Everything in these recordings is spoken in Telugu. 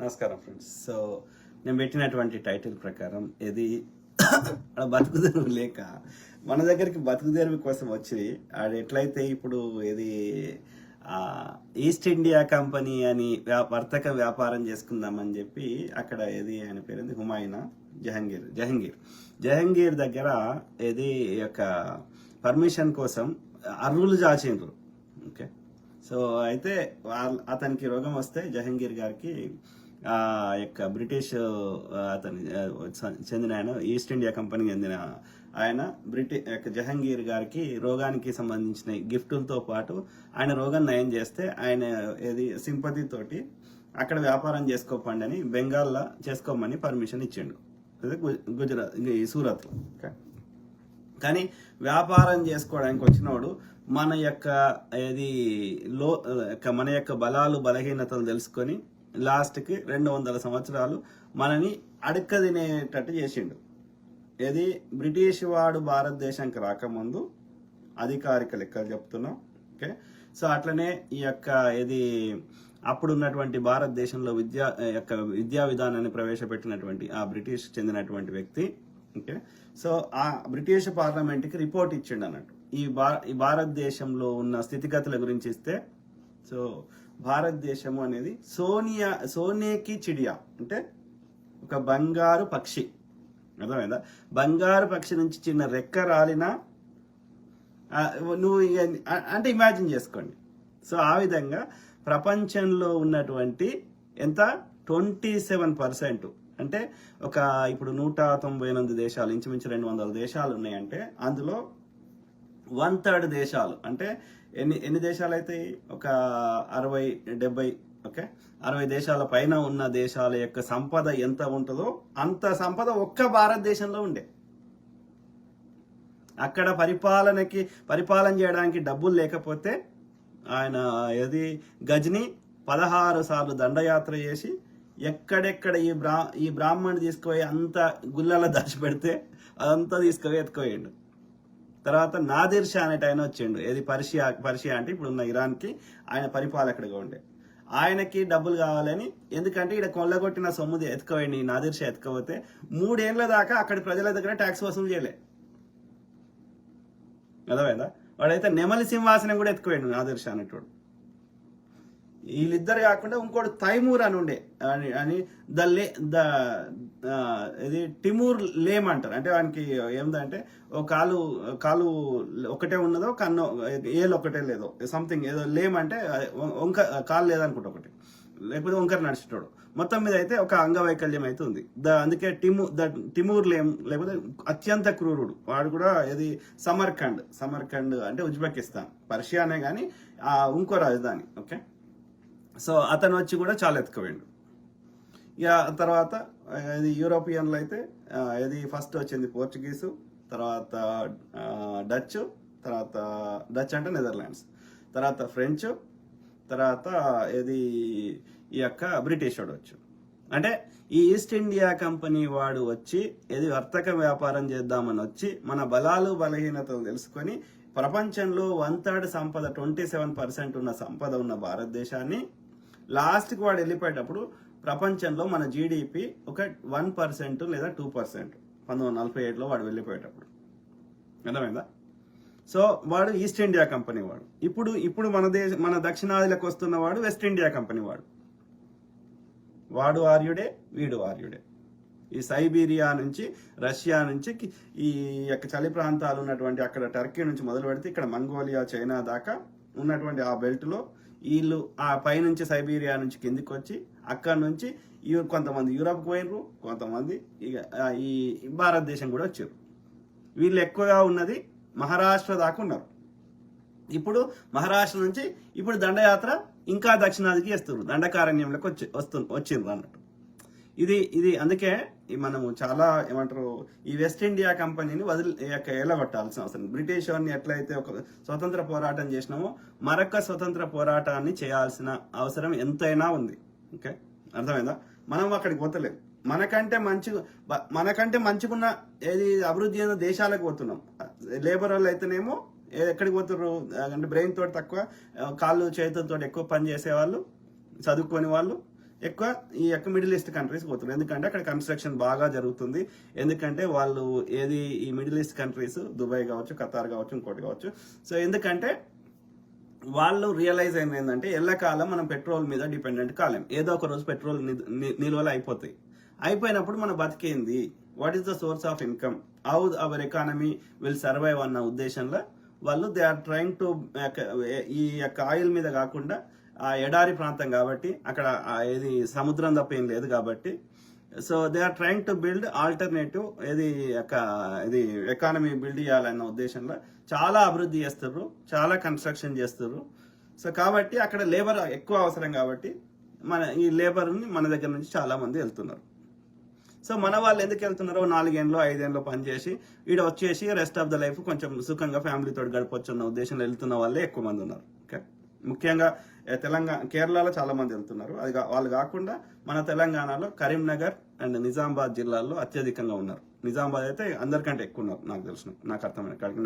నమస్కారం ఫ్రెండ్స్. సో నేను పెట్టినటువంటి టైటిల్ ప్రకారం ఇది బతుకుదెరువు లేక మన దగ్గరికి బతుకుదెరువు కోసం వచ్చి ఆడు ఎట్లయితే ఇప్పుడు ఇది ఈస్ట్ ఇండియా కంపెనీ అని వర్తక వ్యాపారం చేసుకుందామని చెప్పి అక్కడ ఏది ఆయన పేరు హుమాయూనా జహంగీర్ దగ్గర ఏది యొక్క పర్మిషన్ కోసం అర్రులు చాచిండ్రు. ఓకే, సో అయితే అతనికి రోగం వస్తే జహంగీర్ గారికి యొక్క బ్రిటిష్ అతని చెందిన ఆయన ఈస్ట్ ఇండియా కంపెనీకి చెందిన ఆయన జహంగీర్ గారికి రోగానికి సంబంధించిన గిఫ్టులతో పాటు ఆయన రోగం నయం చేస్తే ఆయన ఏది సింపతి తోటి అక్కడ వ్యాపారం చేసుకోపండి అని బెంగాల్లో చేసుకోమని పర్మిషన్ ఇచ్చిండు, గుజరాత్ సూరత్లో. కానీ వ్యాపారం చేసుకోవడానికి వచ్చినవాడు మన యొక్క ఏది మన యొక్క బలాలు బలహీనతలు తెలుసుకొని లాస్ట్కి 200 సంవత్సరాలు మనని అడక్క తినేటట్టు చేసిండు. ఏది బ్రిటిష్ వాడు భారతదేశానికి రాకముందు అధికారిక లెక్కలు చెప్తున్నాం. ఓకే, సో అట్లనే ఈ యొక్క ఏది అప్పుడు ఉన్నటువంటి భారతదేశంలో విద్యా విధానాన్ని ప్రవేశపెట్టినటువంటి ఆ బ్రిటిష్ చెందినటువంటి వ్యక్తి. ఓకే, సో ఆ బ్రిటిష్ పార్లమెంట్కి రిపోర్ట్ ఇచ్చిండు అన్నట్టు ఈ భారతదేశంలో ఉన్న స్థితిగతుల గురించి ఇస్తే. సో భారతదేశము అనేది సోనేకి చిడియా అంటే ఒక బంగారు పక్షి, అర్థమైందా? బంగారు పక్షి నుంచి చిన్న రెక్క రాలినా నువ్వు అంటే ఇమాజిన్ చేసుకోండి. సో ఆ విధంగా ప్రపంచంలో ఉన్నటువంటి ఎంత 27% అంటే ఒక ఇప్పుడు 198 దేశాలు, ఇంచుమించు 200 దేశాలు ఉన్నాయంటే అందులో 1/3 దేశాలు అంటే ఎన్ని దేశాలు అయితే ఒక 60-70 ఓకే 60 దేశాల పైన ఉన్న దేశాల యొక్క సంపద ఎంత ఉంటుందో అంత సంపద ఒక్క భారతదేశంలో ఉండే. అక్కడ పరిపాలన చేయడానికి డబ్బులు లేకపోతే ఆయన ఏది గజని 16 సార్లు దండయాత్ర చేసి ఎక్కడెక్కడ ఈ బ్రాహ్మణ్ తీసుకుపోయి అంత గుళ్ళలో దాచిపెడితే అదంతా తీసుకుపోయి ఎత్తుకోయండు. తర్వాత నాదిర్ షా అనేట ఆయన వచ్చిండు, ఏది పర్షియా అంటే ఇప్పుడు ఉన్న ఇరాన్కి ఆయన పరిపాలకుడిగా ఉండే. ఆయనకి డబ్బులు కావాలని, ఎందుకంటే ఇక్కడ కొల్లగొట్టిన సొమ్ము ఎత్తుకోండి నాదిర్ షా ఎత్తుకపోతే 3 ఏళ్ల దాకా అక్కడి ప్రజల దగ్గర ట్యాక్స్ వసూలు చేయలే. అర్థమైందా? వాడైతే నెమలి సింహాసనం కూడా ఎత్తుకోండి నాదిర్ షా అనేటోడు. వీళ్ళిద్దరు కాకుండా ఇంకోటి తైమూర్ అని ఉండే అని ఇది టిమూర్ లేమ్ అంటారు. అంటే వానికి ఏమిటంటే కాలు ఒకటే ఉన్నదో కన్ను ఏలు ఒకటే లేదో సంథింగ్ ఏదో లేమ్ అంటే కాలు లేదనుకుంటా ఒకటి, లేకపోతే వంకర నడిచేటోడు. మొత్తం మీద అయితే ఒక అంగవైకల్యం అయితే ఉంది. అందుకే టిమూర్ లేమ్ లేకపోతే అత్యంత క్రూరుడు వాడు కూడా ఇది సమర్కండ్ అంటే ఉజ్బెకిస్తాన్, పర్షియానే కానీ ఇంకో రాజధాని. ఓకే, సో అతను వచ్చి కూడా చాలా ఎత్తుకుపోయిండు. ఇక తర్వాత ఇది యూరోపియన్లు అయితే ఇది ఫస్ట్ వచ్చింది పోర్చుగీసు, తర్వాత డచ్ అంటే నెదర్లాండ్స్, తర్వాత ఫ్రెంచ్, తర్వాత ఇది ఈ యొక్క బ్రిటిష్ వాడు వచ్చు. అంటే ఈ ఈస్ట్ ఇండియా కంపెనీ వాడు వచ్చి ఏది వర్తక వ్యాపారం చేద్దామని వచ్చి మన బలాలు బలహీనతలు తెలుసుకొని ప్రపంచంలో 1/3 సంపద 27% ఉన్న సంపద ఉన్న భారతదేశాన్ని లాస్ట్కి వాడు వెళ్ళిపోయేటప్పుడు ప్రపంచంలో మన జీడిపి ఒక 1% లేదా 2% 1947లో వాడు వెళ్ళిపోయేటప్పుడు. అర్థమైందా? సో వాడు ఈస్ట్ ఇండియా కంపెనీ వాడు. ఇప్పుడు మన దక్షిణాదిలోకి వస్తున్నవాడు వెస్ట్ ఇండియా కంపెనీ వాడు ఆర్యుడే, వీడు ఆర్యుడే. ఈ సైబీరియా నుంచి, రష్యా నుంచి, ఈ యొక్క చలి ప్రాంతాలు ఉన్నటువంటి అక్కడ టర్కీ నుంచి మొదలు పెడితే ఇక్కడ మంగోలియా, చైనా దాకా ఉన్నటువంటి ఆ బెల్ట్లో వీళ్ళు ఆ పైనుంచి సైబీరియా నుంచి కిందికి వచ్చి అక్కడ నుంచి కొంతమంది యూరప్కి పోయినరు, కొంతమంది ఇక ఈ భారతదేశం కూడా వచ్చారు. వీళ్ళు ఎక్కువగా ఉన్నది మహారాష్ట్ర దాకా ఉన్నారు. ఇప్పుడు మహారాష్ట్ర నుంచి ఇప్పుడు దండయాత్ర ఇంకా దక్షిణాదికి వేస్తారు, దండకారణ్యంలోకి వచ్చిండ్రు అన్నట్టు. ఇది అందుకే మనము చాలా ఏమంటారు ఈ వెస్ట్ ఇండియా కంపెనీని ఎల్లగొట్టాల్సిన అవసరం. బ్రిటిష్ వారిని ఎట్లయితే ఒక స్వతంత్ర పోరాటం చేసినామో మరొక స్వతంత్ర పోరాటాన్ని చేయాల్సిన అవసరం ఎంతైనా ఉంది. ఓకే, అర్థమైందా? మనం అక్కడికి పోతలేదు. మనకంటే మంచిగున్న ఏది అభివృద్ధి అయిన దేశాలకు పోతున్నాం. లేబర్ వాళ్ళు అయితేనేమో ఎక్కడికి పోతున్నారు అంటే బ్రెయిన్ తోటి తక్కువ, కాళ్ళు చేతులతో ఎక్కువ పని చేసేవాళ్ళు, చదువుకొని వాళ్ళు ఎక్కువ ఈ యొక్క మిడిల్ ఈస్ట్ కంట్రీస్ పోతున్నారు. ఎందుకంటే అక్కడ కన్స్ట్రక్షన్ బాగా జరుగుతుంది. ఎందుకంటే వాళ్ళు ఈ మిడిల్ ఈస్ట్ కంట్రీస్ దుబాయ్ కావచ్చు, ఖతార్ కావచ్చు, ఇంకోటి కావచ్చు. సో ఎందుకంటే వాళ్ళు రియలైజ్ అయింది ఏంటంటే ఎల్లకాలం మనం పెట్రోల్ మీద డిపెండెంట్ కాలేం. ఏదో ఒక రోజు పెట్రోల్ నిల్వలు అయిపోతాయి. అయిపోయినప్పుడు మన బతికేంది, what is the source of income, how our economy will survive అన్న ఉద్దేశంలో వాళ్ళు దే ఆర్ ట్రయింగ్ టు ఈ యొక్క ఆయిల్ మీద కాకుండా ఆ ఎడారి ప్రాంతం కాబట్టి అక్కడ ఏది సముద్రం తప్ప ఏం లేదు కాబట్టి so they are trying to build alternative ఇది ఎకానమీ బిల్డ్ చేయాలన్న ఉద్దేశంలో చాలా అభివృద్ధి చేస్తారు, చాలా కన్స్ట్రక్షన్ చేస్తారు. సో కాబట్టి అక్కడ లేబర్ ఎక్కువ అవసరం కాబట్టి ఈ లేబర్ని మన దగ్గర నుంచి చాలా మంది వెళ్తున్నారు. సో మన వాళ్ళు ఎందుకు వెళ్తున్నారో 4 ఏళ్ళు 5 ఏళ్ళు పనిచేసి ఈడ వచ్చేసి రెస్ట్ ఆఫ్ ద లైఫ్ కొంచెం సుఖంగా ఫ్యామిలీతో గడపచ్చు అన్న ఉద్దేశంలో వెళ్తున్న వాళ్ళే ఎక్కువ మంది ఉన్నారు. ఓకే, ముఖ్యంగా కేరళలో చాలా మంది వెళ్తున్నారు. వాళ్ళు కాకుండా మన తెలంగాణలో కరీంనగర్ అండ్ నిజామాబాద్ జిల్లాల్లో అత్యధికంగా ఉన్నారు. నిజామాబాద్ అయితే అందరికంటే ఎక్కువ ఉన్నారు నాకు అర్థమైన కాడికి,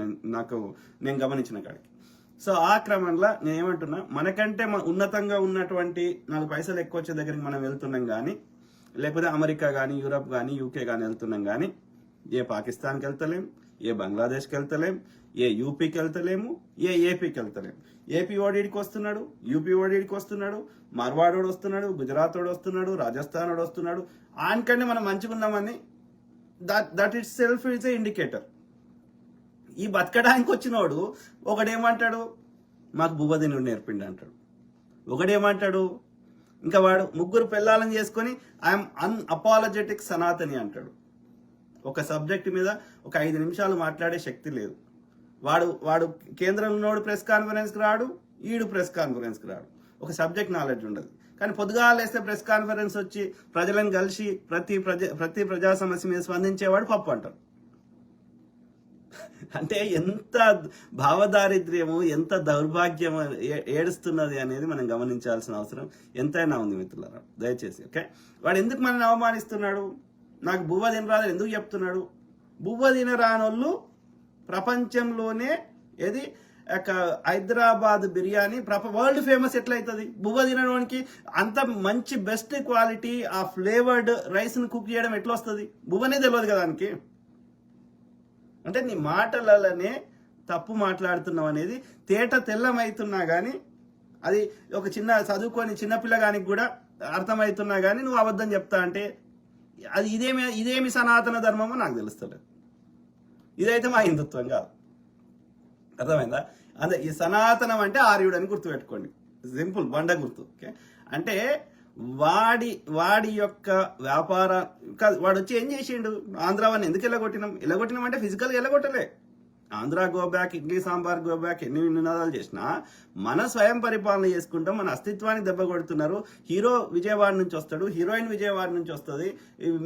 నేను గమనించిన కాడికి. సో ఆ క్రమంలో నేను ఏమంటున్నా, మనకంటే ఉన్నతంగా ఉన్నటువంటి 4 పైసలు ఎక్కువ వచ్చే దగ్గరికి మనం వెళ్తున్నాం కానీ, లేకపోతే అమెరికా కానీ, యూరప్ కానీ, యూకే కానీ వెళ్తున్నాం కానీ ఏ పాకిస్తాన్కి వెళ్తలేం, ఏ బంగ్లాదేశ్కి వెళ్తలేం, ఏ యూపీకి వెళ్తలేము, ఏ ఏపీకి వెళ్తలేము. ఏపీ ఓడికి వస్తున్నాడు, యూపీ ఓడికి వస్తున్నాడు, మార్వాడోడు వస్తున్నాడు, గుజరాత్ వాడు వస్తున్నాడు, రాజస్థాన్ వాడు వస్తున్నాడు. ఆయనకంటే మనం మంచిగా ఉన్నామని that it self is a indicator. ఈ బతకడానికి వచ్చినోడు ఒకడేమంటాడు, మాకు బువ్వదినుడు నేర్పిండి అంటాడు. ఒకడేమంటాడు, ఇంకా వాడు 3 పిల్లలను చేసుకొని ఐఎమ్ అన్అపాలజెటిక్ సనాతని అంటాడు. ఒక సబ్జెక్ట్ మీద ఒక 5 నిమిషాలు మాట్లాడే శక్తి లేదు. వాడు కేంద్రంలో ప్రెస్ కాన్ఫరెన్స్కి రాడు, ఈడు ప్రెస్ కాన్ఫరెన్స్కి రాడు. ఒక సబ్జెక్ట్ నాలెడ్జ్ ఉండదు. కానీ పొద్దుగాలు వేస్తే ప్రెస్ కాన్ఫరెన్స్ వచ్చి ప్రజలను కలిసి ప్రతి ప్రజా సమస్య మీద స్పందించేవాడు పప్పు అంటారు. అంటే ఎంత భావదారిద్ర్యము, ఎంత దౌర్భాగ్యం ఏడుస్తున్నది అనేది మనం గమనించాల్సిన అవసరం ఎంతైనా ఉంది మిత్రులారా, దయచేసి. ఓకే, వాడు ఎందుకు మనల్ని అవమానిస్తున్నాడు, నాకు బువ్వ తినరాదు ఎందుకు చెప్తున్నాడు? బువ్వ తినరానోళ్ళు ప్రపంచంలోనే హైదరాబాద్ బిర్యానీ వరల్డ్ ఫేమస్ ఎట్లయితుంది? బువ్వ తినడానికి అంత మంచి బెస్ట్ క్వాలిటీ ఆ ఫ్లేవర్డ్ రైస్ని కుక్ చేయడం ఎట్లా వస్తుంది? బువ్వనే తెలియదు కదా దానికి. అంటే నీ మాటలనే తప్పు మాట్లాడుతున్నావు అనేది తేట తెల్లమవుతున్నా కానీ, అది ఒక చదువుకొని చిన్నపిల్లగానికి కూడా అర్థమవుతున్నా కానీ నువ్వు అబద్ధం చెప్తా అంటే అది ఇదేమి సనాతన ధర్మమో నాకు తెలుస్తలేదు. ఇదైతే మా హిందుత్వం కాదు. అర్థమైందా? అదే ఈ సనాతనం అంటే ఆర్యుడు అని గుర్తుపెట్టుకోండి, సింపుల్ బండ గుర్తు. ఓకే, అంటే వాడి యొక్క వ్యాపార వాడు వచ్చి ఏం చేసిండు, ఆంధ్రావాన్ని ఎందుకు ఎల్లగొట్టినాం అంటే ఫిజికల్గా ఎల్లగొట్టలే. Andhra go back, idli sambar go back, ఎన్ని నినాదాలు చేసినా మన స్వయం పరిపాలన చేసుకుంటాం, మన అస్తిత్వాన్ని దెబ్బ కొడుతున్నారు. హీరో విజయవాడ నుంచి వస్తాడు, హీరోయిన్ విజయవాడ నుంచి వస్తుంది,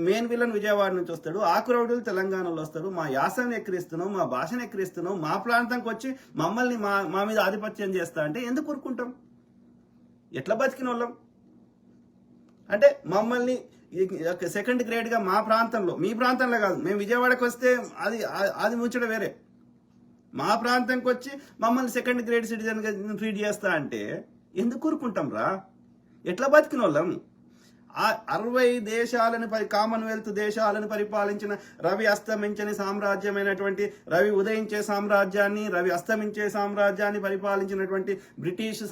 మెయిన్ విలన్ విజయవాడ నుంచి వస్తాడు, ఆకురౌడులు తెలంగాణలో వస్తాడు. మా యాసను ఎక్కిరిస్తున్నావు, మా భాషను ఎక్కిరిస్తున్నావు, మా ప్రాంతంకి వచ్చి మమ్మల్ని మా మీద ఆధిపత్యం చేస్తా అంటే ఎందుకు ఊరుకుంటాం? ఎట్లా బతికిన వాళ్ళం? అంటే మమ్మల్ని సెకండ్ గ్రేడ్గా మా ప్రాంతంలో, మీ ప్రాంతంలో కాదు, మేము విజయవాడకి వస్తే అది ముచ్చట వేరే. మా ప్రాంతంకి వచ్చి మమ్మల్ని సెకండ్ గ్రేడ్ సిటిజన్గా ట్రీట్ చేస్తా అంటే ఎందుకు ఊరుకుంటాం రా? ఎట్లా బతికిన వాళ్ళం? 60 దేశాలను కామన్వెల్త్ దేశాలను పరిపాలించిన రవి అస్తమించని సామ్రాజ్యమైనటువంటి, రవి ఉదయించే సామ్రాజ్యాన్ని, రవి అస్తమించే సామ్రాజ్యాన్ని పరిపాలించినటువంటి బ్రిటిష్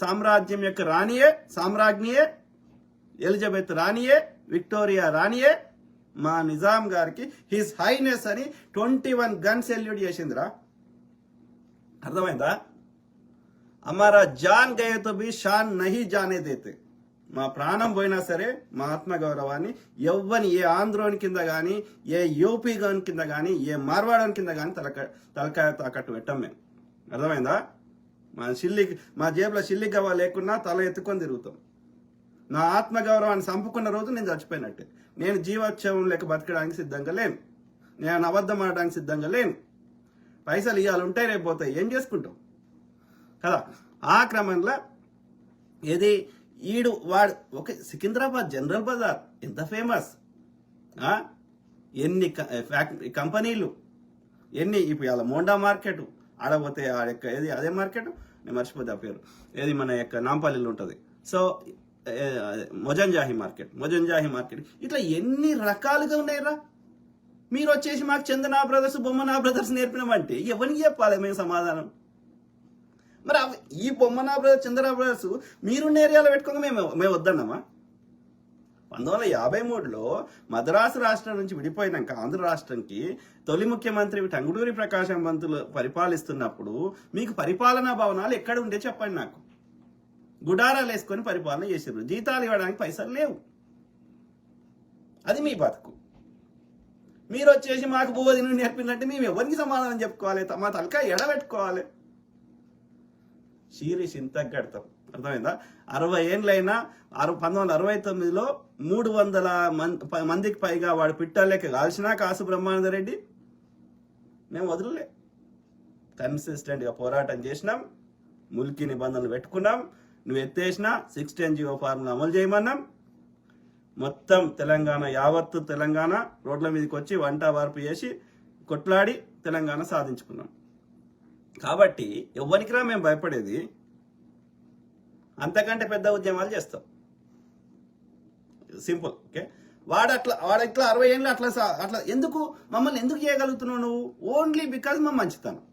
సామ్రాజ్యం యొక్క సామ్రాజ్ఞియే ఎలిజబెత్ రాణియే, విక్టోరియా రాణియే మా నిజాం గారికి హిస్ హైనెస్ అని 21 గన్ సెల్యూట్ చేసిందిరా. అర్థమైందా? हमारा जान गए तो भी शान नहीं जाने देते. మా ప్రాణం పోయినా సరే మా ఆత్మగౌరవాన్ని ఏ ఆంధ్రోని కింద కానీ, ఏ యూపీ గన్ కింద కానీ, ఏ మార్వాడని కింద కానీ తలకాయ తాకట్టు పెట్టాం మేము. అర్థమైందా? మా జేబులో షిల్లిగవ్వ లేకున్నా తల ఎత్తుకొని తిరుగుతాం. నా ఆత్మగౌరవాన్ని చంపుకున్న రోజు నేను చచ్చిపోయినట్టే. నేను జీవోత్సవం లేక బతకడానికి సిద్ధంగా లేను, నేను అబద్ధం ఆడడానికి సిద్ధంగా లేను. పైసలు ఇవాళ ఉంటాయి, రేపు పోతాయి, ఏం చేసుకుంటాం కదా? ఆ క్రమంలో వాడు ఒక సికింద్రాబాద్ జనరల్ బజార్ ఎంత ఫేమస్, ఎన్ని కంపెనీలు, ఇప్పుడు ఇలా మోండా మార్కెట్ ఆడపోతే అదే మార్కెట్ నేను మర్చిపోతే ఆ పేరు, మన యొక్క నాంపల్లిలో ఉంటుంది, సో మొజంజాహి మార్కెట్ ఇట్లా ఎన్ని రకాలుగా ఉన్నాయిరా. మీరు వచ్చేసి మాకు చందనా బ్రదర్స్ బొమ్మనా బ్రదర్స్ నేర్పినామంటే ఎవరికి చెప్పాలి మేము సమాధానం? మరి ఈ బొమ్మనా బ్రదర్స్ చందనా బ్రదర్స్ మీరున్న ఏరియాలో పెట్టుకోగా మేము వద్దన్నామా? 1953లో మద్రాసు రాష్ట్రం నుంచి విడిపోయినాక ఆంధ్ర రాష్ట్రంకి తొలి ముఖ్యమంత్రి టంగుటూరి ప్రకాశం పంతులు పరిపాలిస్తున్నప్పుడు మీకు పరిపాలనా భవనాలు ఎక్కడ ఉండే చెప్పండి నాకు. గుడారాలు వేసుకొని పరిపాలన చేసారు, జీతాలు ఇవ్వడానికి పైసలు లేవు. అది మీ బతుకు. మీరు వచ్చేసి మాకు భూవదిని నేర్పినట్టే మేము ఎవరికి సమాధానం చెప్పుకోవాలి? మా తలకాయ ఎడబెట్టుకోవాలి. శీరీష్ ఇంత గడతాం, అర్థమైందా? 60 ఏళ్ళైనా 1969లో 300 మందికి పైగా వాడు పిట్టలేక కాల్చినా కాసు బ్రహ్మానంద రెడ్డి మేము వదలలే. కన్సిస్టెంట్గా పోరాటం చేసినాం, ముల్కీ నిబంధనలు పెట్టుకున్నాం. నువ్వు ఎత్తేసినా 610 ఫార్ములా అమలు చేయమన్నాం. మొత్తం తెలంగాణ యావత్తు తెలంగాణ రోడ్ల మీదకి వచ్చి వంట వార్పు చేసి కొట్లాడి తెలంగాణ సాధించుకున్నాం. కాబట్టి ఎవరికిరా మేము భయపడేది? అంతకంటే పెద్ద ఉద్యమాలు చేస్తాం. సింపుల్. ఓకే, వాడు ఇట్లా 60 ఏళ్ళు అట్లా ఎందుకు మమ్మల్ని ఎందుకు చేయగలుగుతున్నావు నువ్వు? ఓన్లీ బికాజ్ మా మంచితనం.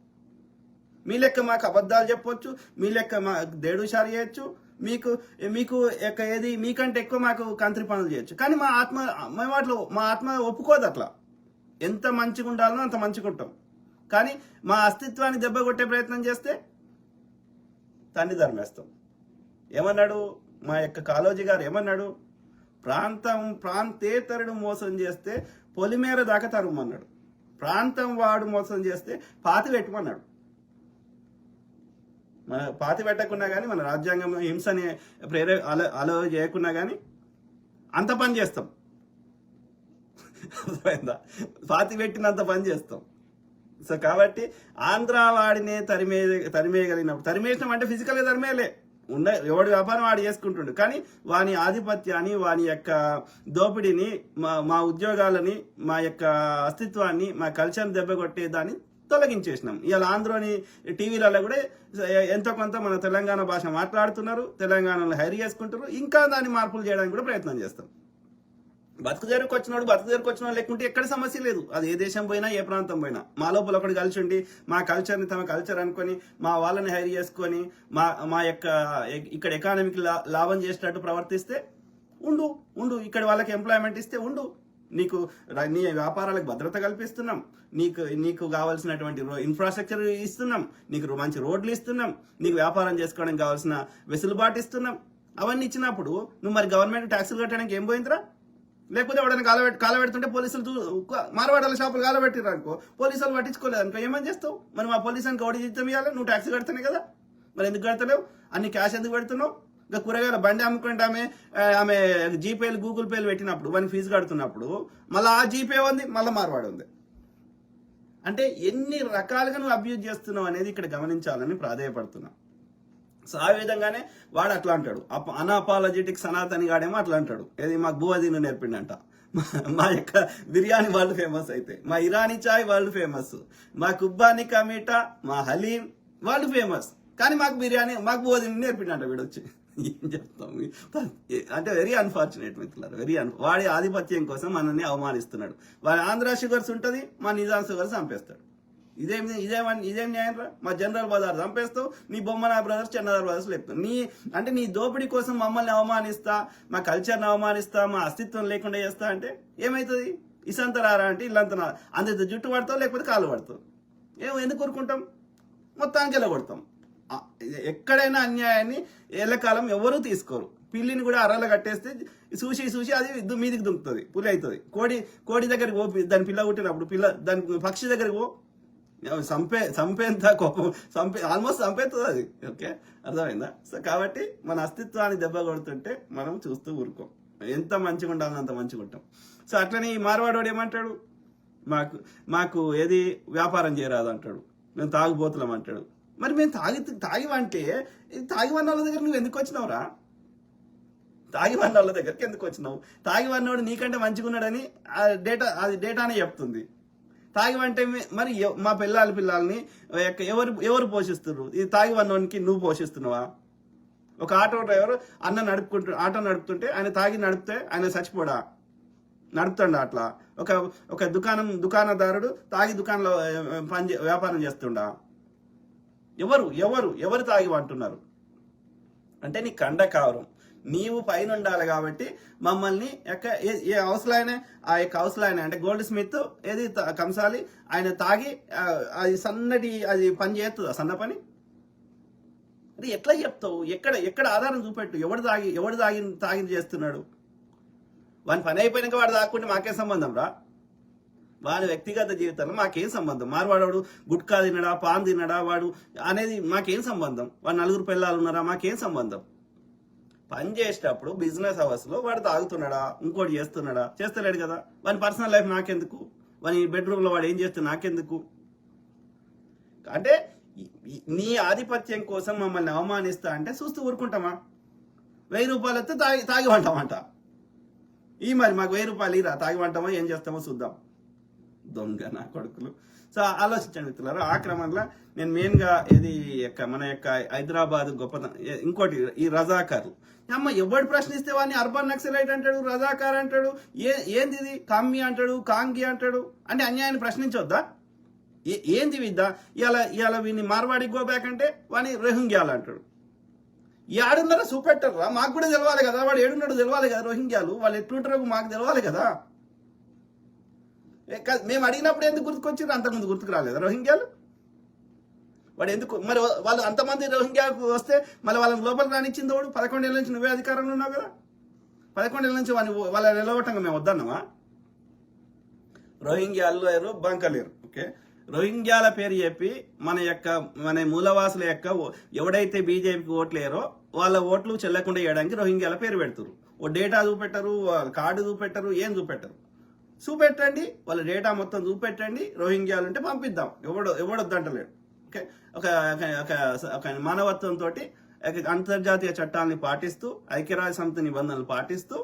మీ లెక్క మాకు అబద్ధాలు చెప్పొచ్చు, మీ లెక్క మా దేడుషారు చేయొచ్చు, మీకు ఏది మీకంటే ఎక్కువ మాకు కంత్రి పనులు చేయొచ్చు. కానీ మా ఆత్మ ఒప్పుకోదు అట్లా. ఎంత మంచిగా ఉండాలనో అంత మంచిగా ఉంటాం. కానీ మా అస్తిత్వాన్ని దెబ్బ కొట్టే ప్రయత్నం చేస్తే తండ్రి ధర్మేస్తాం. ఏమన్నాడు మా యొక్క కాళోజీ గారు? ఏమన్నాడు? ప్రాంతేతరుడు మోసం చేస్తే పొలిమేర దాకా తరుమన్నాడు. ప్రాంతం వాడు మోసం చేస్తే పాతి పెట్టమన్నాడు. మన పాతి పెట్టకున్నా కానీ, మన రాజ్యాంగం హింసని అలో చేయకున్నా కానీ అంత పని చేస్తాం. అర్థమైందా? పాతి పెట్టినంత పని చేస్తాం. సో కాబట్టి ఆంధ్ర వాడినే తరిమేయగలిగినప్పుడు, తరిమేసినాం అంటే ఫిజికల్గా తరిమేయలే, ఎవడి వ్యాపారం వాడు చేసుకుంటుండు. కానీ వాని ఆధిపత్యాన్ని, వాని యొక్క దోపిడీని, మా ఉద్యోగాలని, మా యొక్క అస్తిత్వాన్ని, మా కల్చర్ని దెబ్బకొట్టేదాన్ని తొలగించేసినాం. ఇవాళ ఆంధ్రోని టీవీలలో కూడా ఎంతో కొంత మన తెలంగాణ భాష మాట్లాడుతున్నారు, తెలంగాణలో హైర్ చేసుకుంటారు. ఇంకా దాన్ని మార్పులు చేయడానికి కూడా ప్రయత్నం చేస్తాం. బతుకు దగ్గరకు వచ్చినాడు లేకుంటే ఎక్కడ సమస్య లేదు. అది ఏ దేశం పోయినా, ఏ ప్రాంతం పోయినా, మా లోపల ఒకటి కలిసి ఉండి మా కల్చర్ని తమ కల్చర్ అనుకొని మా వాళ్ళని హైర్ చేసుకొని మా యొక్క ఇక్కడ ఎకానమీకి లాభం చేసేటట్టు ప్రవర్తిస్తే ఉండు. ఇక్కడ వాళ్ళకి ఎంప్లాయ్మెంట్ ఇస్తే ఉండు. నీ వ్యాపారాలకు భద్రత కల్పిస్తున్నాం, నీకు కావాల్సినటువంటి ఇన్ఫ్రాస్ట్రక్చర్ ఇస్తున్నాం, నీకు మంచి రోడ్లు ఇస్తున్నాం, నీకు వ్యాపారం చేసుకోవడానికి కావాల్సిన వెసులుబాటు ఇస్తున్నాం. అవన్నీ ఇచ్చినప్పుడు నువ్వు మరి గవర్నమెంట్ ట్యాక్సులు కట్టడానికి ఏం పోయిందిరా? లేకపోతే ఎవడైనా కాలబెడుతుంటే పోలీసులు మార్వాడాల షాపులు కాలబెట్టిరు అనుకో, పోలీసులు పట్టించుకోలేదు అనుకో, ఏమని చేస్తావు? మరి మా పోలీసుని గౌడీ జీతం ఇవ్వాలి, నువ్వు ట్యాక్స్ కడుతున్నాయి కదా, మరి ఎందుకు కడతలేవు? అన్ని క్యాష్ ఎందుకు పెడుతున్నావు? ఇంకా కూరగాయల బండి అమ్ముకుంటే ఆమె జీపేలు గూగుల్ పేలు పెట్టినప్పుడు వానికి ఫీజు కడుతున్నప్పుడు మళ్ళీ ఆ జీపే ఉంది, మళ్ళీ మార్వాడు ఉంది. అంటే ఎన్ని రకాలుగా నువ్వు అబ్యూజ్ చేస్తున్నావు అనేది ఇక్కడ గమనించాలని ప్రాధేయపడుతున్నా. సో ఆ విధంగానే వాడు అట్లా అంటాడు, అన్అపాలజెటిక్ సనాతని గాడేమో అట్లా అంటాడు, ఏది మాకు భూవదీను నేర్పిండంట. మా యొక్క బిర్యానీ వరల్డ్ ఫేమస్ అయితే, మా ఇరానీ చాయ్ వరల్డ్ ఫేమస్, మా కుబ్బాని కమీటా, మా హలీం వరల్డ్ ఫేమస్. కానీ మాకు భూవదీను నేర్పిండంట వీడు వచ్చి. ఏం చెప్తాం? అంటే వెరీ అన్ఫార్చునేట్ మిత్రులారు, వాడి ఆధిపత్యం కోసం మనల్ని అవమానిస్తున్నాడు. వాడి ఆంధ్ర షుగర్స్ ఉంటుంది, మా నిజాం షుగర్స్ చంపేస్తాడు. ఇదేం న్యాయం రా? మా జనరల్ బజార్ చంపేస్తావు, నీ బొమ్మనా బ్రదర్స్ చందనార్ బ్రదర్స్ లేపుతావు. నీ దోపిడీ కోసం మమ్మల్ని అవమానిస్తా, మా కల్చర్ని అవమానిస్తా, మా అస్తిత్వం లేకుండా చేస్తా అంటే ఏమవుతుంది? ఇసంతరారా అంటే ఇల్లంతనా, అంత జుట్టు పడతావు లేకపోతే కాళ్ళు పడతావు. ఎందుకు కోరుకుంటాం? మొత్తానికి వెళ్ళగొడతాం. ఎక్కడైనా అన్యాయాన్ని ఎల్లకాలం ఎవరూ తీసుకోరు. పిల్లిని కూడా అర్రలు కట్టేస్తే చూసి అది మీదికి దుంకుతుంది, పులి అవుతుంది. కోడి దగ్గరికి పో, దాని పిల్ల పుట్టినప్పుడు దాని పక్షి దగ్గరికి పో, చంపేంత కోపం ఆల్మోస్ట్ చంపేస్తుంది అది. ఓకే, అర్థమైందా? సో కాబట్టి మన అస్తిత్వాన్ని దెబ్బ కొడుతుంటే మనం చూస్తూ ఊరుకోం. ఎంత మంచిగా ఉండాలని అంత మంచిగా ఉంటాం. సో అట్లనే ఈ మార్వాడోడు ఏమంటాడు? మాకు ఏది వ్యాపారం చేయరాదు అంటాడు, మేము తాగుబోతున్నాం అంటాడు. మరి మేము తాగివంటే తాగివన్న వాళ్ళ దగ్గర నువ్వు ఎందుకు వచ్చినావురా? తాగివన్న వాళ్ళ దగ్గరికి ఎందుకు వచ్చినావు? తాగివన్నోడు నీకంటే మంచిగా ఉన్నాడని అది డేటానే చెప్తుంది. తాగివంటే మరి మా పిల్లల్ని ఎవరు పోషిస్తున్నారు? ఇది తాగివన్నోనికి నువ్వు పోషిస్తున్నావా? ఒక ఆటో డ్రైవర్ ఆటో నడుపుతుంటే ఆయన తాగి నడిపితే ఆయన చచ్చిపోడా? నడుపుతుండ అట్లా? ఒక దుకాణదారుడు తాగి దుకాణంలో వ్యాపారం చేస్తుండా? ఎవరు తాగి అంటున్నారు? అంటే నీ కండ కావరం, నీవు పైన ఉండాలి కాబట్టి మమ్మల్ని ఏ అవసరాయన ఆ యొక్క అవసరాయన అంటే గోల్డ్ స్మిత్ ఏది కంసాలి ఆయన తాగి అది సన్నటి అది పని చేస్తుందా? సన్న పని అంటే ఎట్లా చెప్తావు? ఎక్కడ ఆధారం చూపెట్టు? ఎవడు తాగి చేస్తున్నాడు? వాని పని అయిపోయినాక వాడు తాకుంటే మాకేం సంబంధం రా? వాడి వ్యక్తిగత జీవితంలో మాకేం సంబంధం? మార్వాడు గుట్కా తినడా, పాన్ తినడా వాడు అనేది మాకేం సంబంధం? వాడు 4 పిల్లలు ఉన్నారా? మాకేం సంబంధం? పని చేసేటప్పుడు బిజినెస్ అవర్స్ లో వాడు తాగుతున్నాడా, ఇంకోటి చేస్తున్నాడా? చేస్తలేడు కదా. వాని పర్సనల్ లైఫ్ నాకెందుకు? వాని బెడ్రూమ్ లో వాడు ఏం చేస్తే నాకెందుకు? అంటే నీ ఆధిపత్యం కోసం మమ్మల్ని అవమానిస్తా అంటే చూస్తూ ఊరుకుంటామా? 1000 రూపాయలు వస్తే తాగి వంటామంట. మరి మాకు 1000 రూపాయలు ఇరా, తాగి వంటామో ఏం చేస్తామో చూద్దాం. దొంగ నా కొడుకులు. సో ఆలోచించండి మిత్రులారా. ఆ క్రమంలో నేను మెయిన్గా ఇది మన యొక్క హైదరాబాద్ గొప్పతనం. ఇంకోటి ఈ రజాకార్లు. అమ్మ ఎవడు ప్రశ్నిస్తే వాడిని అర్బన్ నక్సలైట్ అంటాడు, రజాకార్ అంటాడు, ఏంది ఇది కమ్మి అంటాడు, కాంగి అంటాడు. అంటే అన్యాయాన్ని ప్రశ్నించొద్దా? ఏంది విద్య? ఇవాళ వీడిని మార్వాడికి గో బ్యాక్ అంటే వాడిని రోహింగ్యాలు అంటాడు. ఏడున్నారో చూపెట్టరా? మాకు కూడా తెలవాలి కదా, వాడు ఏడున్నాడు తెలవాలి కదా. రోహింగ్యాలు వాళ్ళు ఎట్లుంటారో మాకు తెలవాలి కదా. మేము అడిగినప్పుడు ఎందుకు గుర్తుకొచ్చారు? అంతకుముందు గుర్తుకు రాలేదా రోహింగ్యాలు? వాడు ఎందుకు మరి వాళ్ళు అంతమంది రోహింగ్యాలకు వస్తే మళ్ళీ వాళ్ళని లోపలికి రానిచ్చింది వాడు? 11 ఏళ్ళ నుంచి నువ్వే అధికారంలో ఉన్నావు కదా. 11 ఏళ్ళ నుంచి వాళ్ళ నిలవటంగా మేము వద్దన్నావా? రోహింగ్యాలు లేరు, బంకలేరు. ఓకే, రోహింగ్యాల పేరు చెప్పి మన మూలవాసుల యొక్క ఎవడైతే బీజేపీకి ఓట్లేరో వాళ్ళ ఓట్లు చెల్లకుండా చేయడానికి రోహింగ్యాల పేరు పెడతారు. ఓ డేటా చూపెట్టరు, కార్డు చూపెట్టరు, ఏం చూపెట్టరు. చూపెట్టండి, వాళ్ళ డేటా మొత్తం చూపెట్టండి. రోహింగ్యాలు ఉంటే పంపిద్దాం, ఎవడొద్దంటలేడు. ఓకే, ఒక మానవత్వంతో అంతర్జాతీయ చట్టాలని పాటిస్తూ, ఐక్యరాజ్య సమితి నిబంధనలు పాటిస్తూ,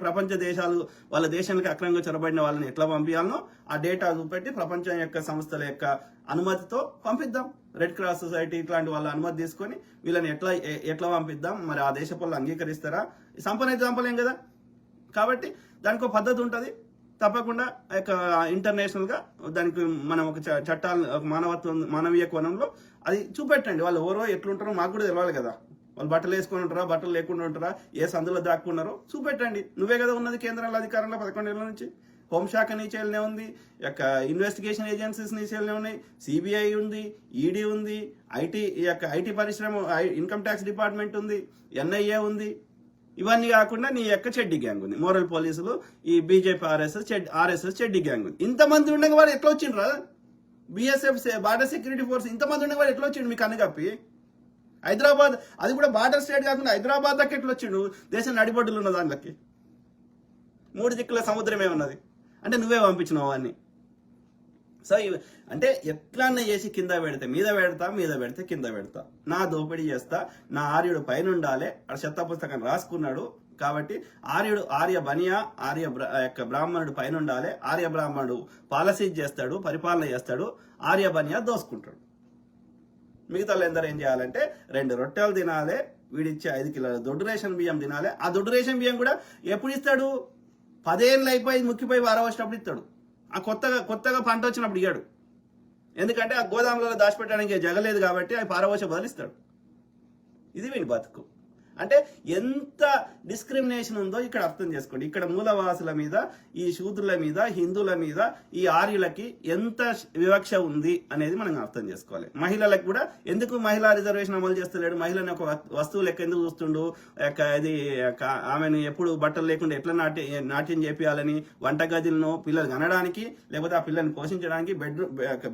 ప్రపంచ దేశాలు వాళ్ళ దేశానికి అక్రమంగా చొరబడిన వాళ్ళని ఎట్లా పంపించాలనో ఆ డేటా చూపెట్టి ప్రపంచం యొక్క సంస్థల యొక్క అనుమతితో పంపిద్దాం. రెడ్ క్రాస్ సొసైటీ ఇట్లాంటి వాళ్ళ అనుమతి తీసుకొని వీళ్ళని ఎట్లా పంపిద్దాం? మరి ఆ దేశ వాళ్ళు అంగీకరిస్తారా? సంపనైతే చంపలేం కదా. కాబట్టి దానికి ఒక పద్ధతి ఉంటుంది. తప్పకుండా ఇంటర్నేషనల్ గా దానికి మనం ఒక చట్టాలు, మానవీయ కోణంలో అది చూపెట్టండి. వాళ్ళు ఎవరో ఎట్లుంటారో మాకు కూడా తెలవాలి కదా. వాళ్ళు బట్టలు వేసుకొని ఉంటారా, బట్టలు లేకుండా ఉంటారా, ఏ సందులో దాక్కున్నారో చూపెట్టండి. నువ్వే కదా ఉన్నది కేంద్రంలో అధికారంలో 11 ఏళ్ళ నుంచి. హోంశాఖ నీ చేయాలనే ఉంది, ఇన్వెస్టిగేషన్ ఏజెన్సీస్ నీ చేయాలనే ఉన్నాయి, సిబిఐ ఉంది, ఈడీ ఉంది, ఐటీ పరిశ్రమ, ఇన్కమ్ ట్యాక్స్ డిపార్ట్మెంట్ ఉంది, ఎన్ఐఏ ఉంది. ఇవన్నీ కాకుండా నీ యొక్క చెడ్డి గ్యాంగ్ ఉంది, మోరల్ పోలీసులు, ఈ బీజేపీ ఆర్ఎస్ఎస్ చెడ్డి గ్యాంగ్ ఉంది. ఇంతమంది ఉండగా వాడు ఎట్లా వచ్చిండ్రా? బిఎస్ఎఫ్ బార్డర్ సెక్యూరిటీ ఫోర్స్ ఇంతమంది ఉండగా వాడు ఎట్లా వచ్చిండు మీకు కన్నుకప్పి? హైదరాబాద్, అది కూడా బార్డర్ స్టేట్ కాకుండా హైదరాబాద్ దాకా ఎట్లా వచ్చిండు? దేశం నడిబొడ్డులు ఉన్న దానికి 3 దిక్కుల సముద్రమే ఉన్నది. అంటే నువ్వే పంపించినావు అన్ని. సో అంటే ఎట్లన్నా చేసి కింద పెడితే మీద పెడితే కింద పెడతా, నా దోపిడీ చేస్తా, నా ఆర్యుడు పైన ఉండాలి. అక్కడ చెత్త పుస్తకం రాసుకున్నాడు కాబట్టి ఆర్య బనియా యొక్క బ్రాహ్మణుడు పైన ఉండాలి. ఆర్య బ్రాహ్మణుడు పాలసీ చేస్తాడు, పరిపాలన చేస్తాడు, ఆర్య బనియా దోసుకుంటాడు. మిగతా వాళ్ళందరూ ఏం చేయాలంటే 2 రొట్టెలు తినాలి, వీడిచ్చే 5 కిలోల దొడ్డు రేషన్ బియ్యం తినాలి. ఆ దొడ్డు రేషన్ బియ్యం కూడా ఎప్పుడు ఇస్తాడు? 10 ఏళ్ళు అయిపోయి ముక్కిపోయి వారవచ్చినప్పుడు ఇస్తాడు. ఆ కొత్తగా పంట వచ్చినప్పుడు ఇయ్యాడు. ఎందుకంటే ఆ గోదాములలో దాచిపెట్టడానికి జగలేదు కాబట్టి అవి పారవోస బదిలిస్తాడు. ఇది వీడి బతుకు. అంటే ఎంత డిస్క్రిమినేషన్ ఉందో ఇక్కడ అర్థం చేసుకోండి. ఇక్కడ మూలవాసుల మీద, ఈ శూద్రుల మీద, హిందువుల మీద, ఈ ఆర్యులకి ఎంత వివక్ష ఉంది అనేది మనం అర్థం చేసుకోవాలి. మహిళలకు కూడా ఎందుకు మహిళా రిజర్వేషన్ అమలు చేస్తలేడు? మహిళని ఒక వస్తువు లెక్క ఎందుకు చూస్తుండు? ఇది ఆమెను ఎప్పుడు బట్టలు లేకుండా ఎట్లా నాట్యం చేపియాలని, వంటగదిలను పిల్లలు కనడానికి, లేకపోతే ఆ పిల్లల్ని పోషించడానికి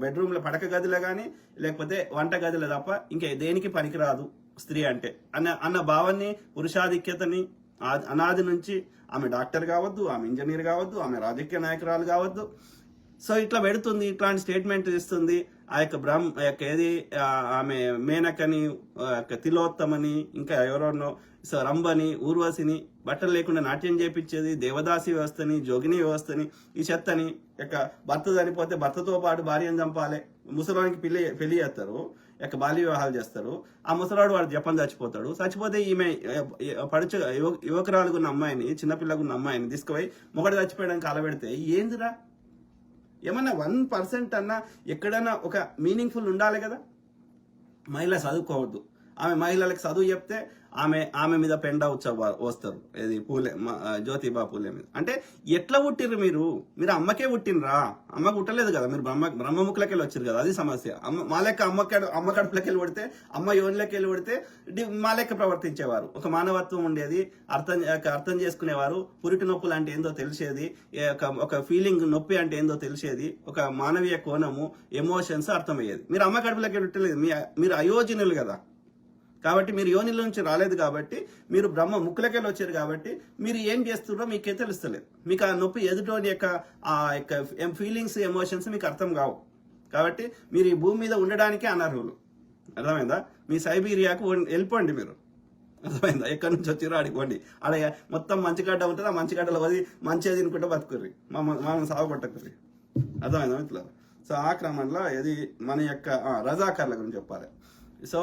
బెడ్రూమ్లో పడక గదిలో కానీ, లేకపోతే వంట గదిలో తప్ప ఇంకా దేనికి పనికిరాదు స్త్రీ అంటే అన్న భావాన్ని, పురుషాధిక్యతని అనాది నుంచి ఆమె డాక్టర్ కావద్దు, ఆమె ఇంజనీర్ కావద్దు, ఆమె రాజకీయ నాయకురాలు కావద్దు. సో ఇట్లా పెడుతుంది, ఇట్లాంటి స్టేట్మెంట్ ఇస్తుంది. ఆ యొక్క ఆమె మేనకని, తిలోత్తమని, ఇంకా ఎవరెన్నో, సో రంభని, ఊర్వశిని బట్టలు లేకుండా నాట్యం చేపించేది, దేవదాసి వ్యవస్థని, జోగిని వ్యవస్థని, ఈ చెత్తని, భర్త చనిపోతే భర్తతో పాటు భార్యను చంపాలి, ముసలానికి పెళ్లి చేస్తారు. యొక్క బాల్య వివాహాలు చేస్తారు. ఆ ముసలాడు వాడు జపం చచ్చిపోతాడు. చచ్చిపోతే ఈమె పడుచు యువకురాలుగున్న అమ్మాయిని, చిన్నపిల్లగున్న అమ్మాయిని తీసుకుపోయి మొగడు చచ్చిపోయడానికి కాలబెడితే ఏందిరా? ఏమన్నా 1% అన్నా ఎక్కడన్నా ఒక మీనింగ్ఫుల్ ఉండాలి కదా. మహిళ చదువుకోవద్దు, ఆమె మహిళలకు చదువు చెప్తే ఆమె మీద పెండ వస్తారు. ఇది జ్యోతిబా పూలే మీద. అంటే ఎట్లా పుట్టిర్రు మీరు అమ్మకే పుట్టినరా? అమ్మకు పుట్టలేదు కదా, మీరు బ్రహ్మముఖులకి వెళ్ళి వచ్చారు కదా, అది సమస్య. మా లెక్క అమ్మ కడుపులకి వెళ్ళి పడితే, అమ్మ యోనిలోకి వెళ్ళి పడితే మా లెక్క ప్రవర్తించేవారు. ఒక మానవత్వం ఉండేది, అర్థం చేసుకునేవారు. పురిటి నొప్పులు అంటే ఏందో తెలిసేది, ఒక ఫీలింగ్ నొప్పి అంటే ఏందో తెలిసేది, ఒక మానవీయ కోణము, ఎమోషన్స్ అర్థమయ్యేది. మీరు అమ్మ కడుపులకి వెళ్ళి పుట్టలేదు, మీరు అయోజనులు కదా. కాబట్టి మీరు యోనిల నుంచి రాలేదు కాబట్టి, మీరు బ్రహ్మ ముక్కులకెళ్ళి వచ్చారు కాబట్టి మీరు ఏం చేస్తున్నారో మీకే తెలుస్తలేదు. మీకు ఆ నొప్పి ఎదుటోని యొక్క ఫీలింగ్స్, ఎమోషన్స్ మీకు అర్థం కావు. కాబట్టి మీరు ఈ భూమి మీద ఉండడానికే అనర్హులు. అర్థమైందా? మీ సైబీరియాకు వెళ్ళిపోండి మీరు. అర్థమైందా? ఎక్కడి నుంచి వచ్చారో అడిగిపోండి. ఆడ మొత్తం మంచిగడ్డ ఉంటుంది, ఆ మంచిగడ్డలో వది మంచిగా తినుకుంటే బతుకుర్రి, మనం సాగుపట్టకుర్రి. అర్థమైందా ఇట్లా? సో ఆ క్రమంలో ఇది మన యొక్క రజాకార్ల గురించి చెప్పాలి. సో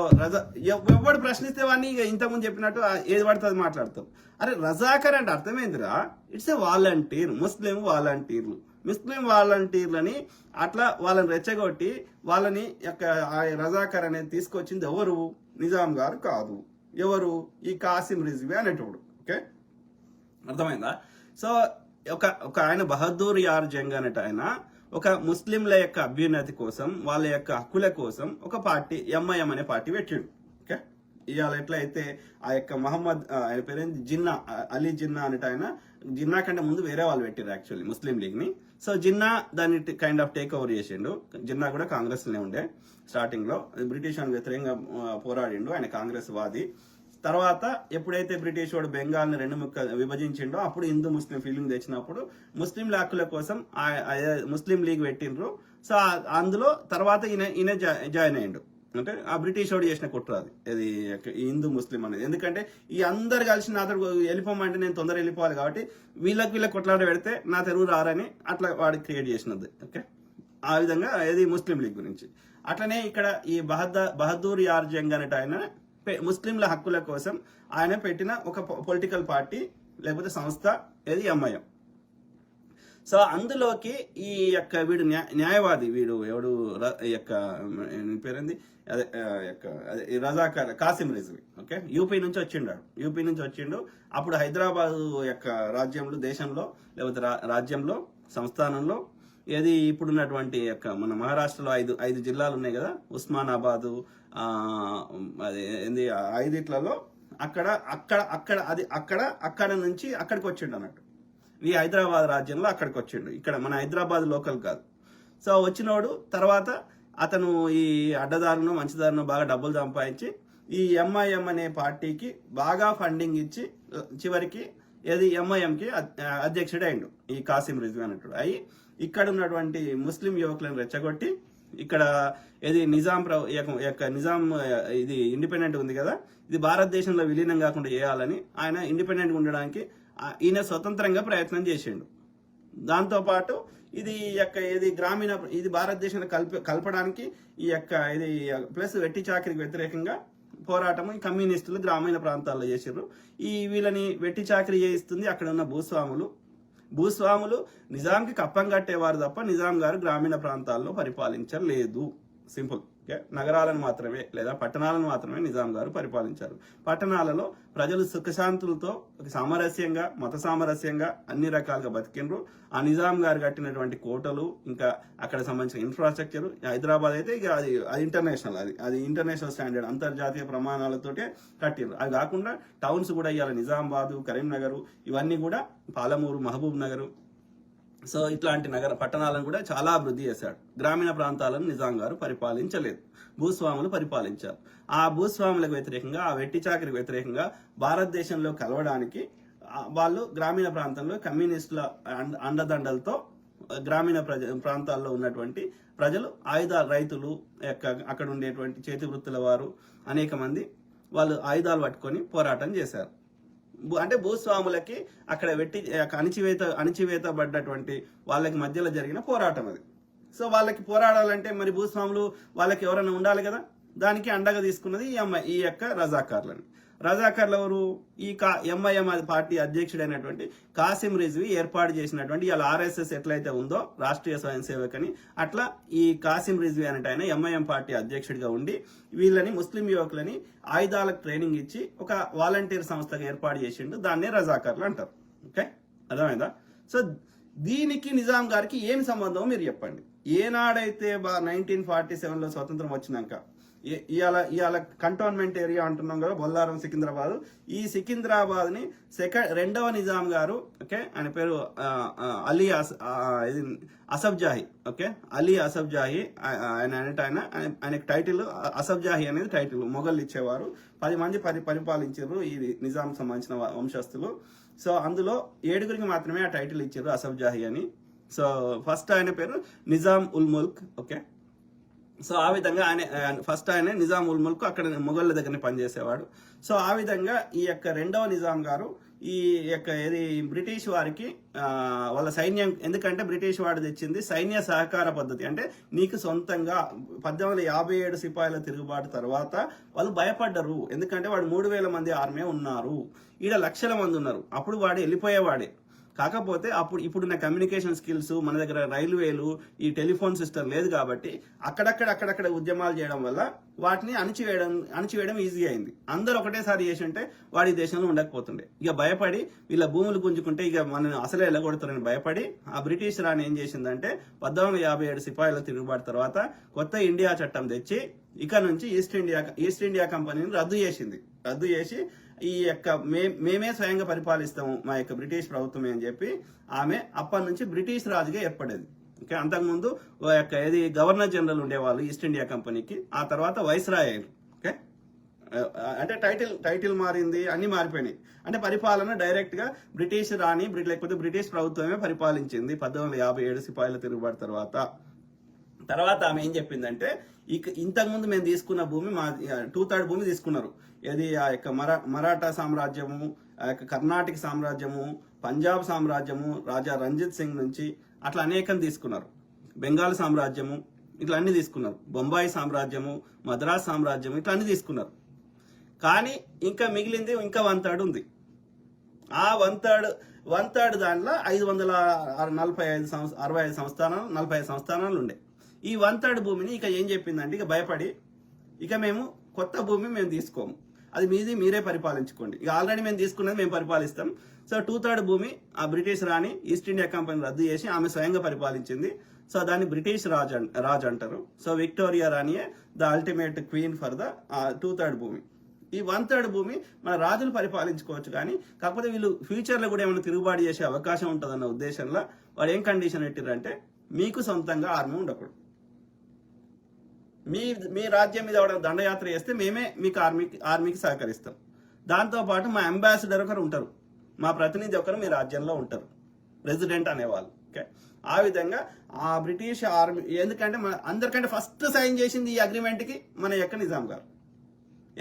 ఎవడు ప్రశ్నిస్తే వాడిని ఇంతకుముందు చెప్పినట్టు ఏది పడితే అది మాట్లాడతాం. అరే రజాకర్ అంటే అర్థమైందిరా, ఇట్స్ ఏ వాలంటీర్, ముస్లిం వాలంటీర్లని అట్లా వాళ్ళని రెచ్చగొట్టి వాళ్ళని యొక్క రజాకర్ అనేది తీసుకొచ్చింది ఎవరు? నిజాం గారు కాదు. ఎవరు? ఈ కాసిం రిజ్వీ అనేటోడు. ఓకే, అర్థమైందా? సో ఒక ఆయన బహదూర్ యార్ జంగ్ అనేట ఆయన ఒక ముస్లింల యొక్క అభ్యున్నతి కోసం, వాళ్ళ యొక్క హక్కుల కోసం ఒక పార్టీ, ఎంఐఎం అనే పార్టీ పెట్టిండు. ఓకే, ఇవాళ ఎట్లయితే ఆ యొక్క మహమ్మద్, ఆయన పేరేంటి, అలీ జిన్నా అనేట ఆయన, జిన్నా కంటే ముందు వేరే వాళ్ళు పెట్టారు యాక్చువల్లీ ముస్లిం లీగ్ ని. సో జిన్నా దాన్ని కైండ్ ఆఫ్ టేక్ ఓవర్ చేసిండు. జిన్నా కూడా కాంగ్రెస్ లోనే ఉండే స్టార్టింగ్ లో, బ్రిటిష్ వాళ్ళకి వ్యతిరేకంగా పోరాడిండు, ఆయన కాంగ్రెస్ వాది. తర్వాత ఎప్పుడైతే బ్రిటిష్ వాడు బెంగాల్ని 2 విభజించిండో అప్పుడు హిందూ ముస్లిం ఫీలింగ్ తెచ్చినప్పుడు ముస్లింల హక్కుల కోసం ముస్లిం లీగ్ పెట్టిండ్రు. సో అందులో తర్వాత ఈయన జాయిన్ అయ్యిండు. అంటే ఆ బ్రిటిష్ వాడు చేసిన కుట్ర అది, ఇది హిందూ ముస్లిం అనేది. ఎందుకంటే ఈ అందరు కలిసి నాతో వెళ్ళిపోమంటే నేను తొందరగా వెళ్ళిపోవాలి కాబట్టి వీళ్ళకి కొట్లాడ పెడితే నా తెలుగు రారని అట్లా వాడికి క్రియేట్ చేసినది. ఓకే, ఆ విధంగా ఇది ముస్లిం లీగ్ గురించి. అట్లనే ఇక్కడ ఈ బహదూర్ యార్ జంగ్ అనేట ఆయన ముస్లింల హక్కుల కోసం ఆయన పెట్టిన ఒక పొలిటికల్ పార్టీ లేకపోతే సంస్థ, ఏది ఎంఐఎం. సో అందులోకి ఈ యొక్క వీడు న్యాయవాది, వీడు ఎవడు యొక్క పేరేంది, అదే రజాకర్ కాసిం రిజ్వీ. ఓకే, యూపీ నుంచి వచ్చిండు. అప్పుడు హైదరాబాద్ యొక్క రాజ్యంలో, దేశంలో లేకపోతే రాజ్యంలో, సంస్థానంలో, ఏది ఇప్పుడున్నటువంటి యొక్క మన మహారాష్ట్రలో 5 జిల్లాలు ఉన్నాయి కదా, ఉస్మానాబాదు, అది ఏంది 5 అక్కడ నుంచి అక్కడికి వచ్చిండు అన్నట్టు. ఈ హైదరాబాద్ రాజ్యంలో అక్కడికి వచ్చిండు, ఇక్కడ మన హైదరాబాద్ లోకల్ కాదు. సో వచ్చినోడు తర్వాత అతను ఈ అడ్డదారును మంచిదారును బాగా డబ్బులు సంపాదించి ఈ ఎంఐఎం అనే పార్టీకి బాగా ఫండింగ్ ఇచ్చి చివరికి ఏది ఎంఐఎంకి అధ్యక్షుడే అయిండు ఈ కాసిం రిజ్వీ అన్నట్టు. అయి ఇక్కడ ఉన్నటువంటి ముస్లిం యువకులను రెచ్చగొట్టి ఇక్కడ ఏది నిజాం ఇది ఇండిపెండెంట్ ఉంది కదా, ఇది భారతదేశంలో విలీనం కాకుండా చేయాలని ఆయన ఇండిపెండెంట్గా ఉండడానికి ఈయన స్వతంత్రంగా ప్రయత్నం చేసిండు. దాంతోపాటు ఇది ఇది భారతదేశాన్ని కలపడానికి ఈ యొక్క ఇది ప్లస్ వెట్టి చాకరికి వ్యతిరేకంగా పోరాటం ఈ కమ్యూనిస్టులు గ్రామీణ ప్రాంతాల్లో చేసారు. వీళ్ళని వెట్టి చాకరీ చేయిస్తుంది అక్కడ ఉన్న భూస్వాములు నిజాంకి కప్పం కట్టేవారు తప్ప నిజాం గారు గ్రామీణ ప్రాంతాల్లో పరిపాలించలేదు. సింపుల్. ఓకే, నగరాలను మాత్రమే లేదా పట్టణాలను మాత్రమే నిజాం గారు పరిపాలించారు. పట్టణాలలో ప్రజలు సుఖశాంతులతో సామరస్యంగా, మత సామరస్యంగా అన్ని రకాలుగా బతికిండ్రు. ఆ నిజాం గారు కట్టినటువంటి కోటలు, ఇంకా అక్కడ సంబంధించిన ఇన్ఫ్రాస్ట్రక్చర్, హైదరాబాద్ అయితే ఇక అది ఇంటర్నేషనల్, అది ఇంటర్నేషనల్ స్టాండర్డ్, అంతర్జాతీయ ప్రమాణాలతోటే కట్టిండ్రు. అది కాకుండా టౌన్స్ కూడా ఇవాళ నిజామాబాదు, కరీంనగర్, ఇవన్నీ కూడా పాలమూరు, మహబూబ్ నగర్, సో ఇట్లాంటి పట్టణాలను కూడా చాలా అభివృద్ధి చేశాడు. గ్రామీణ ప్రాంతాలను నిజాం గారు పరిపాలించలేదు, భూస్వాములు పరిపాలించారు. ఆ భూస్వాములకు వ్యతిరేకంగా, ఆ వెట్టి చాకరికి వ్యతిరేకంగా భారతదేశంలో కలవడానికి వాళ్ళు గ్రామీణ ప్రాంతంలో కమ్యూనిస్టుల అండదండలతో గ్రామీణ ప్రాంతాల్లో ఉన్నటువంటి ప్రజలు, రైతులు, అక్కడ ఉండేటువంటి చేతి వృత్తుల వారు అనేక మంది వాళ్ళు ఆయుధాలు పట్టుకొని పోరాటం చేశారు. అంటే భూస్వాములకి అక్కడ అణిచివేతబడ్డటువంటి వాళ్ళకి మధ్యలో జరిగిన పోరాటం అది. సో వాళ్ళకి పోరాడాలంటే మరి భూస్వాములు వాళ్ళకి ఎవరైనా ఉండాలి కదా, దానికి అండగా తీసుకున్నది ఈ యొక్క రజాకార్లని. రజాకార్లు ఎవరు? ఈ ఎంఐఎం పార్టీ అధ్యక్షుడైనటువంటి కాసిం రిజ్వీ ఏర్పాటు చేసినటువంటి ఇలా ఆర్ఎస్ఎస్ ఎట్లయితే ఉందో రాష్ట్రీయ స్వయం సేవక్ అని, అట్లా ఈ కాసిం రిజ్వీ అనేట ఆయన ఎంఐఎం పార్టీ అధ్యక్షుడిగా ఉండి వీళ్ళని ముస్లిం యువకులని ఆయుధాలకు ట్రైనింగ్ ఇచ్చి ఒక వాలంటీర్ సంస్థగా ఏర్పాటు చేసిండు. దాన్నే రజాకార్లు అంటారు. ఓకే, అర్థమైందా? సో దీనికి నిజాం గారికి ఏమి సంబంధం మీరు చెప్పండి. ఏనాడైతే 1947లో స్వతంత్రం వచ్చినాక ఇవాళ కంటోన్మెంట్ ఏరియా అంటున్నాం కదా, బొల్లారం, సికింద్రాబాద్. ఈ సికింద్రాబాద్ ని రెండవ నిజాం గారు, ఓకే, ఆయన పేరు అలీ అసఫ్జాహి, ఓకే, అలీ అసఫ్జాహి ఆయనకి టైటిల్ అసఫ్జాహి అనేది టైటిల్ మొఘల్ ఇచ్చేవారు. 10 మంది పరిపాలించారు ఈ నిజాం సంబంధించిన వంశస్థులు. సో అందులో 7గురికి మాత్రమే ఆ టైటిల్ ఇచ్చారు అసఫ్జాహి అని. సో ఫస్ట్ ఆయన పేరు నిజాం ఉల్ ముల్క్, ఓకే. సో ఆ విధంగా ఆయన నిజాం ఉల్ ముల్క్ అక్కడ మొఘళ్ళ దగ్గరనే పనిచేసేవాడు. సో ఆ విధంగా ఈ యొక్క రెండవ నిజాం గారు ఈ యొక్క బ్రిటిష్ వారికి వాళ్ళ సైన్యం, ఎందుకంటే బ్రిటిష్ వాడు తెచ్చింది సైన్య సహకార పద్ధతి, అంటే నీకు సొంతంగా 1857 సిపాయిల తిరుగుబాటు తర్వాత వాళ్ళు భయపడ్డరు. ఎందుకంటే వాడు 3000 మంది ఆర్మీ ఉన్నారు, ఈడ లక్షల మంది ఉన్నారు. అప్పుడు వాడు వెళ్ళిపోయేవాడే. కాకపోతే ఇప్పుడున్న కమ్యూనికేషన్ స్కిల్స్, మన దగ్గర రైల్వేలు, ఈ టెలిఫోన్ సిస్టమ్ లేదు కాబట్టి అక్కడక్కడ ఉద్యమాలు చేయడం వల్ల వాటిని అణిచివేయడం ఈజీ అయింది. అందరూ ఒకటేసారి చేసి ఉంటే వాడి దేశంలో ఉండకపోతుండే. ఇక భయపడి వీళ్ళ భూములు గుంజుకుంటే ఇక మనం అసలే వెళ్ళగొడతారని భయపడి ఆ బ్రిటిష్ రాణి ఏం చేసిందంటే 1857 సిపాయిల తిరుగుబాటు తర్వాత కొత్త ఇండియా చట్టం తెచ్చి ఇక నుంచి ఈస్ట్ ఇండియా కంపెనీని రద్దు చేసి ఈ యొక్క మేమే స్వయంగా పరిపాలిస్తాము మా యొక్క బ్రిటిష్ ప్రభుత్వమే అని చెప్పి ఆమె అప్పటి నుంచి బ్రిటిష్ రాజుగా ఏర్పడేది. ఓకే, అంతకుముందు గవర్నర్ జనరల్ ఉండేవాళ్ళు ఈస్ట్ ఇండియా కంపెనీకి. ఆ తర్వాత వైస్రాయ్ అయ్యారు. ఓకే, అంటే టైటిల్ మారింది, అన్ని మారిపోయినాయి. అంటే పరిపాలన డైరెక్ట్ గా బ్రిటిష్ రాణి లేకపోతే బ్రిటిష్ ప్రభుత్వమే పరిపాలించింది 1857 సిపాయిల తిరుగుబాటు తర్వాత ఆమె ఏం చెప్పిందంటే, ఇంతకుముందు మేము తీసుకున్న భూమి మా 2/3 భూమి తీసుకున్నారు. ఆ యొక్క మరాఠా సామ్రాజ్యము, ఆ యొక్క కర్ణాటక సామ్రాజ్యము, పంజాబ్ సామ్రాజ్యము, రాజా రంజిత్ సింగ్ నుంచి అట్లా అనేకం తీసుకున్నారు. బెంగాల్ సామ్రాజ్యము ఇట్లా అన్ని తీసుకున్నారు. బొంబాయి సామ్రాజ్యము, మద్రాస్ సామ్రాజ్యము ఇట్లా అన్ని తీసుకున్నారు. కానీ ఇంకా మిగిలింది ఇంకా 1/3 ఉంది. ఆ 1/3 దాంట్లో 545 సంస్థానాలు 45 సంస్థానాలు ఉండే. ఈ 1/3 భూమిని ఇక ఏం చెప్పిందంటే, ఇక భయపడి ఇక మేము కొత్త భూమి మేము తీసుకోము, అది మీరే పరిపాలించుకోండి, ఇక ఆల్రెడీ మేము తీసుకున్నది మేము పరిపాలిస్తాం. సో 2/3 భూమి ఆ బ్రిటిష్ రాణి ఈస్ట్ ఇండియా కంపెనీ రద్దు చేసి ఆమె స్వయంగా పరిపాలించింది. సో దాన్ని బ్రిటిష్ రాజ్ అంటారు. సో విక్టోరియా రాణియే the ultimate queen for the 2/3 భూమి. ఈ 1/3 భూమి మన రాజులు పరిపాలించుకోవచ్చు, కానీ కాకపోతే వీళ్ళు ఫ్యూచర్లో కూడా ఏమైనా తిరుగుబాటు చేసే అవకాశం ఉంటుందన్న ఉద్దేశంలో వాడు ఏం కండిషన్ పెట్టారంటే, మీకు సొంతంగా ఆర్మీ ఉండకూడదు, మీ రాజ్యం మీద ఎవరైనా దండయాత్ర చేస్తే మేమే మీకు ఆర్మీకి సహకరిస్తాం. దాంతోపాటు మా అంబాసిడర్ ఒకరు ఉంటారు, మా ప్రతినిధి ఒకరు మీ రాజ్యంలో ఉంటారు, ప్రెసిడెంట్ అనేవాళ్ళు. ఓకే, ఆ విధంగా ఆ బ్రిటిష్ ఆర్మీ, ఎందుకంటే మన అందరికంటే ఫస్ట్ సైన్ చేసింది ఈ అగ్రిమెంట్కి మన యొక్క నిజాం గారు.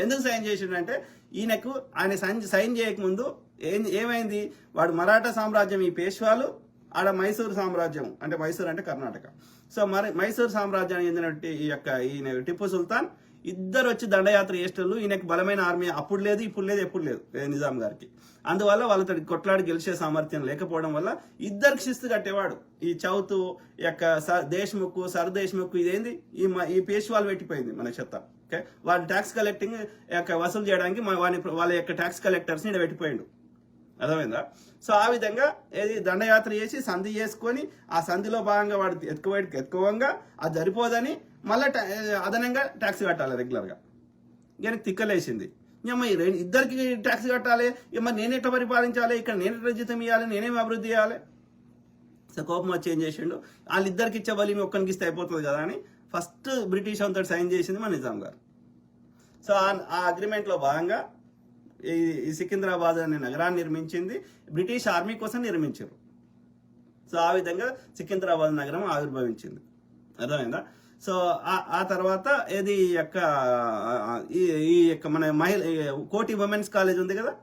ఎందుకు సైన్ చేసిండంటే, ఆయన సైన్ చేయకముందు ఏమైంది, వాడు మరాఠా సామ్రాజ్యం ఈ పేష్వాలు, ఆడ మైసూరు సామ్రాజ్యం, అంటే మైసూరు అంటే కర్ణాటక. సో మైసూరు సామ్రాజ్యానికి చెందినట్టు ఈయన టిప్పు సుల్తాన్ ఇద్దరు వచ్చి దండయాత్ర చేసేటోళ్ళు. ఈయనకి బలమైన ఆర్మీ అప్పుడు లేదు, ఇప్పుడు లేదు, ఎప్పుడు లేదు నిజాం గారికి. అందువల్ల వాళ్ళతో కొట్లాడి గెలిచే సామర్థ్యం లేకపోవడం వల్ల ఇద్దరికి శిస్తు కట్టేవాడు. ఈ చౌతు యొక్క దేశ్ముఖ్, సర్ దేశ్ముఖ్, ఇదేంది ఈ పేష్వాలు పెట్టిపోయింది మన చెత్త. ఓకే, వాళ్ళు ట్యాక్స్ కలెక్టింగ్ వసూలు చేయడానికి వాళ్ళ యొక్క ట్యాక్స్ కలెక్టర్స్ ని పెట్టిపోయిండు. అర్థమైందా? సో ఆ విధంగా దండయాత్ర చేసి సంధి చేసుకొని ఆ సంధిలో భాగంగా వాడు ఎత్తుకోవంగా అది సరిపోదని మళ్ళీ అదనంగా ట్యాక్స్ కట్టాలి రెగ్యులర్గా. ఈయనకి తిక్కలేసింది, ఇద్దరికి ట్యాక్స్ కట్టాలి, మరి నేనెట్లా పరిపాలించాలి, ఇక్కడ నేనెట్లా జీతం ఇవ్వాలి, నేనేమి అభివృద్ధి చేయాలి. సో కోపం వచ్చి ఏం చేసిండు, వాళ్ళిద్దరికి ఇచ్చే బలి ఒక్కరికి ఇస్తే అయిపోతుంది కదా అని ఫస్ట్ బ్రిటిష్ అంతా సైన్ చేసింది మన నిజాం గారు. సో ఆ అగ్రిమెంట్లో భాగంగా ఈ సికింద్రాబాద్ అనే నగరాన్ని నిర్మించింది బ్రిటిష్ ఆర్మీ కోసం నిర్మించారు. సో ఆ విధంగా సికింద్రాబాద్ నగరం ఆవిర్భవించింది. అర్థమైందా? సో ఆ తర్వాత ఈ యొక్క మన కోటి ఉమెన్స్ కాలేజ్ ఉంది కదా,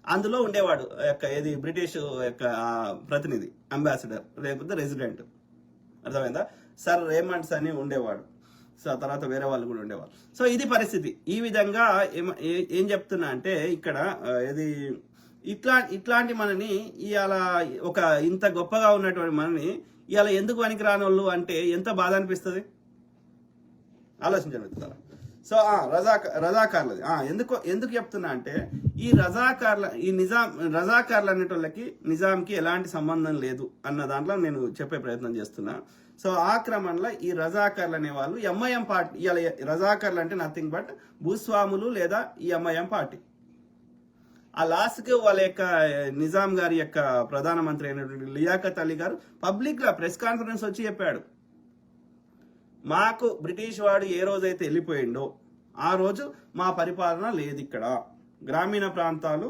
అందులో ఉండేవాడు బ్రిటిష్ యొక్క ప్రతినిధి, అంబాసిడర్ లేకపోతే రెసిడెంట్. అర్థమైందా? సర్ రేమండ్స్ అని ఉండేవాడు. సో ఆ తర్వాత వేరే వాళ్ళు కూడా ఉండేవాళ్ళు. సో ఇది పరిస్థితి. ఈ విధంగా ఏం చెప్తున్నా అంటే ఇక్కడ ఇది ఇట్లాంటి మనని ఇవాళ ఒక ఇంత గొప్పగా ఉన్నటువంటి మనని ఇవాళ ఎందుకు పనికి రాని వాళ్ళు అంటే ఎంత బాధ అనిపిస్తుంది ఆలోచించండి మిత్రులారా. సో రజాకార్లది ఎందుకు చెప్తున్నా అంటే ఈ రజాకార్లు అనేటోళ్ళకి నిజాంకి ఎలాంటి సంబంధం లేదు అన్న దాంట్లో నేను చెప్పే ప్రయత్నం చేస్తున్నా. సో ఆ క్రమంలో ఈ రజాకార్లు అనే వాళ్ళు ఎంఐఎం పార్టీ, ఇవాళ రజాకార్లు అంటే నథింగ్ బట్ భూస్వాములు లేదా ఈ ఎంఐఎం పార్టీ. ఆ లాస్ట్కి వాళ్ళ యొక్క నిజాం గారి యొక్క ప్రధానమంత్రి అయినటువంటి లియాఖత్ అలీ గారు పబ్లిక్గా ప్రెస్ కాన్ఫరెన్స్ వచ్చి చెప్పాడు, మాకు బ్రిటిష్ వాడు ఏ రోజైతే వెళ్ళిపోయిండో ఆ రోజు మా పరిపాలన లేదు ఇక్కడ. గ్రామీణ ప్రాంతాలు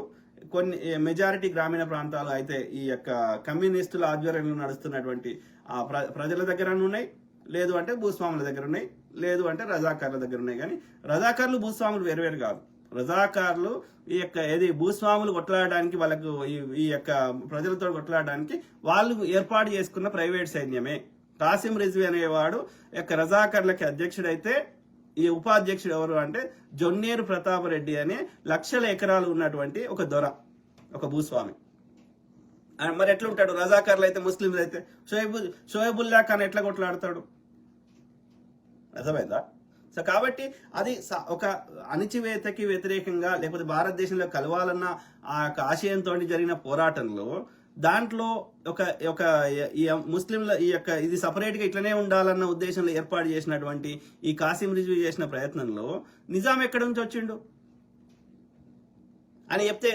కొన్ని మెజారిటీ గ్రామీణ ప్రాంతాలు అయితే ఈ యొక్క కమ్యూనిస్టుల ఆధ్వర్యంలో నడుస్తున్నటువంటి ఆ ప్రజల దగ్గర ఉన్నాయి, లేదు అంటే భూస్వాముల దగ్గర ఉన్నాయి, లేదు అంటే రజాకార్ల దగ్గర ఉన్నాయి. కానీ రజాకార్లు భూస్వాములు వేరువేరు కాదు. రజాకార్లు ఈ యొక్క భూస్వాములు కొట్లాడడానికి వాళ్ళకు ఈ యొక్క ప్రజలతో కొట్లాడడానికి వాళ్ళు ఏర్పాటు చేసుకున్న ప్రైవేట్ సైన్యమే. కాసిం రిజ్వీ అనేవాడు యొక్క రజాకార్లకి అధ్యక్షుడైతే ఈ ఉపాధ్యక్షుడు ఎవరు అంటే జొన్నేరు ప్రతాపరెడ్డి అనే లక్షల ఎకరాలు ఉన్నటువంటి ఒక దొర, ఒక భూస్వామి. మరి ఎట్లా ఉంటాడు? రజాకార్లు అయితే ముస్లింలు అయితే షోయబుల్లా ఖాన్ ఎట్లా కొట్లాడతాడు? అర్థమైందా? సో కాబట్టి అది ఒక అణిచివేతకి వ్యతిరేకంగా లేకపోతే భారతదేశంలో కలవాలన్న ఆ యొక్క ఆశయంతో జరిగిన పోరాటంలో దాంట్లో ఒక ఈ ముస్లింల ఈ యొక్క ఇది సపరేట్ గా ఇట్లనే ఉండాలన్న ఉద్దేశంలో ఏర్పాటు చేసినటువంటి ఈ కాసిం రిజ్వీ చేసిన ప్రయత్నంలో నిజాం ఎక్కడి నుంచి వచ్చిండు అని చెప్తే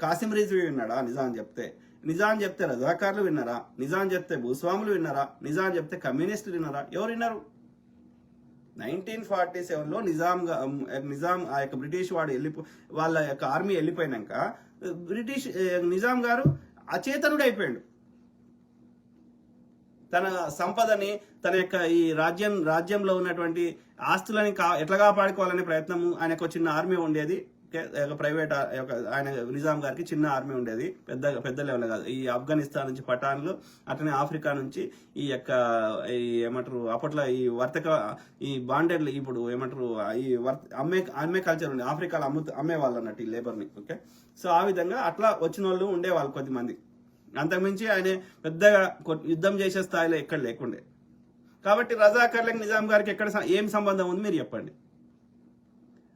కాసిం రిజ్వీ విన్నాడా? నిజాం చెప్తే రజాకార్లు విన్నారా? నిజాం చెప్తే భూస్వాములు విన్నారా? నిజాం చెప్తే కమ్యూనిస్టులు విన్నారా? ఎవరు విన్నారు? 1947లో నిజాం ఆ యొక్క బ్రిటిష్ వాడు వాళ్ళ యొక్క ఆర్మీ వెళ్ళిపోయినాక నిజాం గారు అచేతనుడు అయిపోయాడు. తన సంపదని, తన యొక్క ఈ రాజ్యంలో ఉన్నటువంటి ఆస్తులని ఎట్లా కాపాడుకోవాలనే ప్రయత్నము, ఆయనకు చిన్న ఆర్మీ ఉండేది. ప్రైవేట్ ఆయన నిజాం గారికి చిన్న ఆర్మీ ఉండేది, పెద్ద లెవెల్ కాదు. ఈ ఆఫ్ఘనిస్తాన్ నుంచి పఠాన్లు, అట్లనే ఆఫ్రికా నుంచి ఈ యొక్క ఏమంటారు అప్పట్లో ఈ బాండెడ్లు, ఇప్పుడు ఏమంటారు ఈ అమ్మే కల్చర్ ఉండే ఆఫ్రికాలో అమ్మేవాళ్ళు అన్నట్టు ఈ లేబర్ని. ఓకే, సో ఆ విధంగా అట్లా వచ్చిన వాళ్ళు ఉండేవాళ్ళు కొద్దిమంది. అంతకుమించి ఆయన పెద్దగా యుద్ధం చేసే స్థాయిలో ఎక్కడ లేకుండే. కాబట్టి రజాకార్లకు నిజాం గారికి ఏం సంబంధం ఉంది మీరు చెప్పండి?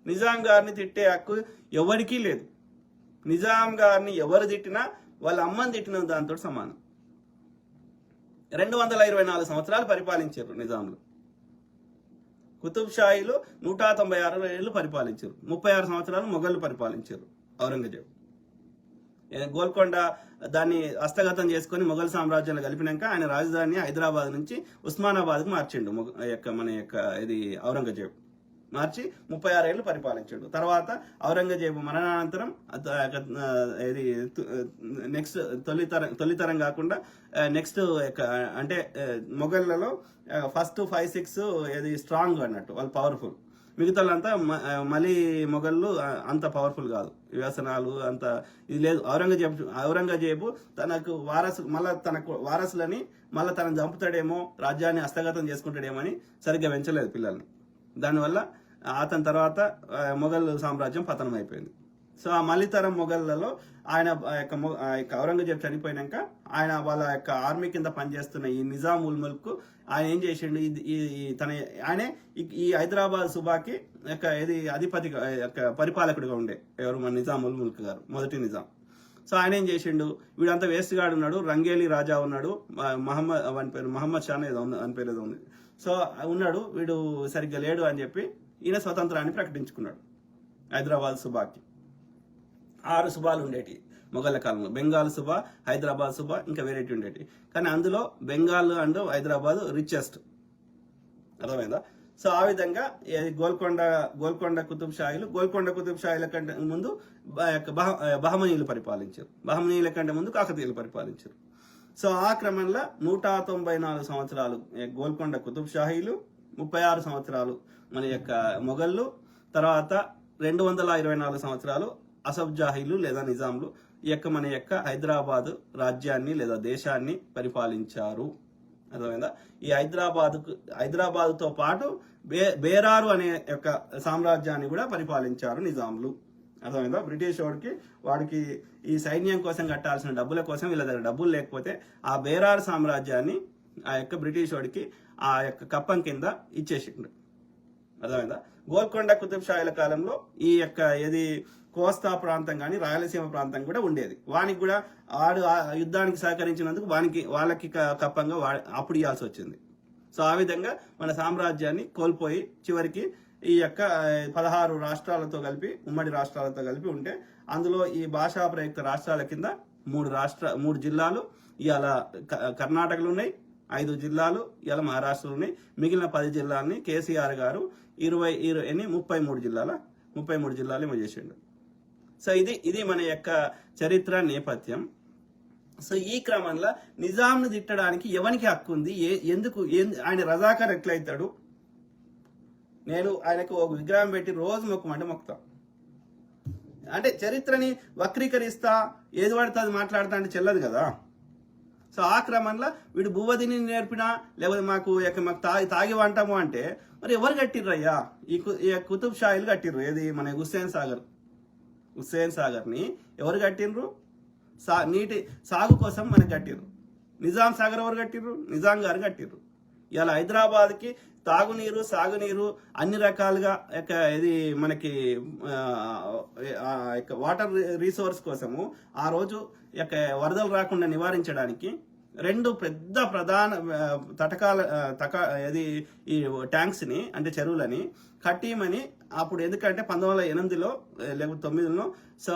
నిజాం గారిని తిట్టే హక్కు ఎవరికీ లేదు. నిజాం గారిని ఎవరు తిట్టినా వాళ్ళ అమ్మని తిట్టిన దాంతో సమానం. 224 సంవత్సరాలు పరిపాలించారు నిజాంలు. కుతుబ్ షాహీలు 196 ఏళ్ళు పరిపాలించారు. 36 సంవత్సరాలు మొఘళ్ళు పరిపాలించారు. ఔరంగజేబు గోల్కొండ దాన్ని హస్తగతం చేసుకుని మొఘల్ సామ్రాజ్యంలో కలిపినాక ఆయన రాజధాని హైదరాబాద్ నుంచి ఉస్మానాబాద్కు మార్చిండు. మన యొక్క ఔరంగజేబు మార్చి 36 ఏళ్ళు పరిపాలించాడు. తర్వాత ఔరంగజేబు మరణానంతరం నెక్స్ట్ తొలితరం కాకుండా నెక్స్ట్ అంటే మొఘళ్లలో ఫస్ట్ 5-6 స్ట్రాంగ్ అన్నట్టు, వాళ్ళు పవర్ఫుల్. మిగతా వాళ్ళంతా మళ్ళీ మొఘళ్ళు అంత పవర్ఫుల్ కాదు, వ్యసనాలు అంత ఇది లేదు. ఔరంగజేబు తనకు వారసులని మళ్ళీ తనను చంపుతాడేమో, రాజ్యాన్ని హస్తగతం చేసుకుంటాడేమో అని సరిగ్గా పెంచలేదు పిల్లల్ని. దానివల్ల అతని తర్వాత మొఘల్ సామ్రాజ్యం పతనం అయిపోయింది. సో ఆ మళ్ళీతరం మొఘళ్లలో ఆయన ఔరంగజేబు చనిపోయినాక ఆయన వాళ్ళ యొక్క ఆర్మీ కింద పనిచేస్తున్న ఈ నిజాం ఉల్ ముల్క్ ఆయన ఏం చేసిండు, ఆయనే ఈ హైదరాబాద్ సుబాకి అధిపతి పరిపాలకుడిగా ఉండే ఎవరు, మన నిజాం ఉల్ ముల్క్ గారు, మొదటి నిజాం. సో ఆయన ఏం చేసిండు, వీడంతా వేస్ట్ గాడు ఉన్నాడు, రంగేలి రాజా ఉన్నాడు, మహమ్మద్ షా ఏదో అని పేరు ఏదో ఉంది. సో ఉన్నాడు, వీడు సరిగ్గా లేడు అని చెప్పి ఈయన స్వతంత్రాన్ని ప్రకటించుకున్నాడు. హైదరాబాద్ సుబాకి 6 సుబాలు ఉండేటి మొఘళ్ళ కాలంలో. బెంగాల్ సుబా, హైదరాబాద్ సుబా, ఇంకా వెరైటీ ఉండేటి. కానీ అందులో బెంగాల్ అండ్ హైదరాబాద్ రిచెస్ట్. అర్థమైందా? సో ఆ విధంగా గోల్కొండ కుతుబ్ షాహీల కంటే ముందు బహమనీయులు పరిపాలించారు. బహమనీయుల కంటే ముందు కాకతీయులు పరిపాలించారు. సో ఆ క్రమంలో 194 సంవత్సరాలు గోల్కొండ కుతుబ్ షాహీలు, 36 సంవత్సరాలు మన యొక్క మొఘళ్ళు, తర్వాత 224 సంవత్సరాలు అసఫ్జాహీలు లేదా నిజాంలు ఈ యొక్క మన యొక్క హైదరాబాద్ రాజ్యాన్ని లేదా దేశాన్ని పరిపాలించారు. అర్థమైందా? ఈ హైదరాబాద్తో పాటు బేరారు అనే యొక్క సామ్రాజ్యాన్ని కూడా పరిపాలించారు నిజాంలు. అర్థమైందా? బ్రిటిష్ వాడికి ఈ సైన్యం కోసం కట్టాల్సిన డబ్బుల కోసం వీళ్ళ దగ్గర డబ్బులు లేకపోతే ఆ బేరారు సామ్రాజ్యాన్ని ఆ యొక్క బ్రిటిష్ వాడికి ఆ యొక్క కప్పం కింద ఇచ్చేసిండు. అర్థమైందా? గోల్కొండ కుతుబ్ షాయిల కాలంలో ఈ యొక్క కోస్తా ప్రాంతం కానీ రాయలసీమ ప్రాంతం కూడా ఉండేది. వానికి కూడా ఆడు యుద్ధానికి సహకరించినందుకు వాళ్ళకి కప్పంగా అప్పుడు ఇవ్వాల్సి వచ్చింది. సో ఆ విధంగా మన సామ్రాజ్యాన్ని కోల్పోయి చివరికి ఈ యొక్క 16 రాష్ట్రాలతో కలిపి ఉమ్మడి రాష్ట్రాలతో కలిపి ఉంటే అందులో ఈ భాషా ప్రయుక్త రాష్ట్రాల కింద 3 జిల్లాలు ఇవాళ కర్ణాటకలు ఉన్నాయి, 5 జిల్లాలు ఇవాళ మహారాష్ట్రలో ఉన్నాయి. మిగిలిన 10 జిల్లాలని కేసీఆర్ గారు 33 జిల్లాలు ఏమో చేసిండు. సో ఇది మన యొక్క చరిత్ర నేపథ్యం. సో ఈ క్రమంలో నిజాంను తిట్టడానికి ఎవరికి హక్కు ఉంది? ఎందుకు ఆయన రజాకర్ ఎట్లయితాడు? నేను ఆయనకు ఒక విగ్రహం పెట్టి రోజు మొక్కమంటే మొక్కుతాం. అంటే చరిత్రని వక్రీకరిస్తా ఏది పడితే అది మాట్లాడతా అంటే చెల్లదు కదా. సో ఆ క్రమంలో వీడు భూవదిని నేర్పినా లేకపోతే మాకు తాగి వంటాము అంటే మరి ఎవరు కట్టిర్రు అయ్యా? ఈ కుతుబ్ షాయిలు కట్టిర్రు. ఏది మన హుస్సేన్ సాగర్ని ఎవరు కట్టిండ్రు? నీటి సాగు కోసం మనకి కట్టిర్రు. నిజాం సాగర్ ఎవరు కట్టిర్రు? నిజాం గారు కట్టిర్రు. ఇలా హైదరాబాద్కి తాగునీరు సాగునీరు అన్ని రకాలుగా మనకి వాటర్ రీసోర్స్ కోసము ఆ రోజు వరదలు రాకుండా నివారించడానికి 2 పెద్ద ప్రధాన ఈ ట్యాంక్స్ ని అంటే చెరువులని కట్టిమని అప్పుడు, ఎందుకంటే 1908లో లేకపోతే 9లో సో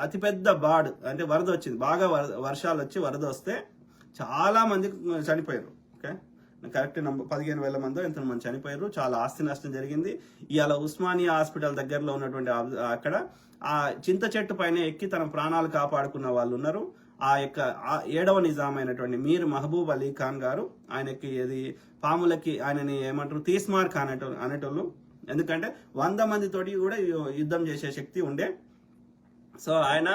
అతిపెద్ద బాడ్ అంటే వరద వచ్చింది. బాగా వర్షాలు వచ్చి వరద వస్తే చాలా మంది చనిపోయారు. ఓకే, కరెక్ట్ నంబర్ 15,000 మందో ఎంతమంది చనిపోయారు. చాలా ఆస్తి నష్టం జరిగింది. ఇవాళ ఉస్మానియా హాస్పిటల్ దగ్గరలో ఉన్నటువంటి అక్కడ ఆ చింత చెట్టు పైన ఎక్కి తన ప్రాణాలు కాపాడుకున్న వాళ్ళు ఉన్నారు. ఆ యొక్క 7వ నిజాం అయినటువంటి మీర్ మహబూబ్ అలీ ఖాన్ గారు ఆయనకి పాములకి ఆయనని ఏమంటారు తీస్మార్ ఖాన్ అనేటోళ్ళు. ఎందుకంటే 100 మందితోటి కూడా యుద్ధం చేసే శక్తి ఉండే. సో ఆయన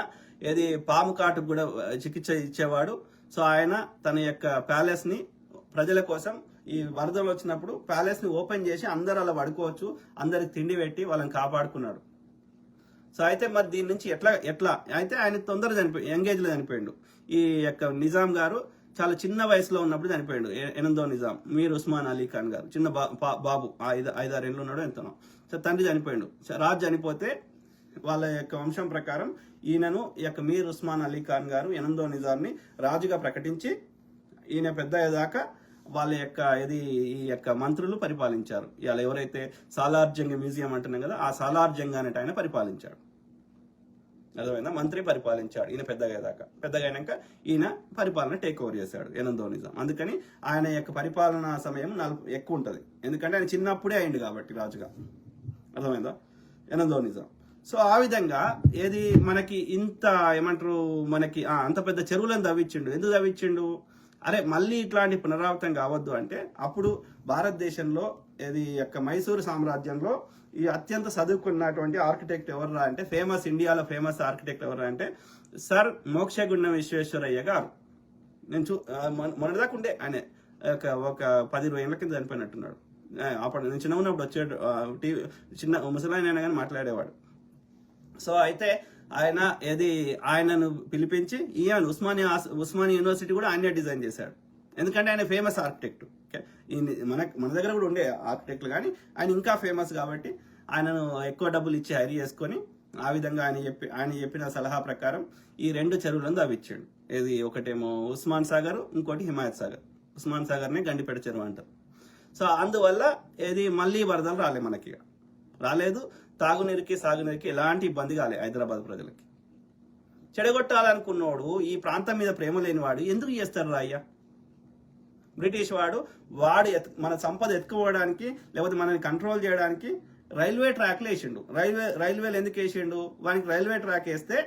పాము కాటుకు కూడా చికిత్స ఇచ్చేవాడు. సో ఆయన తన యొక్క ప్యాలెస్ ని ప్రజల కోసం ఈ వరదలు వచ్చినప్పుడు ప్యాలెస్ ని ఓపెన్ చేసి అందరు అలా పడుకోవచ్చు, అందరికి తిండి పెట్టి వాళ్ళని కాపాడుకున్నాడు. సో అయితే మరి దీని నుంచి ఎట్లా అయితే ఆయన తొందరగా యంగేజ్ లో చనిపోయాడు. ఈ యొక్క నిజాం గారు చాలా చిన్న వయసులో ఉన్నప్పుడు చనిపోయాడు. 8వ నిజాం మీర్ ఉస్మాన్ అలీ ఖాన్ గారు చిన్న బాబు 5-6 ఏళ్ళు ఉన్నాడు ఎంతనో. సో తండ్రి చనిపోయాడు. రాజు చనిపోతే వాళ్ళ యొక్క వంశం ప్రకారం ఈయనను మీర్ ఉస్మాన్ అలీ ఖాన్ గారు 8వ నిజాంని రాజుగా ప్రకటించి ఈయన పెద్ద అయ్యేదాకా వాళ్ళ యొక్క ఈ యొక్క మంత్రులు పరిపాలించారు. ఇవాళ ఎవరైతే సాలార్ జంగ్ మ్యూజియం అంటున్నాం కదా, ఆ సాలార్ జంగ్ అనేట ఆయన పరిపాలించాడు. అర్థమైందా? మంత్రి పరిపాలించాడు ఈయన పెద్దగా అయినాక ఈయన పరిపాలన టేక్ ఓవర్ చేశాడు 8వ నిజాం. అందుకని ఆయన యొక్క పరిపాలనా సమయం ఎక్కువ ఉంటుంది, ఎందుకంటే ఆయన చిన్నప్పుడే అయింది కాబట్టి రాజుగా. అర్థమైందా? 8వ నిజాం. సో ఆ విధంగా మనకి ఇంత ఏమంటారు మనకి అంత పెద్ద చెరువులను తవ్వించిండు. ఎందుకు తవ్వించిండు? అరే మళ్ళీ ఇట్లాంటి పునరావృతం కావద్దు అంటే అప్పుడు భారతదేశంలో మైసూరు సామ్రాజ్యంలో ఈ అత్యంత చదువుకున్నటువంటి ఆర్కిటెక్ట్ ఎవర్రా అంటే ఇండియాలో ఫేమస్ ఆర్కిటెక్ట్ ఎవర్రా అంటే సర్ మోక్షగుండం విశ్వేశ్వరయ్య గారు. నేను మొన్నటిదాకా ఉండే ఆయన ఒక 10-20 ఏళ్ల కింద చనిపోయినట్టున్నాడు. అప్పుడు నేను చిన్న ఉన్నప్పుడు వచ్చాడు, చిన్న ముసలాయన అయినా కానీ మాట్లాడేవాడు. సో అయితే ఆయనను పిలిపించి ఈయన ఉస్మానియా యూనివర్సిటీ కూడా ఆయనే డిజైన్ చేశాడు. ఎందుకంటే ఆయన ఫేమస్ ఆర్కిటెక్ట్. ఓకే, మన దగ్గర కూడా ఉండే ఆర్కిటెక్ట్లు, కానీ ఆయన ఇంకా ఫేమస్ కాబట్టి ఆయనను ఎక్కువ డబ్బులు ఇచ్చి హైర్ చేసుకొని ఆ విధంగా ఆయన చెప్పిన సలహా ప్రకారం ఈ 2 చెరువులను తవ్వించాడు. ఒకటేమో ఉస్మాన్ సాగర్, ఇంకోటి హిమాయత్ సాగర్. ఉస్మాన్ సాగర్ని గండిపేట చెరువు అంటారు. సో అందువల్ల మళ్ళీ వరదలు రాలేదు. తాగునీరుకి సాగునీరుకి ఎలాంటి ఇబ్బంది కాలేదు హైదరాబాద్ ప్రజలకి. చెడగొట్టాలనుకున్నోడు, ఈ ప్రాంతం మీద ప్రేమ లేనివాడు ఎందుకు చేస్తారు అయ్యా? బ్రిటిష్ వాడు మన సంపద ఎత్తుకోవడానికి లేకపోతే మనల్ని కంట్రోల్ చేయడానికి రైల్వే ట్రాక్లు వేసిండు. రైల్వేలు ఎందుకు వేసిండు? వానికి రైల్వే ట్రాక్ వేస్తే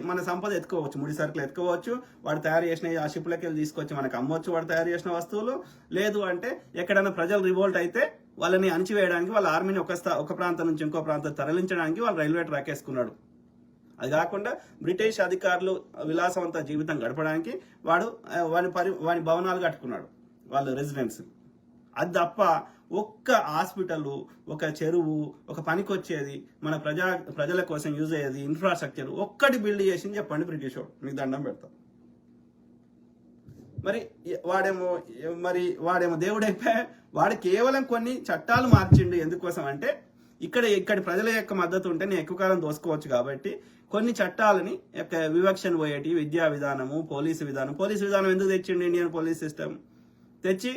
మన సంపద ఎత్తుకోవచ్చు, ముడి సరుకులు ఎత్తుకోవచ్చు, వాడు తయారు చేసిన ఆ షిప్లకి వెళ్ళి తీసుకొచ్చి మనకు అమ్మవచ్చు వాడు తయారు చేసిన వస్తువులు. లేదు అంటే ఎక్కడైనా ప్రజలు రివోల్ట్ అయితే వాళ్ళని అణిచివేయడానికి వాళ్ళ ఆర్మీని ఒక ప్రాంతం నుంచి ఇంకో ప్రాంతం తరలించడానికి వాళ్ళు రైల్వే ట్రాక్ వేసుకున్నాడు. అది కాకుండా బ్రిటిష్ అధికారులు విలాసవంత జీవితం గడపడానికి వాడి భవనాలు కట్టుకున్నాడు, వాళ్ళు రెసిడెన్స్. అది తప్ప ఒక్క హాస్పిటల్, ఒక చెరువు, ఒక పనికొచ్చేది మన ప్రజల కోసం యూజ్ అయ్యేది ఇన్ఫ్రాస్ట్రక్చర్ ఒక్కటి బిల్డ్ చేసింది చెప్పండి బ్రిటిష్ వాడు, మీకు దండం పెడతాం. మరి వాడేమో దేవుడైపోయా, వాడు కేవలం కొన్ని చట్టాలు మార్చిండు. ఎందుకోసం అంటే ఇక్కడి ప్రజల యొక్క మద్దతు ఉంటే నేను ఎక్కువ కాలం దోసుకోవచ్చు కాబట్టి కొన్ని చట్టాలని వివక్షను పోయేటి, విద్యా విధానము, పోలీసు విధానం ఎందుకు తెచ్చిండు ఇండియన్ పోలీస్ సిస్టమ్? తెచ్చి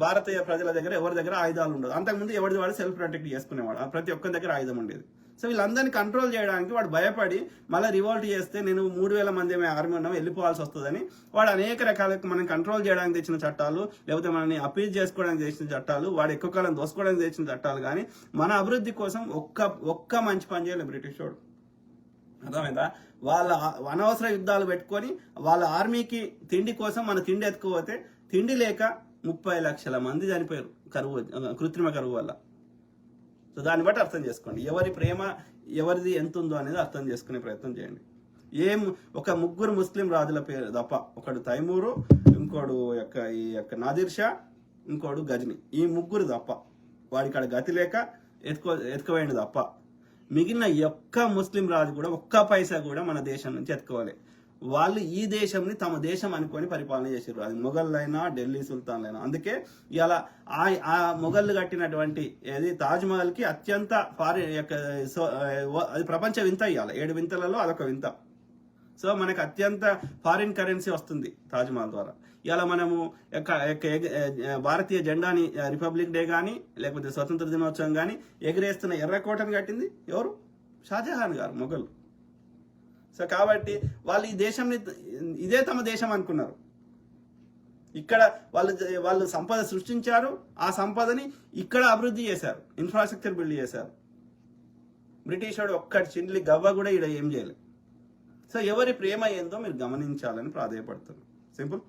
భారతీయ ప్రజల దగ్గర ఎవరి దగ్గర ఆయుధాలు ఉండదు. అంతకుముందు ఎవరిది వాడు సెల్ఫ్ ప్రొటెక్ట్ చేసుకునేవాడు, ప్రతి ఒక్కరి దగ్గర ఆయుధం ఉండేది. సో వీళ్ళందరినీ కంట్రోల్ చేయడానికి వాడు భయపడి మళ్ళీ రివోల్ట్ చేస్తే నేను 3,000 మంది ఆర్మీ ఉన్నాం వెళ్ళిపోవాల్సి వస్తుందని వాడు అనేక రకాల మనం కంట్రోల్ చేయడానికి తెచ్చిన చట్టాలు, లేకపోతే మనల్ని అపీల్ చేసుకోవడానికి తెచ్చిన చట్టాలు, వాడు ఎక్కువ కాలం దోసుకోవడానికి తెచ్చిన చట్టాలు కానీ మన అభివృద్ధి కోసం ఒక్క మంచి పని చేయలేదు బ్రిటిష్ వాడు. అర్థమైందా? వాళ్ళ అనవసర యుద్ధాలు పెట్టుకొని వాళ్ళ ఆర్మీకి తిండి కోసం మన తిండి ఎత్తుకుపోతే తిండి లేక 30 లక్షల మంది చనిపోయారు కృత్రిమ కరువు వల్ల. సో దాన్ని బట్టి అర్థం చేసుకోండి ఎవరి ప్రేమ ఎవరిది ఎంత ఉందో అనేది అర్థం చేసుకునే ప్రయత్నం చేయండి. ఒక ముగ్గురు ముస్లిం రాజుల పేరు తప్ప, ఒకడు తైమూరు, ఇంకోడు ఈ నాదిర్ షా, ఇంకోడు గజని, ఈ ముగ్గురు తప్ప వాడికాడ గతి లేక ఎత్తుకోవేయండి తప్ప మిగిలిన ఒక్క ముస్లిం రాజు కూడా ఒక్క పైసా కూడా మన దేశం నుంచి ఎత్తుకోవాలి. వాళ్ళు ఈ దేశంని తమ దేశం అనుకొని పరిపాలన చేసారు, అది మొఘళ్ళైనా ఢిల్లీ సుల్తాన్లైనా. అందుకే ఇలా ఆ మొఘళ్ళు కట్టినటువంటి ఏది తాజ్ మహల్ కి అత్యంత అది ప్రపంచ వింత. ఇవాళ 7 వింతలలో అదొక వింత. సో మనకు అత్యంత ఫారిన్ కరెన్సీ వస్తుంది తాజ్ మహల్ ద్వారా. ఇలా మనము భారతీయ జెండాని రిపబ్లిక్ డే కానీ లేకపోతే స్వతంత్ర దినోత్సవం కానీ ఎగిరేస్తున్న ఎర్రకోటను కట్టింది ఎవరు? షాజహాన్ గారు, మొఘలు. సో కాబట్టి వాళ్ళు ఈ దేశంని ఇదే తమ దేశం అనుకున్నారు. ఇక్కడ వాళ్ళు సంపద సృష్టించారు, ఆ సంపదని ఇక్కడ అభివృద్ధి చేశారు, ఇన్ఫ్రాస్ట్రక్చర్ బిల్డ్ చేశారు. బ్రిటిష్ వాడు ఒక్కటి చిండ్లి గవ్వ కూడా ఇక్కడ ఏం చేయలేదు. సో ఎవరి ప్రేమ ఏందో మీరు గమనించాలని ప్రాధాయపడుతున్నారు. సింపుల్.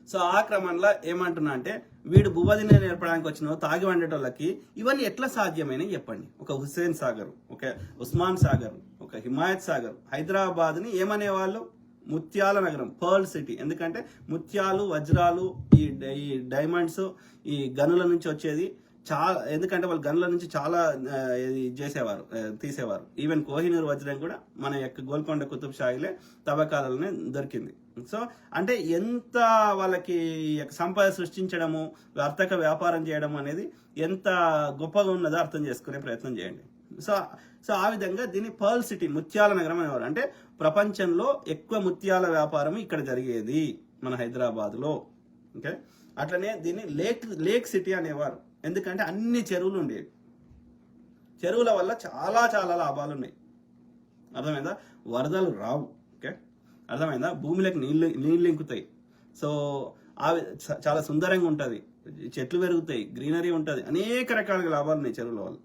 సో ఆ క్రమంలో ఏమంటున్నా అంటే వీడు భూవదిని నేర్పడానికి వచ్చిన తాగి వండేటోళ్ళకి ఇవన్నీ ఎట్లా సాధ్యమైన చెప్పండి. ఒక హుస్సేన్ సాగర్, ఒక ఉస్మాన్ సాగర్, ఒక హిమాయత్ సాగర్, హైదరాబాద్ ని ఏమనేవాళ్ళు? ముత్యాల నగరం, పర్ల్ సిటీ. ఎందుకంటే ముత్యాలు, వజ్రాలు, ఈ డైమండ్స్, ఈ గనుల నుంచి వచ్చేది చాలా. ఎందుకంటే వాళ్ళు గనుల నుంచి చాలా చేసేవారు, తీసేవారు. ఈవెన్ కోహినూర్ వజ్రం కూడా మన యొక్క గోల్కొండ కుతుబ్ షాయిలే తవ్వకాలలోనే దొరికింది. సో అంటే ఎంత వాళ్ళకి సంపద సృష్టించడము, వర్తక వ్యాపారం చేయడం అనేది ఎంత గొప్పగా ఉన్నదో అర్థం చేసుకునే ప్రయత్నం చేయండి. సో ఆ విధంగా దీన్ని పర్ల్ సిటీ, ముత్యాల నగరం అనేవారు. అంటే ప్రపంచంలో ఎక్కువ ముత్యాల వ్యాపారం ఇక్కడ జరిగేది మన హైదరాబాద్లో. ఓకే, అట్లనే దీన్ని లేక్ సిటీ అనేవారు. ఎందుకంటే అన్ని చెరువులు ఉండేవి. చెరువుల వల్ల చాలా చాలా లాభాలు ఉన్నాయి. అర్థమైందా? వరదలు రావు. ఓకే, అర్థమైందా? భూమిలోకి నీళ్ళు ఇంకుతాయి. సో చాలా సుందరంగా ఉంటుంది, చెట్లు పెరుగుతాయి, గ్రీనరీ ఉంటుంది, అనేక రకాల లాభాలు ఉన్నాయి చెరువుల వల్ల.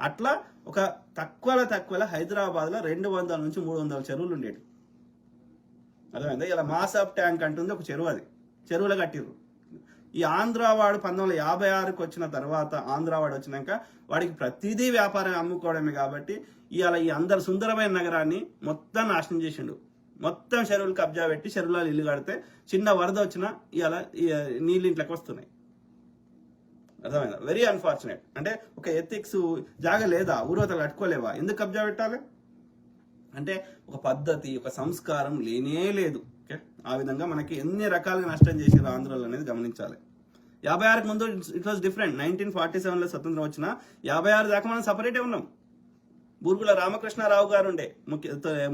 అట్లా ఒక తక్కువ హైదరాబాద్లో 200 నుంచి 300 చెరువులు ఉండేవి. అర్థమైందా? ఇలా మాసాబ్ ట్యాంక్ అంటుంది ఒక చెరువు, అది చెరువులో కట్టిర్రు. ఈ ఆంధ్రావాడు 1956కి వచ్చిన తర్వాత, ఆంధ్రావాడు వచ్చినాక వాడికి ప్రతిదీ వ్యాపారం అమ్ముకోవడమే కాబట్టి ఇవాళ ఈ అందరు సుందరమైన నగరాన్ని మొత్తం నాశనం చేసిండు. మొత్తం చెరువులు కబ్జా పెట్టి చెరువులో ఇల్లు కడితే చిన్న వరద వచ్చినా ఇవాళ నీళ్ళు ఇంట్లోకి వస్తున్నాయి. అర్థమైందా? Very unfortunate. అంటే ఒక ఎథిక్స్ జాగ లేదా, ఊరవతలు కట్టుకోలేవా, ఎందుకు కబ్జా పెట్టాలి? అంటే ఒక పద్ధతి, ఒక సంస్కారం లేనే లేదు. ఓకే, ఆ విధంగా మనకి ఎన్ని రకాలుగా నష్టం చేసారు ఆంధ్రలో అనేది గమనించాలి. 56కి ముందు ఇట్ వాజ్ డిఫరెంట్. 1947లో స్వతంత్రం వచ్చిన 56 దాకా మనం సపరేటే ఉన్నాం. బూర్గుల రామకృష్ణారావు గారు ఉండే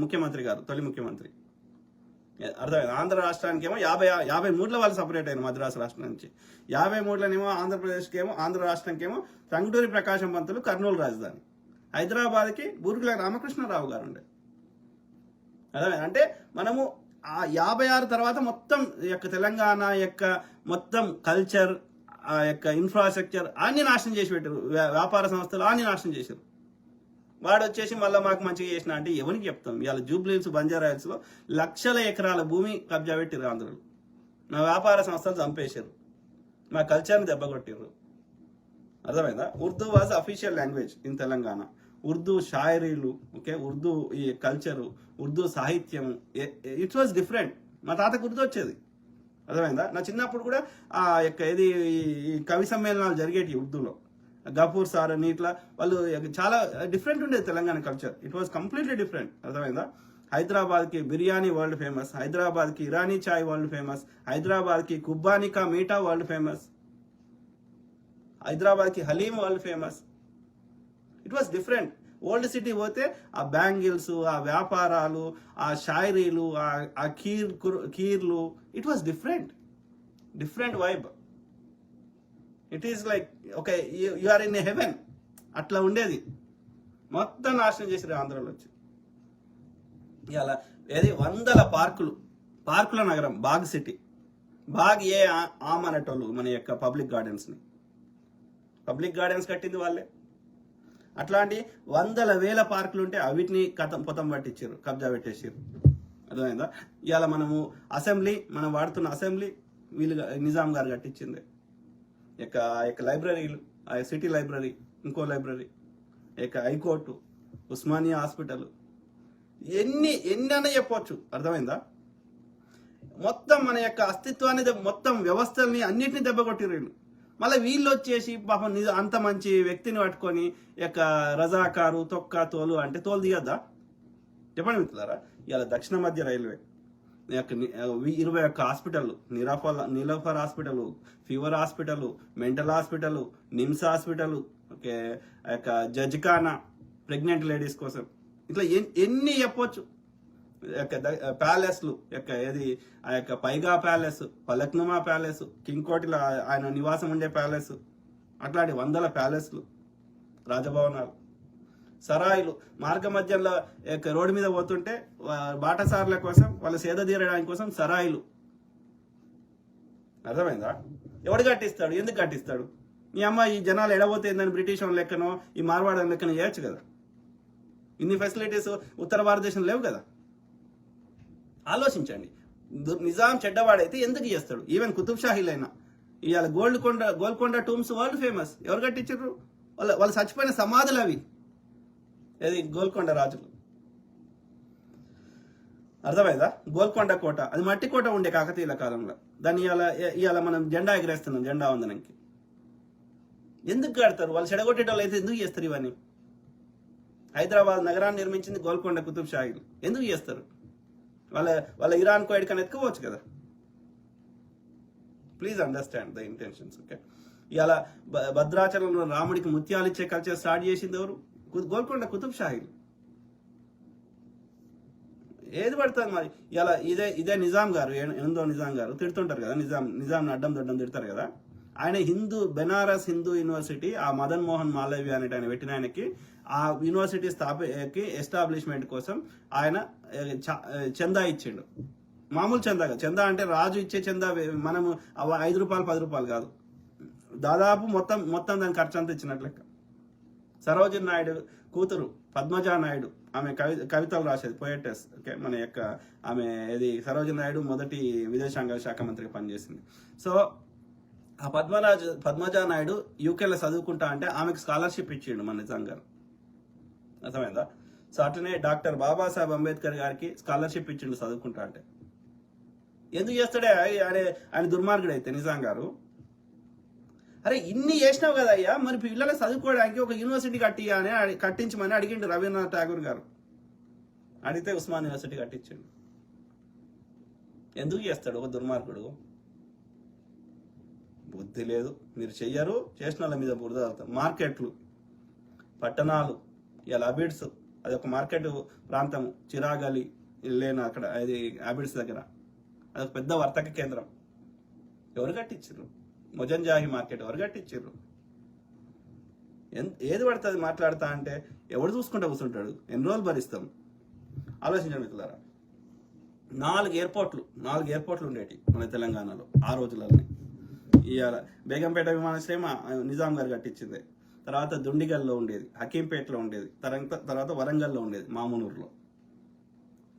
ముఖ్యమంత్రి గారు, తొలి ముఖ్యమంత్రి. అర్థమైంది? ఆంధ్ర రాష్ట్రానికి ఏమో 53లో వాళ్ళు సపరేట్ అయిన మద్రాసు రాష్ట్రం నుంచి. 53లోనేమో ఆంధ్రప్రదేశ్కి ఏమో, ఆంధ్ర రాష్ట్రానికి ఏమో టంగుటూరి ప్రకాశం పంతులు కర్నూలు రాజధాని. హైదరాబాద్కి బూర్గుల రామకృష్ణారావు గారు ఉండే. అర్థమైంది? అంటే మనము ఆ 56 తర్వాత మొత్తం యొక్క తెలంగాణ యొక్క మొత్తం కల్చర్, ఆ యొక్క ఇన్ఫ్రాస్ట్రక్చర్ అన్ని నాశనం చేసి పెట్టారు. వ్యాపార సంస్థలు అన్ని నాశనం చేశారు. వాడు వచ్చేసి మళ్ళీ మాకు మంచిగా చేసిన అంటే ఎవరికి చెప్తాం? ఇవాళ జూబ్లీహిల్స్, బంజారాహిల్స్లో లక్షల ఎకరాల భూమి కబ్జా పెట్టిర్రు ఆంధ్రులు. మా వ్యాపార సంస్థలు చంపేశారు, మా కల్చర్ని దెబ్బకొట్టిర్రు. అర్థమైందా? Urdu was official language in Telangana. Urdu షాయరీలు, ఓకే, ఉర్దూ ఈ కల్చరు, ఉర్దూ సాహిత్యం, ఇట్ వాజ్ డిఫరెంట్. మా తాతకు ఉర్దూ వచ్చేది, అర్థమైందా. నా చిన్నప్పుడు కూడా ఆ యొక్క ఇది ఈ కవి సమ్మేళనాలు జరిగేటి ఉర్దూలో, గఫూర్ సార్ అని ఇట్లా వాళ్ళు చాలా డిఫరెంట్ ఉండేది Telangana culture. It was completely different, అర్థమైందా. హైదరాబాద్కి బిర్యానీ వరల్డ్ ఫేమస్, హైదరాబాద్కి ఇరానీ చాయ్ వరల్డ్ ఫేమస్, హైదరాబాద్కి కుబ్బానికా మీఠా వరల్డ్ ఫేమస్, హైదరాబాద్కి haleem world famous. It was different. Old city పోతే ఆ బ్యాంగిల్స్, ఆ వ్యాపారాలు, ఆ షాయరీలు, ఆ కీర్లు, it was different vibe. It is like okay, you are in heaven, అట్లా ఉండేది. మొత్తం నాశనం చేసారు ఆంధ్రలో వచ్చి. ఇలా ఏది వందల పార్కుల నగరం బాగ్ సిటీ. బాగ్ ఏ ఆమనటోళ్ళు మన యొక్క పబ్లిక్ గార్డెన్స్ కట్టింది వాళ్ళే. అట్లాంటి వందల వేల పార్కులు ఉంటే అవిటిని పొతం పట్టించారు, కబ్జా పెట్టేసారు, అర్థమైందా. ఇవాళ మనం వాడుతున్న అసెంబ్లీ వీళ్ళు నిజాం గారు కట్టించింది. యొక్క లైబ్రరీలు, ఆ సిటీ లైబ్రరీ, ఇంకో లైబ్రరీ, హైకోర్టు, ఉస్మానియా హాస్పిటల్, ఎన్ని అనే చెప్పవచ్చు, అర్థమైందా. మొత్తం మన యొక్క అస్తిత్వాన్ని, మొత్తం వ్యవస్థల్ని అన్నిటిని దెబ్బకొట్టిరు వీళ్ళు. మళ్ళీ వీళ్ళు వచ్చేసి పాపం అంత మంచి వ్యక్తిని పట్టుకొని రజాకారు, తొక్క, తోలు అంటే తోలు దిగద్దా చెప్పండి మిత్రులారా. ఇవాళ దక్షిణ మధ్య railway 21 hospital, Niloufer hospital, fever hospital, mental hospital, NIMS hospital, okay, జజ్ఖానా ప్రెగ్నెంట్ లేడీస్ కోసం, ఇట్లా ఎన్ని చెప్పొచ్చు. ప్యాలెస్లు, ఆ యొక్క Paigah palace, Falaknuma palace, king కోటిలో ఆయన నివాసం ఉండే ప్యాలెస్, అట్లాంటి వందల ప్యాలెస్లు, రాజభవనాలు, సరాయిలు, మార్గ మధ్యంలో రోడ్డు మీద పోతుంటే బాటసార్ల కోసం, వాళ్ళ సేద తీరడానికి కోసం సరాయిలు, అర్థమైందా. ఎవడు కట్టిస్తాడు, ఎందుకు కట్టిస్తాడు. మీ అమ్మ ఈ జనాలు ఎడబోతుందని బ్రిటిష్ వాళ్ళ లెక్కనో ఈ మార్వాడ లెక్కనో చేయొచ్చు కదా. ఇన్ని ఫెసిలిటీస్ ఉత్తర భారతదేశంలో లేవు కదా. ఆలోచించండి. నిజాం చెడ్డవాడైతే ఎందుకు చేస్తాడు. ఈవెన్ కుతుబ్ షాహీలైనా ఇవాళ గోల్కొండ టూమ్స్ వరల్డ్ ఫేమస్. ఎవరు కట్టించారు. వాళ్ళు చచ్చిపోయిన సమాధులు అవి, గోల్కొండ రాజులు, అర్థమైందా. గోల్కొండ కోట, అది మట్టి కోట ఉండే కాకతీయుల కాలంలో. దాన్ని ఇవాళ మనం జెండా ఎగరేస్తున్నాం, జెండా వందనంకి. ఎందుకు కడతారు. వాళ్ళు చెడగొట్టేటోళ్ళు అయితే ఎందుకు చేస్తారు ఇవన్నీ. హైదరాబాద్ నగరాన్ని నిర్మించింది గోల్కొండ కుతుబ్ షాహీలు. ఎందుకు చేస్తారు. వాళ్ళ ఇరాన్ కో ఎడికని ఎత్తుకోవచ్చు కదా. Please understand the intentions. Okay, ఇలా భద్రాచలంలో రాముడికి ముత్యాలు ఇచ్చే కల్చర్ స్టార్ట్ చేసింది ఎవరు. గోల్కొండ కుతుబ్ షాహీలు. ఏది పడుతుంది మరి. ఇలా ఇదే నిజాం గారు, నిజాం గారు తిడుతుంటారు కదా, నిజాం అడ్డం దొడ్డం తిడతారు కదా. ఆయన బెనారస్ హిందూ యూనివర్సిటీ, ఆ మదన్ మోహన్ మాలవ్య అనేటి ఆయన పెట్టిన ఆయనకి ఆ యూనివర్సిటీ ఎస్టాబ్లిష్మెంట్ కోసం ఆయన చందా ఇచ్చిండు. మామూలు చందా అంటే రాజు ఇచ్చే చందా, మనము 5 రూపాయలు 10 రూపాయలు కాదు, దాదాపు మొత్తం దాని ఖర్చు అంతా ఇచ్చినట్లు లెక్క. సరోజిని నాయుడు కూతురు పద్మజా నాయుడు, ఆమె కవితలు రాసేది, పోయటెస్. ఓకే, మన యొక్క ఆమె సరోజిని నాయుడు మొదటి విదేశాంగ శాఖ మంత్రిగా పనిచేసింది. సో ఆ పద్మజా నాయుడు యూకేలో చదువుకుంటా అంటే ఆమెకు స్కాలర్షిప్ ఇచ్చిండు మన నిజాం గారు, అర్థమైందా. సో అట్లనే డాక్టర్ బాబాసాహెబ్ అంబేద్కర్ గారికి స్కాలర్షిప్ ఇచ్చిండు చదువుకుంటా అంటే. ఎందుకు చేస్తాడే ఆయన దుర్మార్గుడు అయితే నిజాం గారు. అరే ఇన్ని చేసినావు కదా అయ్యా, మరి పిల్లలు చదువుకోవడానికి ఒక యూనివర్సిటీ కట్టించమని అడిగిండు రవీంద్రనాథ్ ఠాగూర్ గారు. అడిగితే ఉస్మాన్ యూనివర్సిటీ కట్టించండు. ఎందుకు చేస్తాడు ఒక దుర్మార్గుడు. బుద్ధి లేదు, మీరు చెయ్యరు, చేసిన వాళ్ళ మీద బురద అవుతాం. మార్కెట్లు, పట్టణాలు, ఇలా అబిడ్స్, అది ఒక మార్కెట్ ప్రాంతం, చిరాగలి లేని అక్కడ, అబిడ్స్ దగ్గర అదొక పెద్ద వర్తక కేంద్రం. ఎవరు కట్టించారు. మొజంజాహి మార్కెట్ ఎవరు కట్టించారు. ఏది పడుతుంది మాట్లాడతా అంటే ఎవడు చూసుకుంటూ కూర్చుంటాడు. ఎన్ని రోజులు భరిస్తాం. ఆలోచించండి మిత్రులారా. 4 ఎయిర్పోర్ట్లు ఉండేవి మన తెలంగాణలో ఆ రోజులలోనే. ఇవాళ బేగంపేట విమానాశ్రయం నిజాం గారు కట్టించింది. తర్వాత దుండిగల్లో ఉండేది, హకీంపేటలో ఉండేది, తర్వాత వరంగల్లో ఉండేది, మామూనూరులో.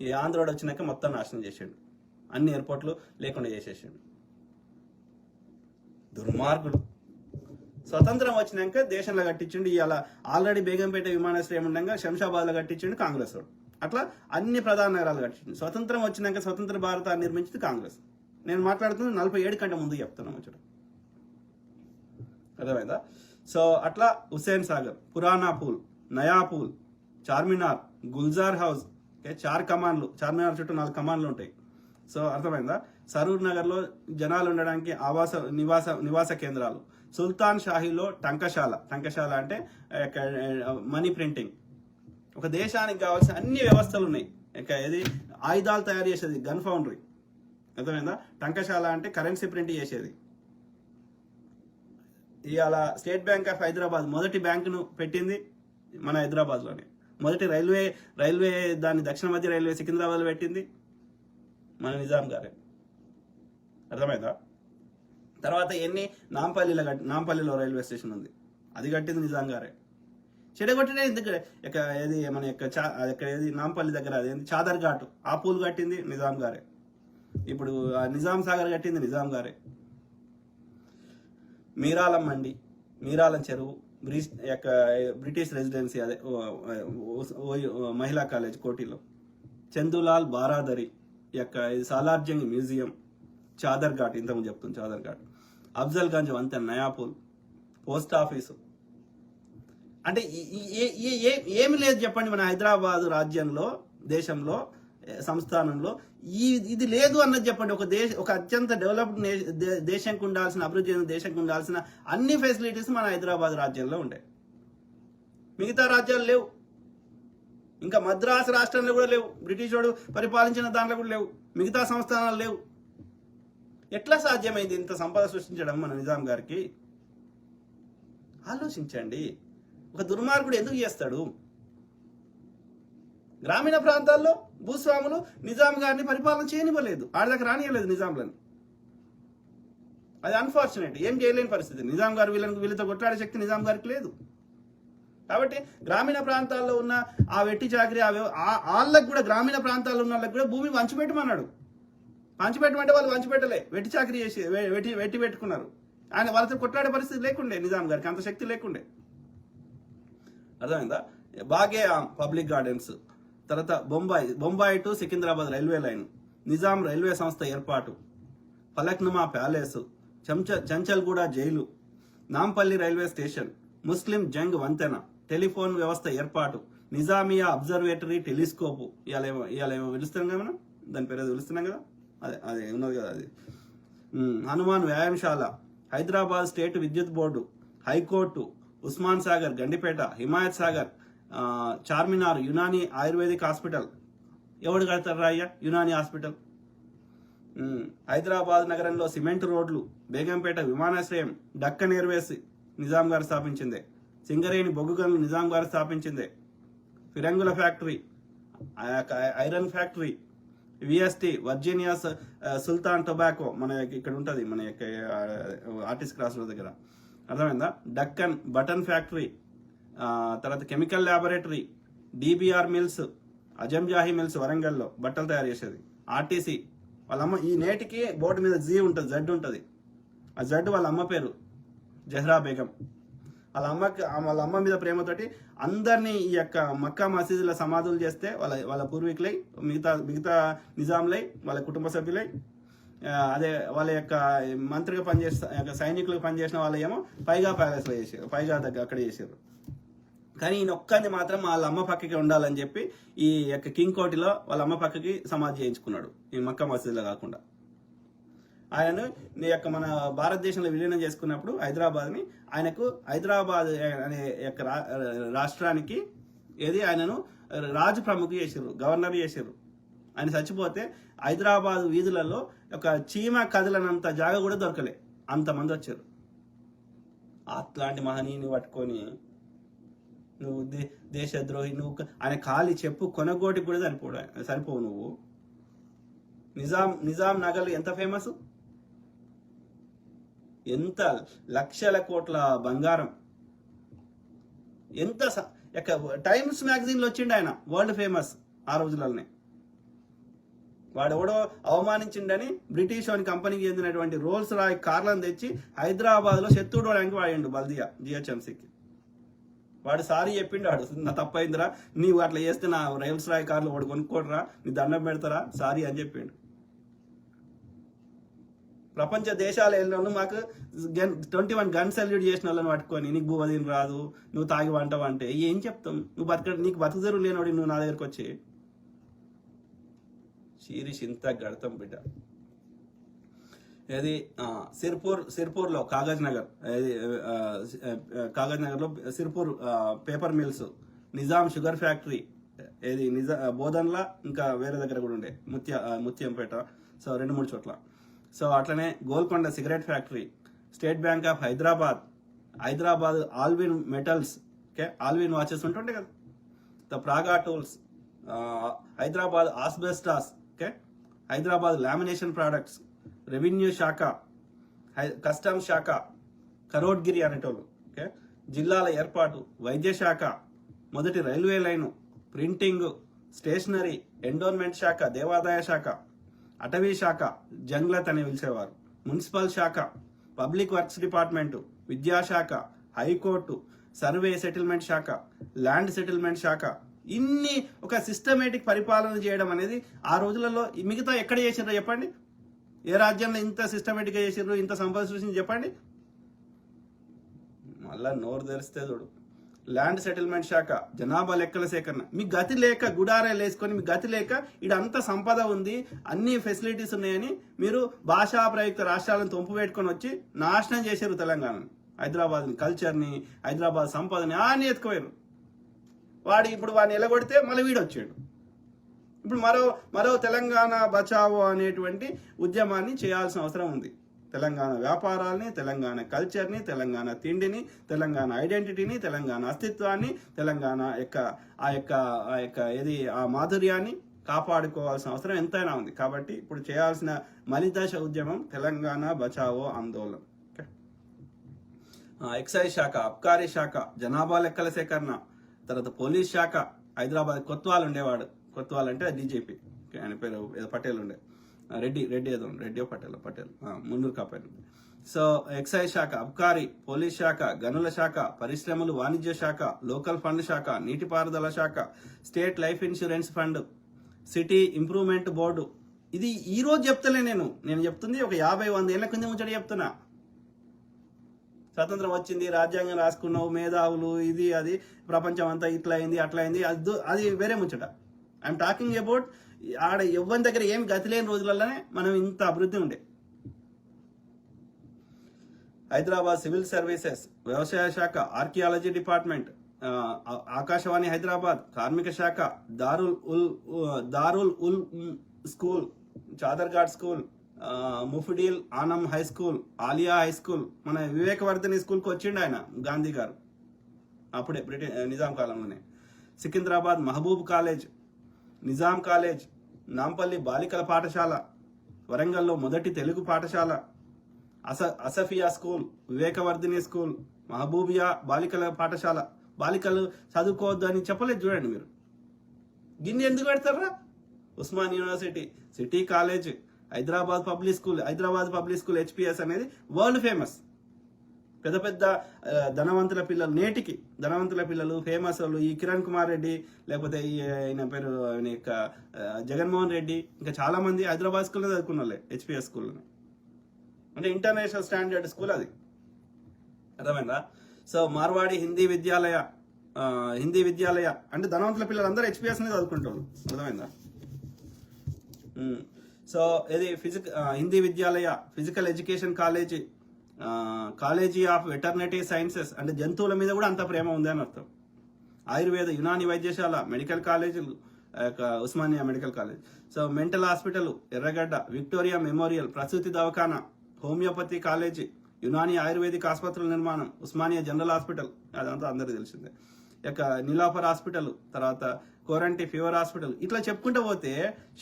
ఈ ఆంధ్రోడ్ వచ్చినాక మొత్తం నాశనం చేసాడు. అన్ని ఎయిర్పోర్ట్లు లేకుండా చేసేసాడు. దుర్మార్గుడు. స్వతంత్రం వచ్చినాక దేశంలో కట్టించిండు. ఇవాళ ఆల్రెడీ బేగంపేట విమానాశ్రయం ఉండగా శంషాబాద్లో కట్టించిండు కాంగ్రెస్ వాడు. అట్లా అన్ని ప్రధాన నగరాలు కట్టించిండు. స్వతంత్రం వచ్చినాక స్వతంత్ర భారతాన్ని నిర్మించింది కాంగ్రెస్. నేను మాట్లాడుతున్న 47 కంటే ముందు చెప్తున్నాను ముచ్చట, అర్థమైందా? సో అట్లా హుస్సేన్ సాగర్, పురాణా పూల్, నయా పూల్, చార్మినార్, గుల్జార్ హౌస్, చార్ కమాన్లు, చార్మినార్ చుట్టూ 4 కమాన్లు ఉంటాయి. సో అర్థమైందా? సరూర్ నగర్లో జనాలు ఉండడానికి నివాస కేంద్రాలు, సుల్తాన్ షాహీలో టంకశాల అంటే మనీ ప్రింటింగ్. ఒక దేశానికి కావాల్సిన అన్ని వ్యవస్థలు ఉన్నాయి. ఇది ఆయుధాలు తయారు చేసేది గన్ ఫౌండరీ, అర్థమైందా? టంకశాల అంటే కరెన్సీ ప్రింట్ చేసేది. ఇవాళ స్టేట్ బ్యాంక్ ఆఫ్ హైదరాబాద్ మొదటి బ్యాంకును పెట్టింది మన హైదరాబాద్లోనే. మొదటి రైల్వే దాన్ని దక్షిణ మధ్య రైల్వే సికింద్రాబాద్లో పెట్టింది మన నిజాం గారే, అర్థమైందా? తర్వాత నాంపల్లిలో రైల్వే స్టేషన్ ఉంది, అది కట్టింది నిజాం గారే. చెడగొట్టిన ఎందుకు ఏది మన ఏది నాంపల్లి దగ్గర అదేంటి చాదర్ ఘాట్, ఆ పూల్ కట్టింది నిజాం గారే. ఇప్పుడు నిజాం సాగర్ కట్టింది నిజాం గారే. మీరాలం మండి, మీరాలం చెరువు, బ్రిటిష్ రెసిడెన్సీ అదే మహిళా కాలేజ్ కోటిలో, చందులాల్ బారాదరి సాలార్జంగ్ మ్యూజియం, చాదర్ ఘాట్, ఇంతకుముందు చెప్తుంది చాదర్ ఘాట్, అఫ్జల్ గంజ్ వంతెన, నయాపూల్, పోస్ట్ ఆఫీసు. అంటే ఏమి లేదు చెప్పండి మన హైదరాబాద్ రాజ్యంలో, దేశంలో, సంస్థానంలో ఇది లేదు అన్నది చెప్పండి. ఒక అత్యంత డెవలప్డ్ దేశంకి ఉండాల్సిన, అభివృద్ధి చెందిన దేశంకి ఉండాల్సిన అన్ని ఫెసిలిటీస్ మన హైదరాబాద్ రాజ్యంలో ఉంటాయి. మిగతా రాజ్యాలు లేవు. ఇంకా మద్రాసు రాష్ట్రంలో కూడా లేవు, బ్రిటిష్ వాడు పరిపాలించిన దాంట్లో కూడా లేవు, మిగతా సంస్థానాలు లేవు. ఎట్లా సాధ్యమైంది ఇంత సంపద సృష్టించడం మన నిజాం గారికి? ఆలోచించండి. ఒక దుర్మార్గుడు ఎందుకు చేస్తాడు? గ్రామీణ ప్రాంతాల్లో భూస్వాములు నిజాం గారిని పరిపాలన చేయనివ్వలేదు, ఆడదాకా రానియలేదు నిజాంలని. అది అన్ఫార్చునేట్, ఏం చేయలేని పరిస్థితి. నిజాం గారు వీళ్ళతో కొట్లాడే శక్తి నిజాం గారికి లేదు. కాబట్టి గ్రామీణ ప్రాంతాల్లో ఉన్న ఆ వెట్టి చాకరీ వాళ్ళకి కూడా, గ్రామీణ ప్రాంతాల్లో ఉన్న వాళ్ళకి కూడా భూమి పంచిపెట్టమన్నాడు. పంచిపెట్టమంటే వాళ్ళు పంచిపెట్టలే, వెట్టి చాకరీ చేసి వెట్టి పెట్టుకున్నారు. ఆయన వాళ్ళతో కొట్లాడే పరిస్థితి లేకుండే, నిజాం గారికి అంత శక్తి లేకుండే, అర్థమైందా? బాగేయామ్ పబ్లిక్ గార్డెన్స్, తర్వాత Bombay to Secunderabad railway line, Nizam railway సంస్థ ఏర్పాటు, Falaknuma palace, Chanchalguda jail, Nampally railway station, Muslim Jung వంతెన, టెలిఫోన్ వ్యవస్థ ఏర్పాటు, నిజామియా అబ్జర్వేటరీ టెలిస్కోపు. ఇవాళ ఏమో పిలుస్తున్నాం కదా మనం, దాని పేరు పిలుస్తున్నాం కదా, అదే ఉన్నది కదా అది. హనుమాన్ వ్యాయామశాల, హైదరాబాద్ స్టేట్ విద్యుత్ board, high court, Osman Sagar, Gandipet, Himayat Sagar, Charminar, Unani ayurvedic hospital. ఎవడు కడతారు రాయ్యా యునాని హాస్పిటల్? హైదరాబాద్ నగరంలో సిమెంట్ రోడ్లు, బేగంపేట విమానాశ్రయం, డక్కన్ ఎయిర్వేస్ నిజాం గారు స్థాపించిందే, సింగరేణి బొగ్గు గనులు నిజాం గారు స్థాపించిందే, ఫిరంగుల factory, iron factory, VST Virginia Sultan tobacco మన ఇక్కడ ఉంటుంది, మన యొక్క ఆర్టిస్ట్ క్రాస్ రోడ్ దగ్గర, అర్థమైందా? డక్కన్ బటన్ ఫ్యాక్టరీ, తర్వాత chemical laboratory, DBR mills, Azamjahi mills వరంగల్లో బట్టలు తయారు చేసేది, ఆర్టీసీ. వాళ్ళమ్మ ఈ నేటికి బోర్డు మీద జెడ్ ఉంటుంది. ఆ జెడ్ వాళ్ళ అమ్మ పేరు జహ్రా బేగం. వాళ్ళ అమ్మ మీద ప్రేమతోటి అందరినీ ఈ యొక్క మక్కా మసీదుల సమాధులు చేస్తే వాళ్ళ పూర్వీకులై, మిగతా నిజాంలై, వాళ్ళ కుటుంబ సభ్యులై, అదే వాళ్ళ యొక్క మంత్రిగా పనిచేసిన సైనికులకు పనిచేసిన వాళ్ళు ఏమో పైగా ప్యాలెస్లో చేసారు, పైగా అక్కడ చేసారు. కానీ ఈయన ఒక్కరిని మాత్రం వాళ్ళ అమ్మ పక్కకి ఉండాలని చెప్పి ఈ యొక్క కింగ్ కోటిలో వాళ్ళ అమ్మ పక్కకి సమాధి చేయించుకున్నాడు, ఈ మక్కా మసీదులో కాకుండా. ఆయనను యొక్క మన భారతదేశంలో విలీనం చేసుకున్నప్పుడు హైదరాబాద్ని, ఆయనకు హైదరాబాద్ అనే యొక్క రాష్ట్రానికి ఆయనను రాజు ప్రముఖ చేసారు, గవర్నర్ చేసారు. ఆయన చచ్చిపోతే హైదరాబాద్ వీధులలో ఒక చీమ కదలనంత జాగా కూడా దొరకలే, అంతమంది వచ్చారు. అట్లాంటి మహనీయుని పట్టుకొని నువ్వు దేశద్రోహి, నువ్వు ఆయన ఖాళీ చెప్పు కొనగోటికి కూడా సరిపోవు నువ్వు. నిజాం నగలు ఎంత ఫేమస్, ఎంత లక్షల కోట్ల బంగారం, ఎంత టైమ్స్ మ్యాగజైన్లో వచ్చిండు ఆయన, వరల్డ్ ఫేమస్ ఆ రోజులలోనే. వాడెవడో అవమానించిండని బ్రిటిష్ వాని కంపెనీకి చెందినటువంటి రోల్స్ రాయ్ కార్లను తెచ్చి హైదరాబాద్లో చెత్తూడడానికి వాడిండు బల్దియా జిహెచ్ఎంసీకి. వాడు సారీ చెప్పిండు, వాడు నా తప్పైందిరా, నీవు అట్లా చేస్తే నా రైల్స్ రాయ్ కార్లు వాడు కొనుక్కోడరా, నీ దండం పెడతారా, సారీ అని చెప్పిండు. ప్రపంచ దేశాలు వెళ్ళిన మాకు 21 గన్ సల్యూట్ చేసిన వాళ్ళని పట్టుకొని నీకు భూవదీని రాదు, నువ్వు తాగి వంటవు అంటే ఏం చెప్తాం? నువ్వు నీకు బతుకుదెరువు లేనివాడి నువ్వు నా దగ్గరకు వచ్చి షీరిష్ ఇంత గడతాం బిడ్డ. ఏది సిర్పూర్లో కాగజ్ నగర్లో Sirpur paper mills, Nizam sugar factory, ఏది బోధన్లా, ఇంకా వేరే దగ్గర కూడా ఉండే ముత్యంపేట, సో 2-3 చోట్ల. సో అట్లనే Golconda cigarette factory, state bank of Hyderabad Allwyn metals, okay, Allwyn watches ఉంటుండే కదా, the Praga tools, Hyderabad asbestos, okay, Hyderabad lamination products, revenue శాఖ, కస్టమ్ శాఖ, కరోడ్గిరి అనేటోళ్ళు, ఓకే, జిల్లాల ఏర్పాటు, వైద్య శాఖ, మొదటి railway line, printing, stationery, endowment శాఖ, దేవాదాయ శాఖ, అటవీ శాఖ, జంగ్లత్ అని పిలిచేవారు, మున్సిపల్ శాఖ, పబ్లిక్ వర్క్స్ డిపార్ట్మెంటు, విద్యాశాఖ, హైకోర్టు, సర్వే సెటిల్మెంట్ శాఖ, ల్యాండ్ సెటిల్మెంట్ శాఖ, ఇన్ని ఒక సిస్టమేటిక్ పరిపాలన చేయడం అనేది ఆ రోజులలో మిగతా ఎక్కడ చేసిర్రో చెప్పండి? ఏ రాజ్యంలో ఇంత సిస్టమేటిక్గా చేసిర్రు, ఇంత సంపద సృష్టించి చెప్పండి? మళ్ళా నోరు తెరిస్తే చూడు. ల్యాండ్ సెటిల్మెంట్ శాఖ, జనాభా లెక్కల సేకరణ. మీ గతి లేక గుడారాలు వేసుకొని, మీ గతి లేక ఇడంతా సంపద ఉంది, అన్ని ఫెసిలిటీస్ ఉన్నాయని మీరు భాషా ప్రయుక్త రాష్ట్రాలను తొంపు పెట్టుకొని వచ్చి నాశనం చేశారు తెలంగాణని, హైదరాబాద్ని, కల్చర్ని, హైదరాబాద్ సంపదని అన్ని ఎత్తుకోయారు. ఇప్పుడు వాడిని ఎలగొడితే మళ్ళీ వీడు వచ్చాడు. ఇప్పుడు మరో తెలంగాణ బచావో అనేటువంటి ఉద్యమాన్ని చేయాల్సిన అవసరం ఉంది. తెలంగాణ వ్యాపారాల్ని, తెలంగాణ కల్చర్ని, తెలంగాణ తిండిని, తెలంగాణ ఐడెంటిటీని, తెలంగాణ అస్తిత్వాన్ని, తెలంగాణ ఆ మాధుర్యాన్ని కాపాడుకోవాల్సిన అవసరం ఎంతైనా ఉంది. కాబట్టి ఇప్పుడు చేయాల్సిన మలిదశ ఉద్యమం తెలంగాణ బచావో ఆందోళన. ఎక్సైజ్ శాఖ, అబ్కారీ శాఖ, జనాభా లెక్కల సేకరణ, తర్వాత పోలీస్ శాఖ. హైదరాబాద్ కొత్వాల్ ఉండేవాడు, కొత్వాల్ అంటే డీజీపీ, ఆయన పేరు ఏదో పటేల్ ఉండే, రెడ్డి ఏదో రెడ్డి పటేల్ మున్నూరు కాపాడు. సో ఎక్సైజ్ శాఖ, అబ్కారీ, పోలీస్ శాఖ, గనుల శాఖ, పరిశ్రమలు, వాణిజ్య శాఖ, లోకల్ ఫండ్ శాఖ, నీటిపారుదల శాఖ, state life insurance fund, city improvement board. ఇది ఈ రోజు చెప్తలే, నేను చెప్తుంది ఒక 50-100 ఏళ్ల కింద ముచ్చట చెప్తున్నా. స్వతంత్రం వచ్చింది, రాజ్యాంగం రాసుకున్నావు, మేధావులు, ఇది అది, ప్రపంచం అంతా ఇట్లా అయింది అట్లా అయింది, అది వేరే ముచ్చట. ఐఎమ్ టాకింగ్ అబౌట్ ఆడ ఎవ్వరి దగ్గర ఏం గతి లేని రోజులలోనే మనం ఇంత అభివృద్ధి ఉండే. హైదరాబాద్ సివిల్ సర్వీసెస్, వ్యవసాయ శాఖ, ఆర్కియాలజీ డిపార్ట్మెంట్, ఆకాశవాణి హైదరాబాద్, కార్మిక శాఖ, Darul Ul school, Chaderghat school, Mufidul Anam high school, Aliya high school. మన వివేకవర్ధని స్కూల్కి వచ్చిండు ఆయన, గాంధీ గారు, అప్పుడే నిజాం కాలంలోనే. సికింద్రాబాద్ మహబూబ్ కాలేజ్, నిజాం కాలేజ్, నాంపల్లి బాలికల పాఠశాల, వరంగల్లో మొదటి తెలుగు పాఠశాల, అసఫియా స్కూల్, వివేకవర్ధిని స్కూల్, మహబూబియా బాలికల పాఠశాల. బాలికలు చదువుకోవద్దు అని చెప్పలేదు చూడండి మీరు. గిన్నె ఎందుకు పెడతారా? Osman university, city college, Hyderabad public school HPS అనేది వరల్డ్ ఫేమస్. పెద్ద పెద్ద ధనవంతుల పిల్లలు, నేటికి ధనవంతుల పిల్లలు, ఫేమస్ వాళ్ళు, ఈ కిరణ్ కుమార్ రెడ్డి, లేకపోతే ఆయన పేరు జగన్మోహన్ రెడ్డి, ఇంకా చాలా మంది హైదరాబాద్ స్కూల్లో చదువుకున్న వాళ్ళే, హెచ్పిఎస్ స్కూల్లో. అంటే ఇంటర్నేషనల్ స్టాండర్డ్ స్కూల్ అది, అర్థమైందా? సో మార్వాడి హిందీ విద్యాలయ అంటే ధనవంతుల పిల్లలందరూ హెచ్పిఎస్ ని చదువుకుంటారు, అర్థమైందా? సో ఇది Hindi Vidyalaya, physical education college, college of veterinary sciences, అంటే జంతువుల మీద కూడా అంత ప్రేమ ఉంది అని అర్థం. ఆయుర్వేద, యునాని వైద్యశాల, మెడికల్ కాలేజీలు, Osmania medical college. So mental hospital, ఎర్రగడ్డ, విక్టోరియా మెమోరియల్, ప్రసూతి దవాఖానా, హోమియోపతి కాలేజీ, యునాని ఆయుర్వేదిక్ ఆసుపత్రుల నిర్మాణం, ఉస్మానియా జనరల్ హాస్పిటల్, అదంతా అందరికీ తెలిసిందే. ఇక నీలాఫర్ హాస్పిటల్, తర్వాత కోరంటి ఫీవర్ హాస్పిటల్, ఇట్లా చెప్పుకుంటూ పోతే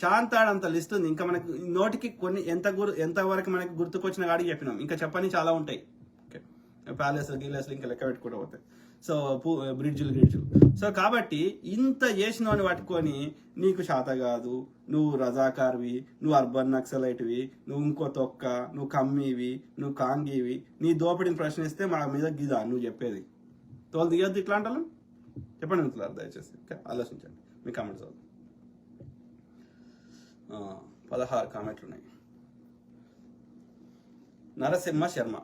శాంతాడంత లిస్ట్ ఉంది. ఇంకా మనకి నోటికి కొన్ని ఎంతవరకు మనకి గుర్తుకొచ్చిన కాడికి చెప్పినాం, ఇంకా చెప్పని చాలా ఉంటాయి. ఓకే, ప్యాలెస్ గీలెస్ ఇంకా లెక్క పెట్టుకుంటూ పోతాయి. సో బ్రిడ్జులు. సో కాబట్టి ఇంత చేసినవని పట్టుకొని నీకు శాత కాదు, నువ్వు రజాకార్వి, నువ్వు అర్బన్ నక్సలైట్వి, నువ్వు ఇంకో తొక్క, నువ్వు కమ్మివి, నువ్వు కాంగివి, నీ దోపిడిని ప్రశ్నిస్తే మా మీద గిదా నువ్వు చెప్పేది. తోలు దిగొద్దు ఇట్లాంటి వాళ్ళు. చెప్పండి మిత్రులారు, దయచేసి ఆలోచించండి. మీ కామెంట్స్ చదువు. 16 కామెంట్లు ఉన్నాయి. నరసింహ శర్మ,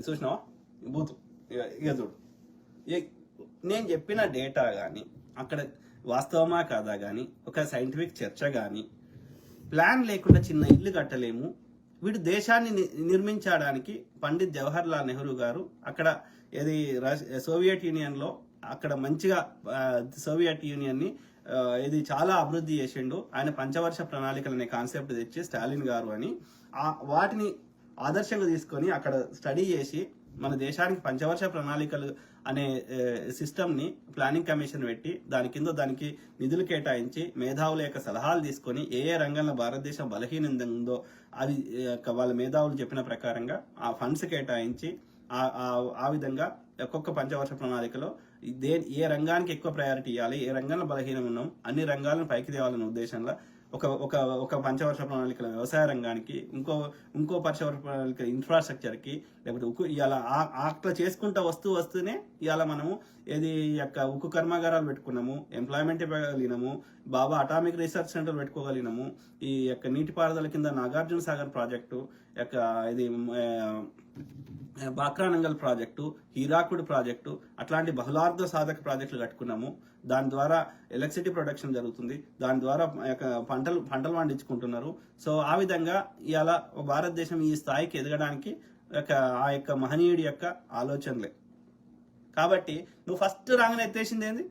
చూసినావా బూతు ఇక చూడు. నేను చెప్పిన డేటా కానీ అక్కడ వాస్తవమా కాదా కానీ ఒక సైంటిఫిక్ చర్చ కానీ ప్లాన్ లేకుండా చిన్న ఇల్లు కట్టలేము. వీడు దేశాన్ని నిర్మించడానికి పండిత్ జవహర్ లాల్ నెహ్రూ గారు అక్కడ ఏది సోవియట్ యూనియన్లో అక్కడ మంచిగా సోవియట్ యూనియన్ని ఇది చాలా అభివృద్ధి చేసిండు. ఆయన పంచవర్ష ప్రణాళికలు అనే కాన్సెప్ట్ తెచ్చి స్టాలిన్ గారు అని వాటిని ఆదర్శంగా తీసుకొని అక్కడ స్టడీ చేసి మన దేశానికి పంచవర్ష ప్రణాళికలు అనే సిస్టమ్ని ప్లానింగ్ కమిషన్ పెట్టి దానికి నిధులు కేటాయించి మేధావుల యొక్క సలహాలు తీసుకొని ఏ రంగంలో భారతదేశం బలహీనంగా ఉందో అవి వాళ్ళ మేధావులు చెప్పిన ప్రకారంగా ఆ ఫండ్స్ కేటాయించి ఆ విధంగా ఒక్కొక్క పంచవర్ష ప్రణాళికలో ఏ రంగానికి ఎక్కువ ప్రయారిటీ ఇవ్వాలి, ఏ రంగంలో బలహీనం ఉన్నాం అన్ని రంగాలను పైకి తేవాలనే ఉద్దేశంలో ఒక పంచవర్ష ప్రణాళికల వ్యవసాయ రంగానికి, ఇంకో పంచవర్ష ప్రణాళిక ఇన్ఫ్రాస్ట్రక్చర్కి, లేకపోతే ఇవాళ అట్లా చేసుకుంటా వస్తూనే ఇవాళ మనము ఏది యొక్క ఉక్కు కర్మాగారాలు పెట్టుకున్నాము, ఎంప్లాయ్మెంట్ ఇవ్వగలిగినాము, బాబా అటామిక్ రీసెర్చ్ సెంటర్ పెట్టుకోగలిగినాము, ఈ యొక్క నీటిపారుదల కింద నాగార్జున సాగర్ ప్రాజెక్టు యొక్క ఇది బాక్రానంగల్ ప్రాజెక్టు, హీరాకుడ్ ప్రాజెక్టు, అట్లాంటి బహుళార్థ సాధక ప్రాజెక్టులు కట్టుకున్నాము. దాని ద్వారా ఎలక్ట్రిసిటీ ప్రొడక్షన్ జరుగుతుంది, దాని ద్వారా పంటలు పండించుకుంటున్నారు. సో ఆ విధంగా ఇవాళ భారతదేశం ఈ స్థాయికి ఎదగడానికి ఆ యొక్క మహనీయుడి యొక్క ఆలోచనలే. కాబట్టి నువ్వు ఫస్ట్ రాగానే ఎత్తేసింది ఏంది?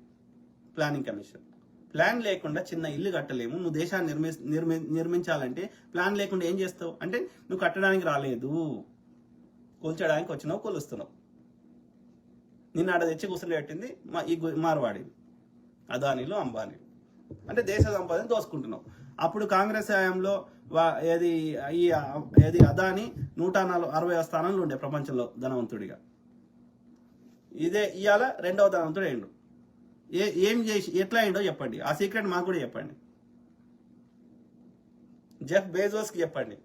Planning commission. ప్లాన్ లేకుండా చిన్న ఇల్లు కట్టలేము. నువ్వు దేశాన్ని నిర్మించాలంటే ప్లాన్ లేకుండా ఏం చేస్తావు అంటే నువ్వు కట్టడానికి రాలేదు, కూల్చడానికి వచ్చినావు, కూలుస్తున్నావు. నిన్న ఆడ తెచ్చి కూర్చుని పెట్టింది ఈ మార్వాడి అదానీలు, అంబానీలు. అంటే దేశ సంపదని దోసుకుంటున్నావు. అప్పుడు కాంగ్రెస్ హయాంలో ఏది అదాని 160వ స్థానంలో ఉండే ప్రపంచంలో ధనవంతుడిగా. ఇదే ఇవాళ 2వ ధనవంతుడు అయిండు. ఏం చేసి ఎట్లా అయిండో చెప్పండి. ఆ సీక్రెట్ మాకు కూడా చెప్పండి. జెఫ్ బేజోస్కి చెప్పండి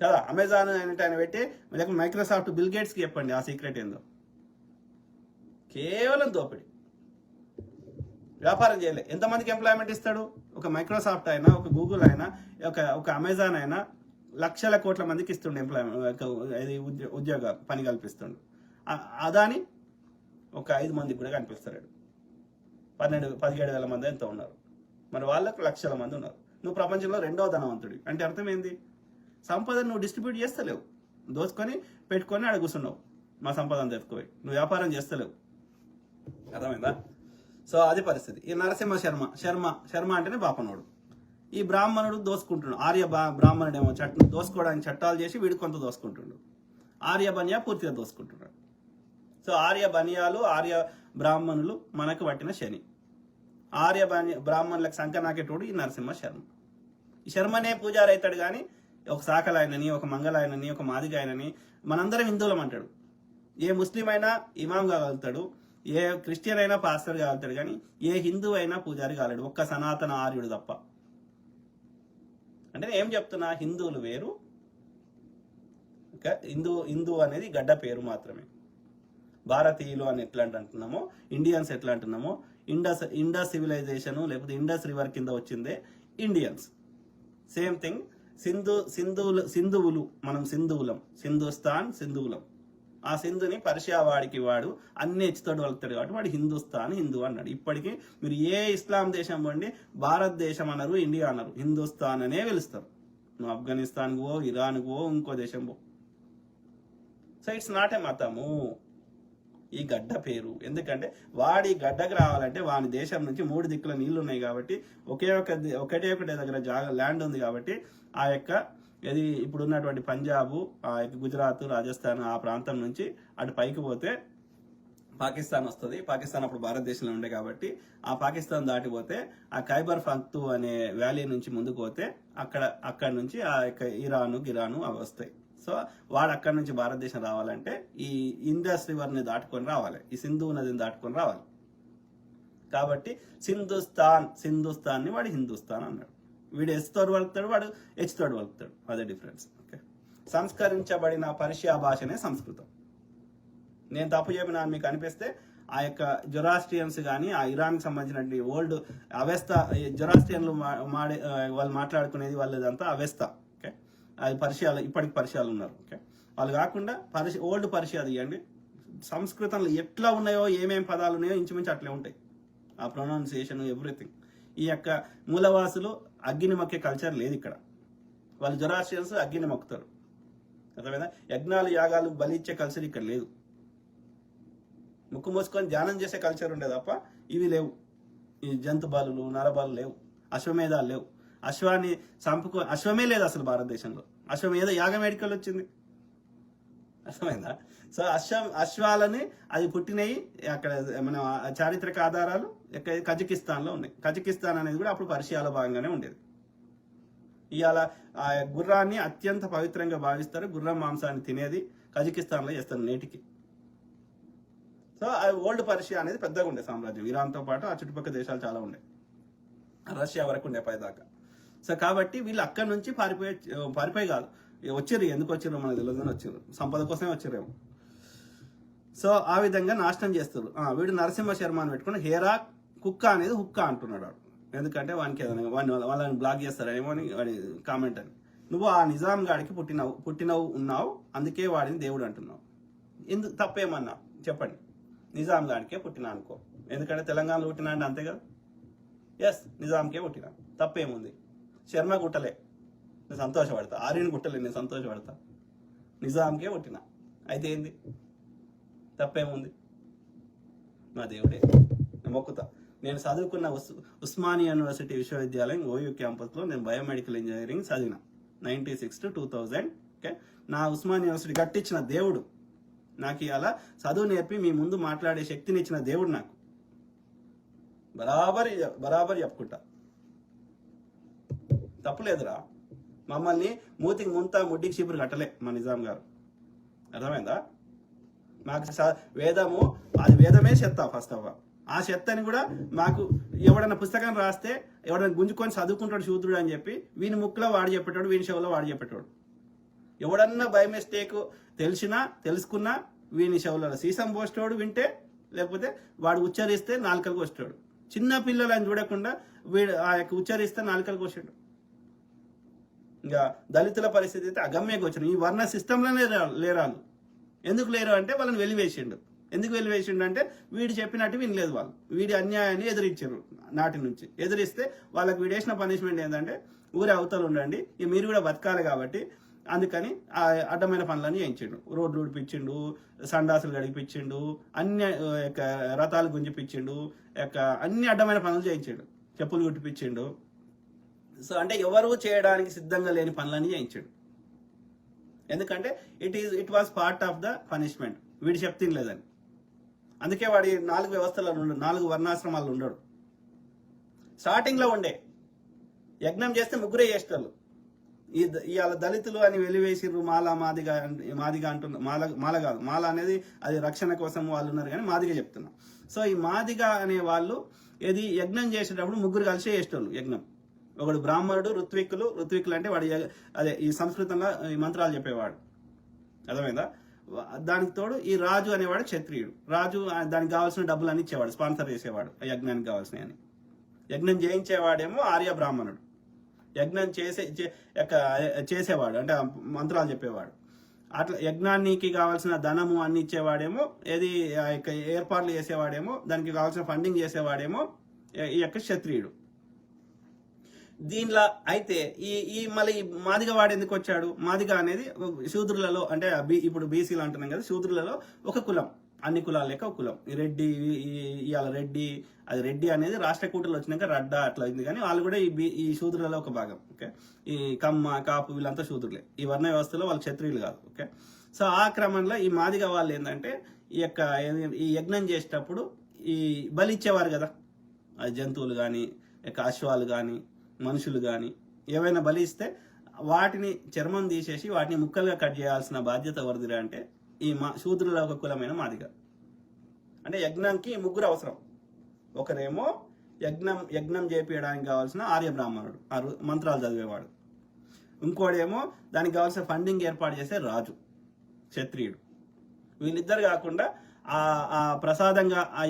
కదా. అమెజాన్ అనేటి ఆయన పెట్టి లేకపోతే మైక్రోసాఫ్ట్ బిల్ గేట్స్కి చెప్పండి ఆ సీక్రెట్ ఏందో. కేవలం దోపిడి, వ్యాపారం చేయలే. ఎంతమందికి ఎంప్లాయ్మెంట్ ఇస్తాడు? ఒక మైక్రోసాఫ్ట్ అయినా, ఒక గూగుల్ అయినా, ఒక అమెజాన్ అయినా లక్షల కోట్ల మందికి ఇస్తుండే ఉద్యోగాలు, పని కల్పిస్తుండు. అదాని ఒక 5 మందికి కూడా కనిపిస్తాడు. 17,000 మంది ఎంత ఉన్నారు, మరి వాళ్ళకు లక్షల మంది ఉన్నారు. నువ్వు ప్రపంచంలో 2వ ధనవంతుడి అంటే అర్థం ఏంది? సంపదను నువ్వు డిస్ట్రిబ్యూట్ చేస్తలేవు, దోచుకొని పెట్టుకొని అక్కడ కూర్చున్నావు. మా సంపదను తెచ్చుకోవి, నువ్వు వ్యాపారం చేస్తలేవు. అర్థమైందా? సో అది పరిస్థితి. ఈ నరసింహ శర్మ అంటేనే బాపనోడు. ఈ బ్రాహ్మణుడు దోసుకుంటున్నాడు. బ్రాహ్మణుడేమో దోసుకోవడానికి చట్టాలు చేసి వీడు కొంత దోసుకుంటుండు. ఆర్య బనియా పూర్తిగా దోసుకుంటున్నాడు. సో ఆర్య బనియాలు, ఆర్య బ్రాహ్మణులు మనకు పట్టిన శని. ఆర్య బ్రాహ్మణులకు సంఖ నాకేటోడు ఈ నరసింహ శర్మ. ఈ శర్మనే పూజారి అవుతాడు కానీ ఒక సాకలాయనని, ఒక మంగళాయనని, ఒక మాదిగాయనని మనందరం హిందువులం అంటాడు. ఏ ముస్లిం అయినా ఇమాం కాగలుగుతాడు, ఏ క్రిస్టియన్ అయినా పాస్టర్ కాగలుగుతాడు, కానీ ఏ హిందూ అయినా పూజారి కాలేడు, ఒక్క సనాతన ఆర్యుడు తప్ప. అంటే ఏం చెప్తున్నా, హిందువులు వేరు, హిందూ అనేది గడ్డ పేరు మాత్రమే. భారతీయులు అని ఎట్లా అంటున్నామో, ఇండియన్స్ ఎట్లా అంటున్నామో, ఇండస్ సివిలైజేషన్ లేకపోతే ఇండస్ రివర్ కింద వచ్చిందే ఇండియన్స్. Same thing. సింధువులు, మనం సింధువులం, సింధువులం. ఆ సింధుని పర్షియా వాడికి వాడు అన్ని హెచ్చుతోడు వలుతాడు కాబట్టి వాడు హిందూ అన్నాడు. ఇప్పటికీ మీరు ఏ ఇస్లాం దేశం పోండి, భారతదేశం అన్నారు, ఇండియా అన్నారు, హిందుస్థాన్ అనే పిలుస్తారు. నువ్వు ఆఫ్ఘనిస్తాన్కి పో, ఇరాన్కి పో, ఇంకో దేశం పో. సో ఇట్స్ నాట్ ఏ మతము, ఈ గడ్డ పేరు. ఎందుకంటే వాడి గడ్డకు రావాలంటే వాని దేశం నుంచి 3 దిక్కుల నీళ్లు ఉన్నాయి కాబట్టి ఒకటే దగ్గర ల్యాండ్ ఉంది కాబట్టి ఆ యొక్క ఇది ఇప్పుడు ఉన్నటువంటి పంజాబు, ఆ యొక్క గుజరాత్, రాజస్థాన్ ఆ ప్రాంతం నుంచి అటు పైకి పోతే పాకిస్తాన్ వస్తుంది. పాకిస్తాన్ అప్పుడు భారతదేశంలో ఉండే కాబట్టి ఆ పాకిస్తాన్ దాటిపోతే ఆ ఖైబర్ పఖ్తూ అనే వ్యాలీ నుంచి ముందుకు పోతే అక్కడ నుంచి ఆ యొక్క ఇరాను అవి వస్తాయి. సో వాడు అక్కడి నుంచి భారతదేశం రావాలంటే ఈ ఇండస్ రివర్ని దాటుకొని రావాలి, ఈ సింధు నదిని దాటుకొని రావాలి. కాబట్టి సింధుస్థాన్ని వాడు హిందుస్థాన్ అన్నాడు. వీడు ఎస్ తోడు వలుకుతాడు, వాడు హెచ్ తోడు వలుకుతాడు. అదే డిఫరెన్స్. ఓకే, సంస్కరించబడిన పర్షియా భాషనే సంస్కృతం. నేను తప్పు చెప్పినా మీకు అనిపిస్తే ఆ యొక్క జొరాస్ట్రియన్స్ కానీ ఆ ఇరాన్కి సంబంధించిన ఓల్డ్ అవెస్త, జొరాస్ట్రియన్లు వాళ్ళు మాట్లాడుకునేది వాళ్ళదంతా అవెస్త. ఓకే, అది పర్షియాలు, ఇప్పటికి పర్షియాలు ఉన్నారు. ఓకే, వాళ్ళు కాకుండా ఓల్డ్ పర్షియా తీయండి, సంస్కృతంలో ఎట్లా ఉన్నాయో ఏమేం పదాలు ఉన్నాయో ఇంచుమించు అట్లే ఉంటాయి, ఆ ప్రొనౌన్సియేషన్ ఎవ్రీథింగ్. ఈ యొక్క మూలవాసులు అగ్గిని మొక్కే కల్చర్ లేదు ఇక్కడ. వాళ్ళు జొరాస్ట్రియన్స్ అగ్గిని మొక్కుతారు, అర్థమైందా? యజ్ఞాలు యాగాలు బలిచ్చే కల్చర్ ఇక్కడ లేదు. ముక్కు మూసుకొని ధ్యానం చేసే కల్చర్ ఉండే తప్ప ఇవి లేవు. ఈ జంతు బాలులు, నరబాలు లేవు, అశ్వమేధాలు లేవు. అశ్వాన్ని అశ్వమే లేదు అసలు భారతదేశంలో. అశ్వమేధ యాగం ఎడికలు వచ్చింది, అర్థమైందా? సో అశ్వాలని అది పుట్టినవి అక్కడ మన చారిత్రక ఆధారాలు కజకిస్తాన్లో ఉన్నాయి. కజకిస్తాన్ అనేది కూడా అప్పుడు పర్షియాలో భాగంగానే ఉండేది. ఇవాళ ఆ గుర్రాన్ని అత్యంత పవిత్రంగా భావిస్తారు. గుర్రం మాంసాన్ని తినేది కజకిస్తాన్లో చేస్తారు నేటికి. సో ఆ ఓల్డ్ పర్షియా అనేది పెద్దగా ఉండే సామ్రాజ్యం. ఇరాన్తో పాటు ఆ చుట్టుపక్కల దేశాలు చాలా ఉండే, రష్యా వరకు ఉండే పైదాకా. సో కాబట్టి వీళ్ళు అక్కడి నుంచి పారిపోయి కాదు వచ్చారు. ఎందుకు వచ్చారో మనకు తెలియదు కానీ వచ్చారు, సంపద కోసమే వచ్చారేమో. సో ఆ విధంగా నాశనం చేస్తారు. వీడు నరసింహ శర్మ అని పెట్టుకుని హేరా కుక్క అనేది హుక్క అంటున్నాడు వాడు. ఎందుకంటే వానికి ఏదైనా వాళ్ళని బ్లాక్ చేస్తారేమో అని వాడి కామెంట్ అని. నువ్వు ఆ నిజాం గాడికి పుట్టినవు ఉన్నావు, అందుకే వాడిని దేవుడు అంటున్నావు. ఎందుకు తప్పేమన్నా చెప్పండి? నిజాం గాడికే పుట్టినా అనుకో, ఎందుకంటే తెలంగాణలో పుట్టినా అంటే అంతే కదా. ఎస్, నిజాంకే పుట్టినా, తప్పేముంది? శర్మ గుట్టలే, నేను సంతోషపడతా. ఆర్యని గుట్టలే, నేను సంతోషపడతా. నిజాంకే పుట్టినా అయితే ఏంది? తప్పేముంది? నా దేవుడే, నేను మొక్కుతా. నేను చదువుకున్న ఉస్మానియా యూనివర్సిటీ విశ్వవిద్యాలయం ఓయూ క్యాంపస్లో నేను బయోమెడికల్ ఇంజనీరింగ్ చదివిన 96 to 2000. ఓకే, నా ఉస్మానియా యూనివర్సిటీ కట్టించిన దేవుడు నాకు ఇలా చదువు నేర్పి మీ ముందు మాట్లాడే శక్తిని ఇచ్చిన దేవుడు నాకు. బరాబర్ చెప్పుకుంటా, తప్పులేదురా. మమ్మల్ని మూతికి ముడ్డికి చీపురు కట్టలే మా నిజాం గారు, అర్థమైందా? మాకు వేదము, అది వేదమే చెత్త ఫస్ట్ ఆఫ్ ఆల్. ఆ చెత్తని కూడా మాకు ఎవడన్నా పుస్తకం రాస్తే ఎవడన్నా గుంజుకొని చదువుకుంటాడు శూద్రుడు అని చెప్పి వీని ముక్కులో వాడు చెప్పేటాడు, వీని షోలో వాడు చెప్పేటాడు. ఎవడన్నా బై మిస్టేక్ తెలుసుకున్నా వీని షవులలో సీసం పోస్తాడు వింటే, లేకపోతే వాడు ఉచ్చరిస్తే నాలుకలకు వస్తాడు. చిన్న పిల్లలని చూడకుండా వీడు ఆ యొక్క ఉచ్చరిస్తే నాలుకలకు వచ్చాడు. ఇంకా దళితుల పరిస్థితి అయితే అగమ్యకు వచ్చిన ఈ వర్ణ సిస్టంలోనే లేరాలు. ఎందుకు లేరు అంటే వాళ్ళని వెలివేసిండు. ఎందుకు వెలివేసిండు అంటే వీడు చెప్పినట్టు వినలేదు వాళ్ళు. వీడి అన్యాయాన్ని ఎదిరించారు. నాటి నుంచి ఎదిరిస్తే వాళ్ళకి వీడేసిన పనిష్మెంట్ ఏంటంటే ఊరే అవతలు ఉండండి, మీరు కూడా బతకాలి కాబట్టి అందుకని ఆ అడ్డమైన పనులన్నీ చేయించిండు. రోడ్లు ఊడిపించిండు, సండాసులు గడిపించిండు, అన్ని రథాలు గుంజిపించిండు, అన్ని అడ్డమైన పనులు చేయించాడు, చెప్పులు గుట్టిపించిండు. సో అంటే ఎవరు చేయడానికి సిద్ధంగా లేని పనులన్నీ చేయించాడు. ఎందుకంటే it was part of the punishment. వీడు చెప్తినలేదని. అందుకే వాడి 4 వ్యవస్థలలో 4 వర్ణాశ్రమాలు ఉండడు. స్టార్టింగ్లో ఉండే యజ్ఞం చేస్తే ముగ్గురే చేసేటోళ్ళు. ఇవాళ దళితులు అని వెలివేసిర్రు. మాదిగా అంటున్నారు. మాల కాదు, మాల అనేది అది రక్షణ కోసం వాళ్ళు ఉన్నారు కానీ మాదిగా చెప్తున్నా. సో ఈ మాదిగా అనే వాళ్ళు ఏది యజ్ఞం చేసేటప్పుడు ముగ్గురు కలిసి చేసేటోళ్ళు యజ్ఞం. ఒకడు బ్రాహ్మణుడు, ఋత్విక్కులు అంటే వాడు అదే ఈ సంస్కృతంలో ఈ మంత్రాలు చెప్పేవాడు, అర్థమైందా? దానికి తోడు ఈ రాజు అనేవాడు క్షత్రియుడు. రాజు దానికి కావాల్సిన డబ్బులు అని ఇచ్చేవాడు, స్పాన్సర్ చేసేవాడు ఆ యజ్ఞానికి కావాల్సినవి అని. యజ్ఞం చేయించేవాడేమో ఆర్య బ్రాహ్మణుడు. యజ్ఞం చేసేవాడు అంటే మంత్రాలు చెప్పేవాడు. అట్లా యజ్ఞానికి కావాల్సిన ధనము అన్ని ఇచ్చేవాడేమో, ఏది ఏర్పాట్లు చేసేవాడేమో, దానికి కావాల్సిన ఫండింగ్ చేసేవాడేమో ఈ యొక్క క్షత్రియుడు. దీనిలో అయితే ఈ మళ్ళీ మాదిగ వాడు ఎందుకు వచ్చాడు? మాదిగ అనేది శూద్రులలో అంటే ఇప్పుడు బీసీలు అంటున్నాం కదా, శూద్రులలో ఒక కులం, అన్ని కులాల లెక్క ఒక కులం. రెడ్డి, ఇవాళ రెడ్డి, అది రెడ్డి అనేది రాష్ట్ర కూటలు వచ్చినాక రడ్డా అట్లా అయింది, కానీ వాళ్ళు కూడా ఈ శూద్రులలో ఒక భాగం. ఓకే, ఈ కమ్మ, కాపు వీళ్ళంతా శూద్రులే. ఈ వర్ణ వ్యవస్థలో వాళ్ళు క్షత్రియులు కాదు. ఓకే, సో ఆ క్రమంలో ఈ మాదిగ వాళ్ళు ఏంటంటే ఈ యజ్ఞం చేసేటప్పుడు ఈ బలి ఇచ్చేవారు కదా, జంతువులు కానీ, అశ్వాలు కానీ, మనుషులు కానీ ఏవైనా బలి ఇస్తే వాటిని చర్మం తీసేసి వాటిని ముక్కలుగా కట్ చేయాల్సిన బాధ్యత ఎవరిదిరా అంటే ఈ శూద్రుల ఒక కులమైన మాదిగ. అంటే యజ్ఞంకి ముగ్గురు అవసరం. ఒకరేమో యజ్ఞం చేపించడానికి కావాల్సిన ఆర్య బ్రాహ్మణుడు, మంత్రాలు చదివేవాడు. ఇంకోడేమో దానికి కావాల్సిన ఫండింగ్ ఏర్పాటు చేసే రాజు, క్షత్రియుడు. వీళ్ళిద్దరు కాకుండా ఆ ప్రసాదంగా ఆ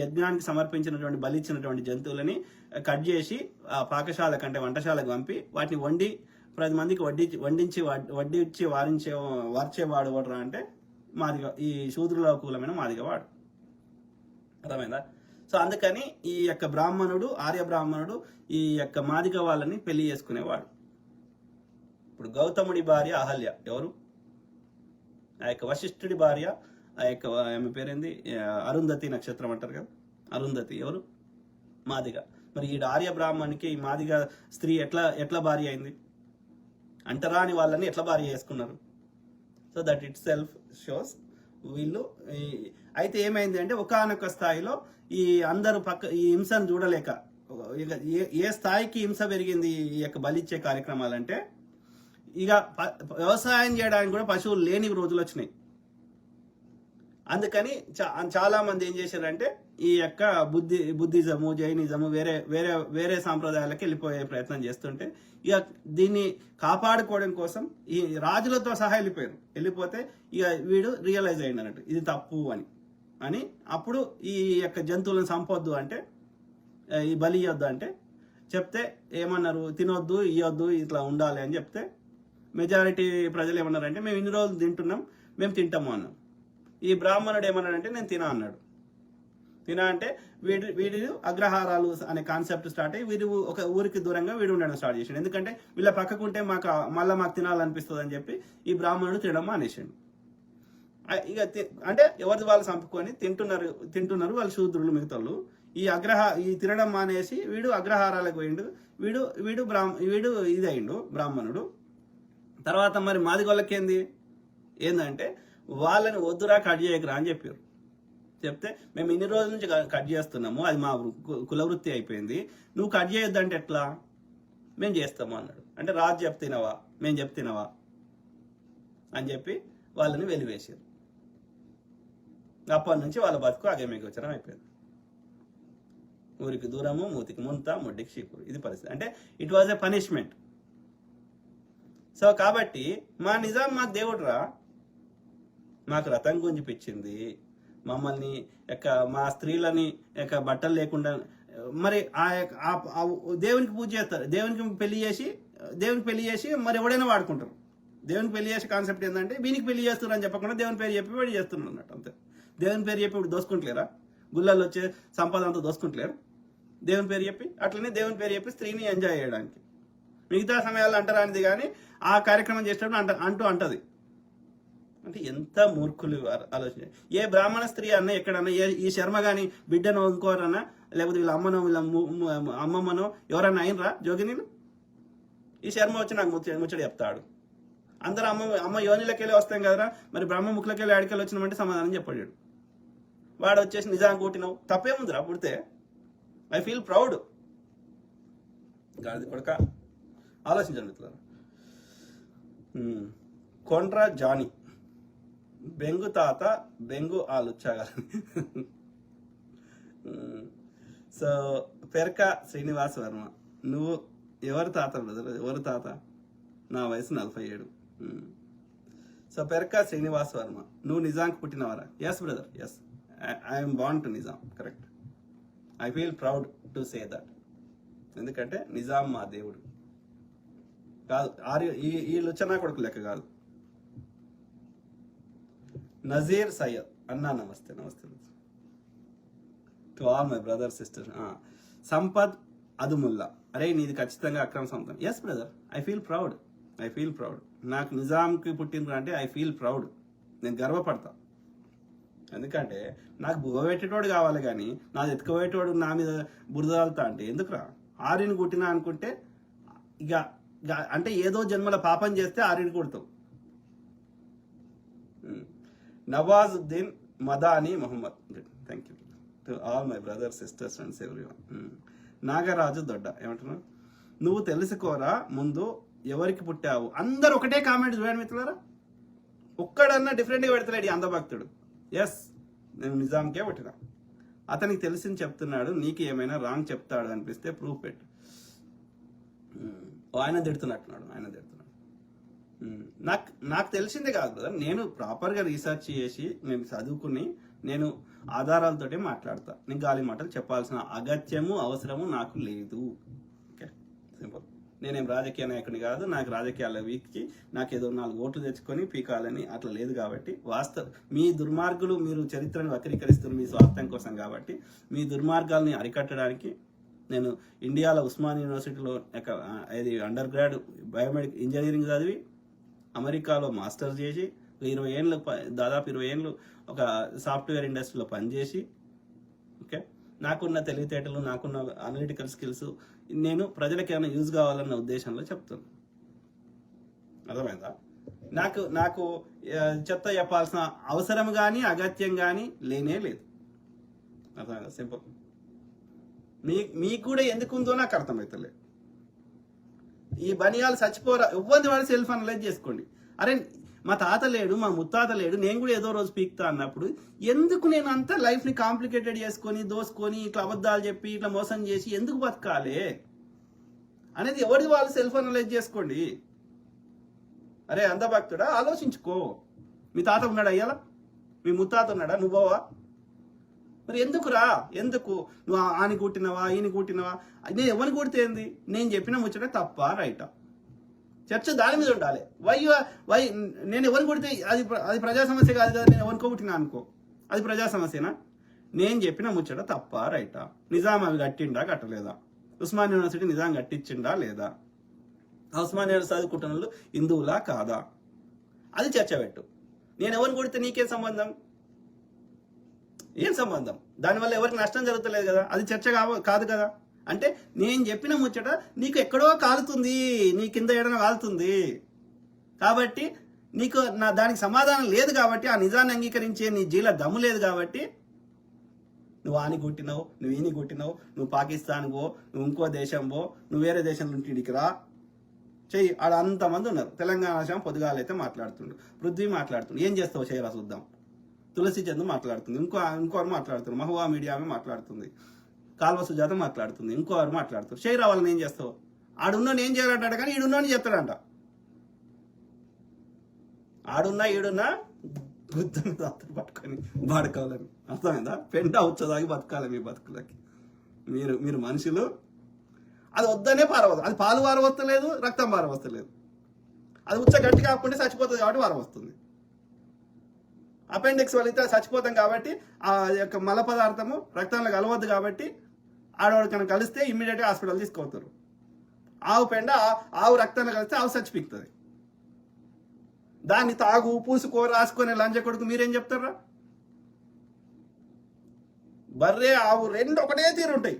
యజ్ఞానికి సమర్పించినటువంటి బలిచ్చినటువంటి జంతువులని కట్ చేసి ఆ పాకశాల కంటే వంటశాలకు పంపి వాటిని 10 మందికి వడ్డించి వార్చేవాడు ఎవడరా అంటే మాదిగ, ఈ శూద్రుల కులమైన మాదిగవాడు. అర్థమైందా? సో అందుకని ఈ యొక్క బ్రాహ్మణుడు, ఆర్య బ్రాహ్మణుడు ఈ యొక్క మాదిగ వాళ్ళని పెళ్లి చేసుకునేవాడు. ఇప్పుడు గౌతముడి భార్య అహల్య ఎవరు? ఆ యొక్క వశిష్ఠుడి భార్య, ఆ యొక్క ఆమె పేరేంది, అరుంధతి నక్షత్రం అంటారు కదా, అరుంధతి ఎవరు? మాదిగ. మరి ఈ ఆర్య బ్రాహ్మణునికి ఈ మాదిగ స్త్రీ ఎట్లా భార్య అయింది? అంటరాని వాళ్ళని ఎట్లా భార్య చేసుకున్నారు? So that it self shows వీళ్ళు. అయితే ఏమైంది అంటే ఒకానొక స్థాయిలో ఈ అందరూ ఈ హింసను చూడలేక, ఏ స్థాయికి హింస పెరిగింది ఈ యొక్క బలిచ్చే కార్యక్రమాలంటే, ఇక వ్యవసాయం చేయడానికి కూడా పశువులు లేని రోజులు వచ్చినాయి. అందుకని చాలా మంది ఏం చేశారంటే ఈ యొక్క బుద్ధిజము, జైనిజము, వేరే సాంప్రదాయాలకు వెళ్ళిపోయే ప్రయత్నం చేస్తుంటే, ఇక దీన్ని కాపాడుకోవడం కోసం ఈ రాజులతో సహా వెళ్ళిపోతే ఇక వీడు రియలైజ్ అయ్యింది అన్నట్టు ఇది తప్పు అని. అప్పుడు ఈ యొక్క జంతువులను చంపొద్దు అంటే, ఈ బలి ఇవ్వద్దు అంటే చెప్తే ఏమన్నారు, తినొద్దు, ఇవ్వద్దు, ఇట్లా ఉండాలి అని చెప్తే మెజారిటీ ప్రజలు ఏమన్నారంటే మేము ఇన్ని రోజులు తింటున్నాం, మేము తింటాము అన్నాం. ఈ బ్రాహ్మణుడు ఏమన్నాడంటే నేను తినా అన్నాడు. తినా అంటే వీడి అగ్రహారాలు అనే కాన్సెప్ట్ స్టార్ట్ అయ్యి వీడు ఒక ఊరికి దూరంగా వీడు ఉండడం స్టార్ట్ చేసాడు. ఎందుకంటే వీళ్ళ పక్కకుంటే మాకు తినాలనిపిస్తుంది అని చెప్పి ఈ బ్రాహ్మణుడు తినడం మానేసాడు. ఇక అంటే ఎవరిది వాళ్ళు చంపుకొని తింటున్నారు వాళ్ళు శూద్రులు మిగతాళ్ళు. ఈ తినడం మానేసి వీడు అగ్రహారాలకు పోయిండు. వీడు ఇది అయిండు బ్రాహ్మణుడు. తర్వాత మరి మాదిగోళ్ళకి ఏందంటే వాళ్ళని వద్దురా, కట్ చేయకరా అని చెప్పారు. చెప్తే మేము ఇన్ని రోజుల నుంచి కట్ చేస్తున్నాము, అది మా కులవృత్తి అయిపోయింది, నువ్వు కట్ చేయొద్దంటే ఎట్లా, మేము చేస్తాము అన్నాడు. అంటే రాజు చెప్తున్నావా, మేము చెప్తున్నావా అని చెప్పి వాళ్ళని వెలివేశారు. అప్పటి నుంచి వాళ్ళ బతుకు అగమ్యగోచరం అయిపోయింది. ఊరికి దూరము, మూతికి ముంత, ముడ్డికి చీపురు, ఇది పరిస్థితి. అంటే it was a punishment. So కాబట్టి మా నిజాం మాకు దేవుడురా, మాకు రథం గుంజిపించింది, మమ్మల్ని మా స్త్రీలని బట్టలు లేకుండా మరి దేవునికి పూజ చేస్తారు, దేవునికి పెళ్లి చేసి మరి ఎవడైనా వాడుకుంటారు. దేవునికి పెళ్లి చేసే కాన్సెప్ట్ ఏంటంటే వీనికి పెళ్లి చేస్తున్నారు అని చెప్పకుండా దేవుని పేరు చెప్పి పెళ్లి చేస్తున్నారు అన్నట్టు. అంతే. దేవుని పేరు చెప్పి ఇప్పుడు దోసుకుంటలేరా? గుళ్ళల్లో వచ్చే సంపద అంతా దోసుకుంటలేరు దేవుని పేరు చెప్పి. అట్లనే దేవుని పేరు చెప్పి స్త్రీని ఎంజాయ్ చేయడానికి. మిగతా సమయాల్లో అంటరానిది కానీ ఆ కార్యక్రమం చేసేటప్పుడు అంటది. అంటే ఎంత మూర్ఖులు ఆలోచన. ఏ బ్రాహ్మణ స్త్రీ అన్న ఎక్కడన్నా ఈ శర్మ కానీ బిడ్డనో ఇంకోరన్నా లేకపోతే వీళ్ళ అమ్మనో వీళ్ళ అమ్మమ్మనో ఎవరన్నా అయినరా జోగినీలు? ఈ శర్మ వచ్చి నాకు ముచ్చడి చెప్తాడు. అందరూ అమ్మ యోనిలకెళ్ళి వస్తాం కదరా, మరి బ్రహ్మ ముఖులకెళ్ళి ఆడికెళ్ళి వచ్చినామంటే సమాధానం చెప్పాడు. వాడు వచ్చేసి నిజాం కొట్టినావు, తప్పేముందిరా పుడితే, ఐ ఫీల్ ప్రౌడ్. గాడిది కొడక ఆలోచించండి మిత్రులారా. కొండ్రా జానీ బెంగు తాత బెంగు ఆలుచ్చగా. సో పెరక శ్రీనివాస్ వర్మ, నువ్వు ఎవరు తాత బ్రదర్? ఎవరు తాత? నా వయసు 47. సో పెరక శ్రీనివాస్ వర్మ, నువ్వు నిజాంకి పుట్టినవారా? Yes brother, yes, I'm born to Nizam, correct. I feel proud to say that. ఎందుకంటే నిజాం మా దేవుడు కాదు, ఈ లుచ్చనా కొడుకు లెక్క కాదు. నజీర్ సయ్యద్ అన్నా, నమస్తే to all my brother sister. Sampath Adumulla, అరే నీది ఖచ్చితంగా అక్రమ సంతానం. Yes brother, I feel proud. నాకు నిజాంకి పుట్టిండ్రు అంటే ఐ ఫీల్ ప్రౌడ్, నేను గర్వపడతా. ఎందుకంటే నాకు బువ్వబెట్టేటోడు కావాలి కానీ నాది ఎత్తుకుపోయేటోడు నా మీద బురదాలుతా అంటే ఎందుకురా? ఆరిని కుట్టినా అనుకుంటే ఇక అంటే ఏదో జన్మల పాపం చేస్తే ఆరిని కుడతావు. Nawazuddin Madani Mohammad, thank you to all my brothers sisters friends everyone. Nagaraju Dodda ఏమంటున్నావు? నువ్వు తెలుసుకోరా, ముందు ఎవరికి పుట్టావు? అందరు ఒకటే కామెంట్ చూడండి మిత్రులారా, ఒక్కడన్నా డిఫరెంట్గా పెడతలేడు ఈ అంధభక్తుడు. ఎస్, నేను నిజాంకే పుట్టినా. అతనికి తెలిసింది చెప్తున్నాడు, నీకు ఏమైనా రాంగ్ చెప్తాడు అనిపిస్తే ప్రూఫ్ పెట్టు. ఆయన తిడుతున్నట్టున్నాడు. నాకు తెలిసిందే కాదు కదా, నేను ప్రాపర్గా రీసెర్చ్ చేసి నేను చదువుకుని నేను ఆధారాలతోటే మాట్లాడతా. నేను గాలి మాటలు చెప్పాల్సిన అగత్యము అవసరము నాకు లేదు. Okay, simple. నేనేం రాజకీయ నాయకుని కాదు, నాకు రాజకీయాల వీక్కి నాకు ఏదో 4 ఓట్లు తెచ్చుకొని పీకాలని అట్లా లేదు. కాబట్టి మీ దుర్మార్గులు, మీరు చరిత్రను వక్రీకరిస్తున్నారు మీ స్వార్థం కోసం. కాబట్టి మీ దుర్మార్గాల్ని అరికట్టడానికి నేను ఇండియాలో ఉస్మాన్ యూనివర్సిటీలో ఇది అండర్ గ్రాడ్ బయోమెడికల్ ఇంజనీరింగ్ చదివి అమెరికాలో మాస్టర్స్ చేసి 20 ఏళ్ళు, దాదాపు 20 ఏళ్ళు ఒక సాఫ్ట్వేర్ ఇండస్ట్రీలో పనిచేసి, ఓకే, నాకున్న తెలివితేటలు, నాకున్న అనలిటికల్ స్కిల్స్ నేను ప్రజలకు ఏమైనా యూజ్ కావాలన్న ఉద్దేశంలో చెప్తాను. అర్థమైందా? నాకు చెత్త చెప్పాల్సిన అవసరం కానీ అగత్యం కానీ లేనే లేదు. అర్థమైందా? సింపుల్. మీకు కూడా ఎందుకు ఉందో నాకు అర్థమవుతలేదు. ఈ బనియాలు చచ్చిపోరా, ఇవ్వంది వాడు సెల్ఫ్ అనలైజ్ చేసుకోండి. అరే మా తాత లేడు, మా ముత్తాత లేడు, నేను కూడా ఏదో రోజు పీక్తా అన్నప్పుడు ఎందుకు నేను అంతా లైఫ్ని కాంప్లికేటెడ్ చేసుకొని దోసుకొని ఇట్లా అబద్ధాలు చెప్పి ఇట్లా మోసం చేసి ఎందుకు బతకాలి అనేది ఎవరిది వాళ్ళు సెల్ఫ్ అనలైజ్ చేసుకోండి. అరే అంధభక్తుడా, ఆలోచించుకో. మీ తాత ఉన్నాడా అయ్యాలా? మీ ముత్తాత ఉన్నాడా? నువ్వవా? మరి ఎందుకురా? ఎందుకు నువ్వు ఆని కుట్టినవా, ఈయన కుట్టినవా? నేను ఎవరిని కుడితే ఏంది? నేను చెప్పిన ముచ్చట తప్ప రైటా? చర్చ దాని మీద ఉండాలి. వై నేను ఎవరిని కొడితే అది ప్రజా సమస్య కాదు కదా, నేను ఎవరికో పుట్టినా అనుకో, అది ప్రజా సమస్యనా? నేను చెప్పిన ముచ్చట తప్ప రైటా? నిజాం అవి కట్టిండా కట్టలేదా? ఉస్మాన్ యూనివర్సిటీ నిజాం కట్టించిండా లేదా? ఉస్మాన్ యూనివర్సిటీ చదువుకుంటున్న వాళ్ళు హిందువులా కాదా? అది చర్చ పెట్టు. నేను ఎవరిని కొడితే నీకేం సంబంధం? ఏం సంబంధం? దానివల్ల ఎవరికి నష్టం జరుగుతలేదు కదా, అది చర్చ కాదు కదా. అంటే నేను చెప్పిన ముచ్చట నీకు ఎక్కడో కాలుతుంది, నీ కింద ఎడన కాలుతుంది. కాబట్టి నీకు దానికి సమాధానం లేదు. కాబట్టి ఆ నిజాన్ని అంగీకరించే నీ జీల దమ్ము లేదు. కాబట్టి నువ్వు ఆని కొట్టినావు, నువ్వు ఈని కొట్టినావు, నువ్వు పాకిస్తాన్ పో, నువ్వు ఇంకో దేశం పో, నువ్వు వేరే దేశం నుండి ఇడికి రా, చెయ్యి. ఆడ అంతమంది ఉన్నారు. తెలంగాణ విషయం పొద్దుగాలైతే మాట్లాడుతుండు, పృథ్వీ మాట్లాడుతుండు. ఏం చేస్తావు చేయరా చూద్దాం. తులసి చంద్ మాట్లాడుతుంది, ఇంకోరు మాట్లాడుతున్నారు, మహువా మీడియామే మాట్లాడుతుంది, కాల్వ సుజాత మాట్లాడుతుంది, ఇంకోరు మాట్లాడుతారు. చేయరా వాళ్ళని ఏం చేస్తావు? ఆడున్న ఏం చేయాలంటాడు కానీ ఈడున్నాని చెప్తాడంట. ఆడున్నా ఈడున్నా గుద్దని పట్టుకొని బతకాలని. అర్థమైందా? పెంట వచ్చేదాకి బతకాలి మీ బతుకులకి. మీరు మనుషులు. అది వద్దనే పారవదు. అది పాలు పారవస్తలేదు, రక్తం పారవస్తలేదు. అది ఉచ్చ గట్టి కాకుండా చచ్చిపోతుంది కాబట్టి పారవస్తుంది. అపెండిక్స్ వలితే చచ్చిపోతాం కాబట్టి ఆ యొక్క మల పదార్థము రక్తంలో కలవద్దు. కాబట్టి ఆడవాడికన్నా కలిస్తే ఇమ్మీడియట్గా హాస్పిటల్ తీసుకుపోతారు. ఆవు పెండ ఆవు రక్తంలో కలిస్తే ఆవు చచ్చిపోతుంది. దాన్ని తాగు, పూసుకో, రాసుకొని లంచ కొడుకు మీరేం చెప్తారా? బర్రె ఆవు రెండు ఒకటే తీరు ఉంటాయి.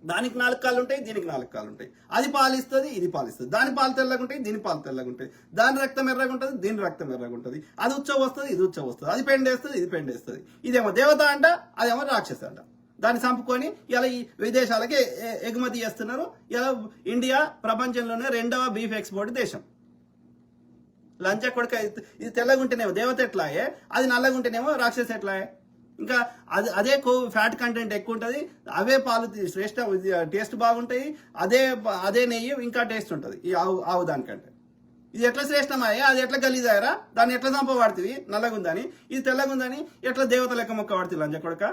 దానికి 4 కాళ్ళు ఉంటాయి, దీనికి 4 కాళ్ళు ఉంటాయి. అది పాలిస్తుంది, ఇది పాలిస్తుంది. దాని పాలు తెల్లగా ఉంటాయి, దీని పాలు తెల్లగా ఉంటాయి. దాని రక్తం ఎర్రగా ఉంటుంది, దీని రక్తం ఎర్రగా ఉంటుంది. అది ఉచ్చ వస్తుంది, ఇది ఉచ్చ వస్తుంది. అది పెండేస్తుంది, ఇది పెండేస్తుంది. ఇదేమో దేవత అంట, అదేమో రాక్షస అంట. దాన్ని చంపుకొని ఇలా ఈ విదేశాలకి ఎగుమతి చేస్తున్నారు. ఇలా ఇండియా ప్రపంచంలోనే 2వ బీఫ్ ఎక్స్పోర్ట్ దేశం. లంచ కొడుక. ఇది తెల్లగా ఉంటేనేమో దేవత ఎట్లాయే, అది నల్లగా ఉంటేనేమో రాక్షస ఎట్లాయే. ఇంకా అదే ఫ్యాట్ కంటెంట్ ఎక్కువ ఉంటుంది, అవే పాలు శ్రేష్ట టేస్ట్ బాగుంటాయి, అదే నెయ్యి ఇంకా టేస్ట్ ఉంటుంది ఈ ఆవు దానికంటే. ఇది ఎట్లా శ్రేష్టమాయే, అది ఎట్లా గలీజాయరా? దాన్ని ఎట్లా చంపబడుతుంది? నల్లగుందని. ఇది తెల్లగుందని ఎట్లా దేవత లెక్క మొక్క పడుతుంది లంచ కొడుక?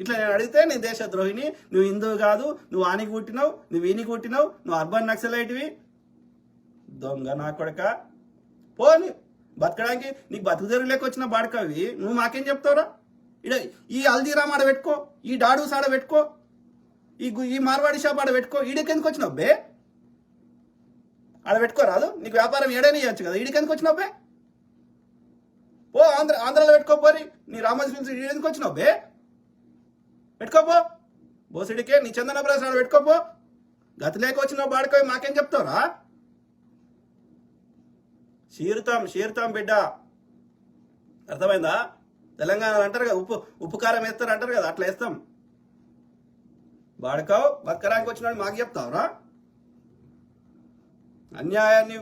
ఇట్లా నేను అడిగితే నేను దేశద్రోహిని, నువ్వు హిందువు కాదు, నువ్వు ఆనికి పుట్టినావు, నువ్వు ఈని పుట్టినావు, నువ్వు అర్బన్ నక్సలైట్వి, దొంగ నా కొడుక. పోని బతకడానికి నీకు బతుకు తెరుగు లెక్క వచ్చిన బాడకవి నువ్వు మాకేం చెప్తావురా? ఈ హల్దీరామ్ ఆడ పెట్టుకో, ఈ డాడూస్ ఆడ పెట్టుకో, ఈ మార్వాడి షాప్ ఆడ పెట్టుకో. ఈడకెందుకు వచ్చినావు బే? ఆడ పెట్టుకోరాదు? నీకు వ్యాపారం ఏడైనా ఇవ్వచ్చు కదా, ఈడకెందుకు వచ్చినావు బే? ఓ ఆంధ్రాలో పెట్టుకోపోరి. నీ రామోజీ ఈడెందుకు వచ్చినావు బే? పెట్టుకోపో. బోసిడికే నీ చందన బ్రదర్స్ ఆడ పెట్టుకోపో. గతి లేక వచ్చినావు బాడకవి మాకేం చెప్తావురా? చీరుతాం బిడ్డ. అర్థమైందా? తెలంగాణలో అంటారు కదా, ఉప్పు కారం వేస్తారు అంటారు కదా, అట్లా వేస్తాం. బాడకావు బతకరానికి వచ్చినాడు మాకు చెప్తావురా? అన్యాయాన్ని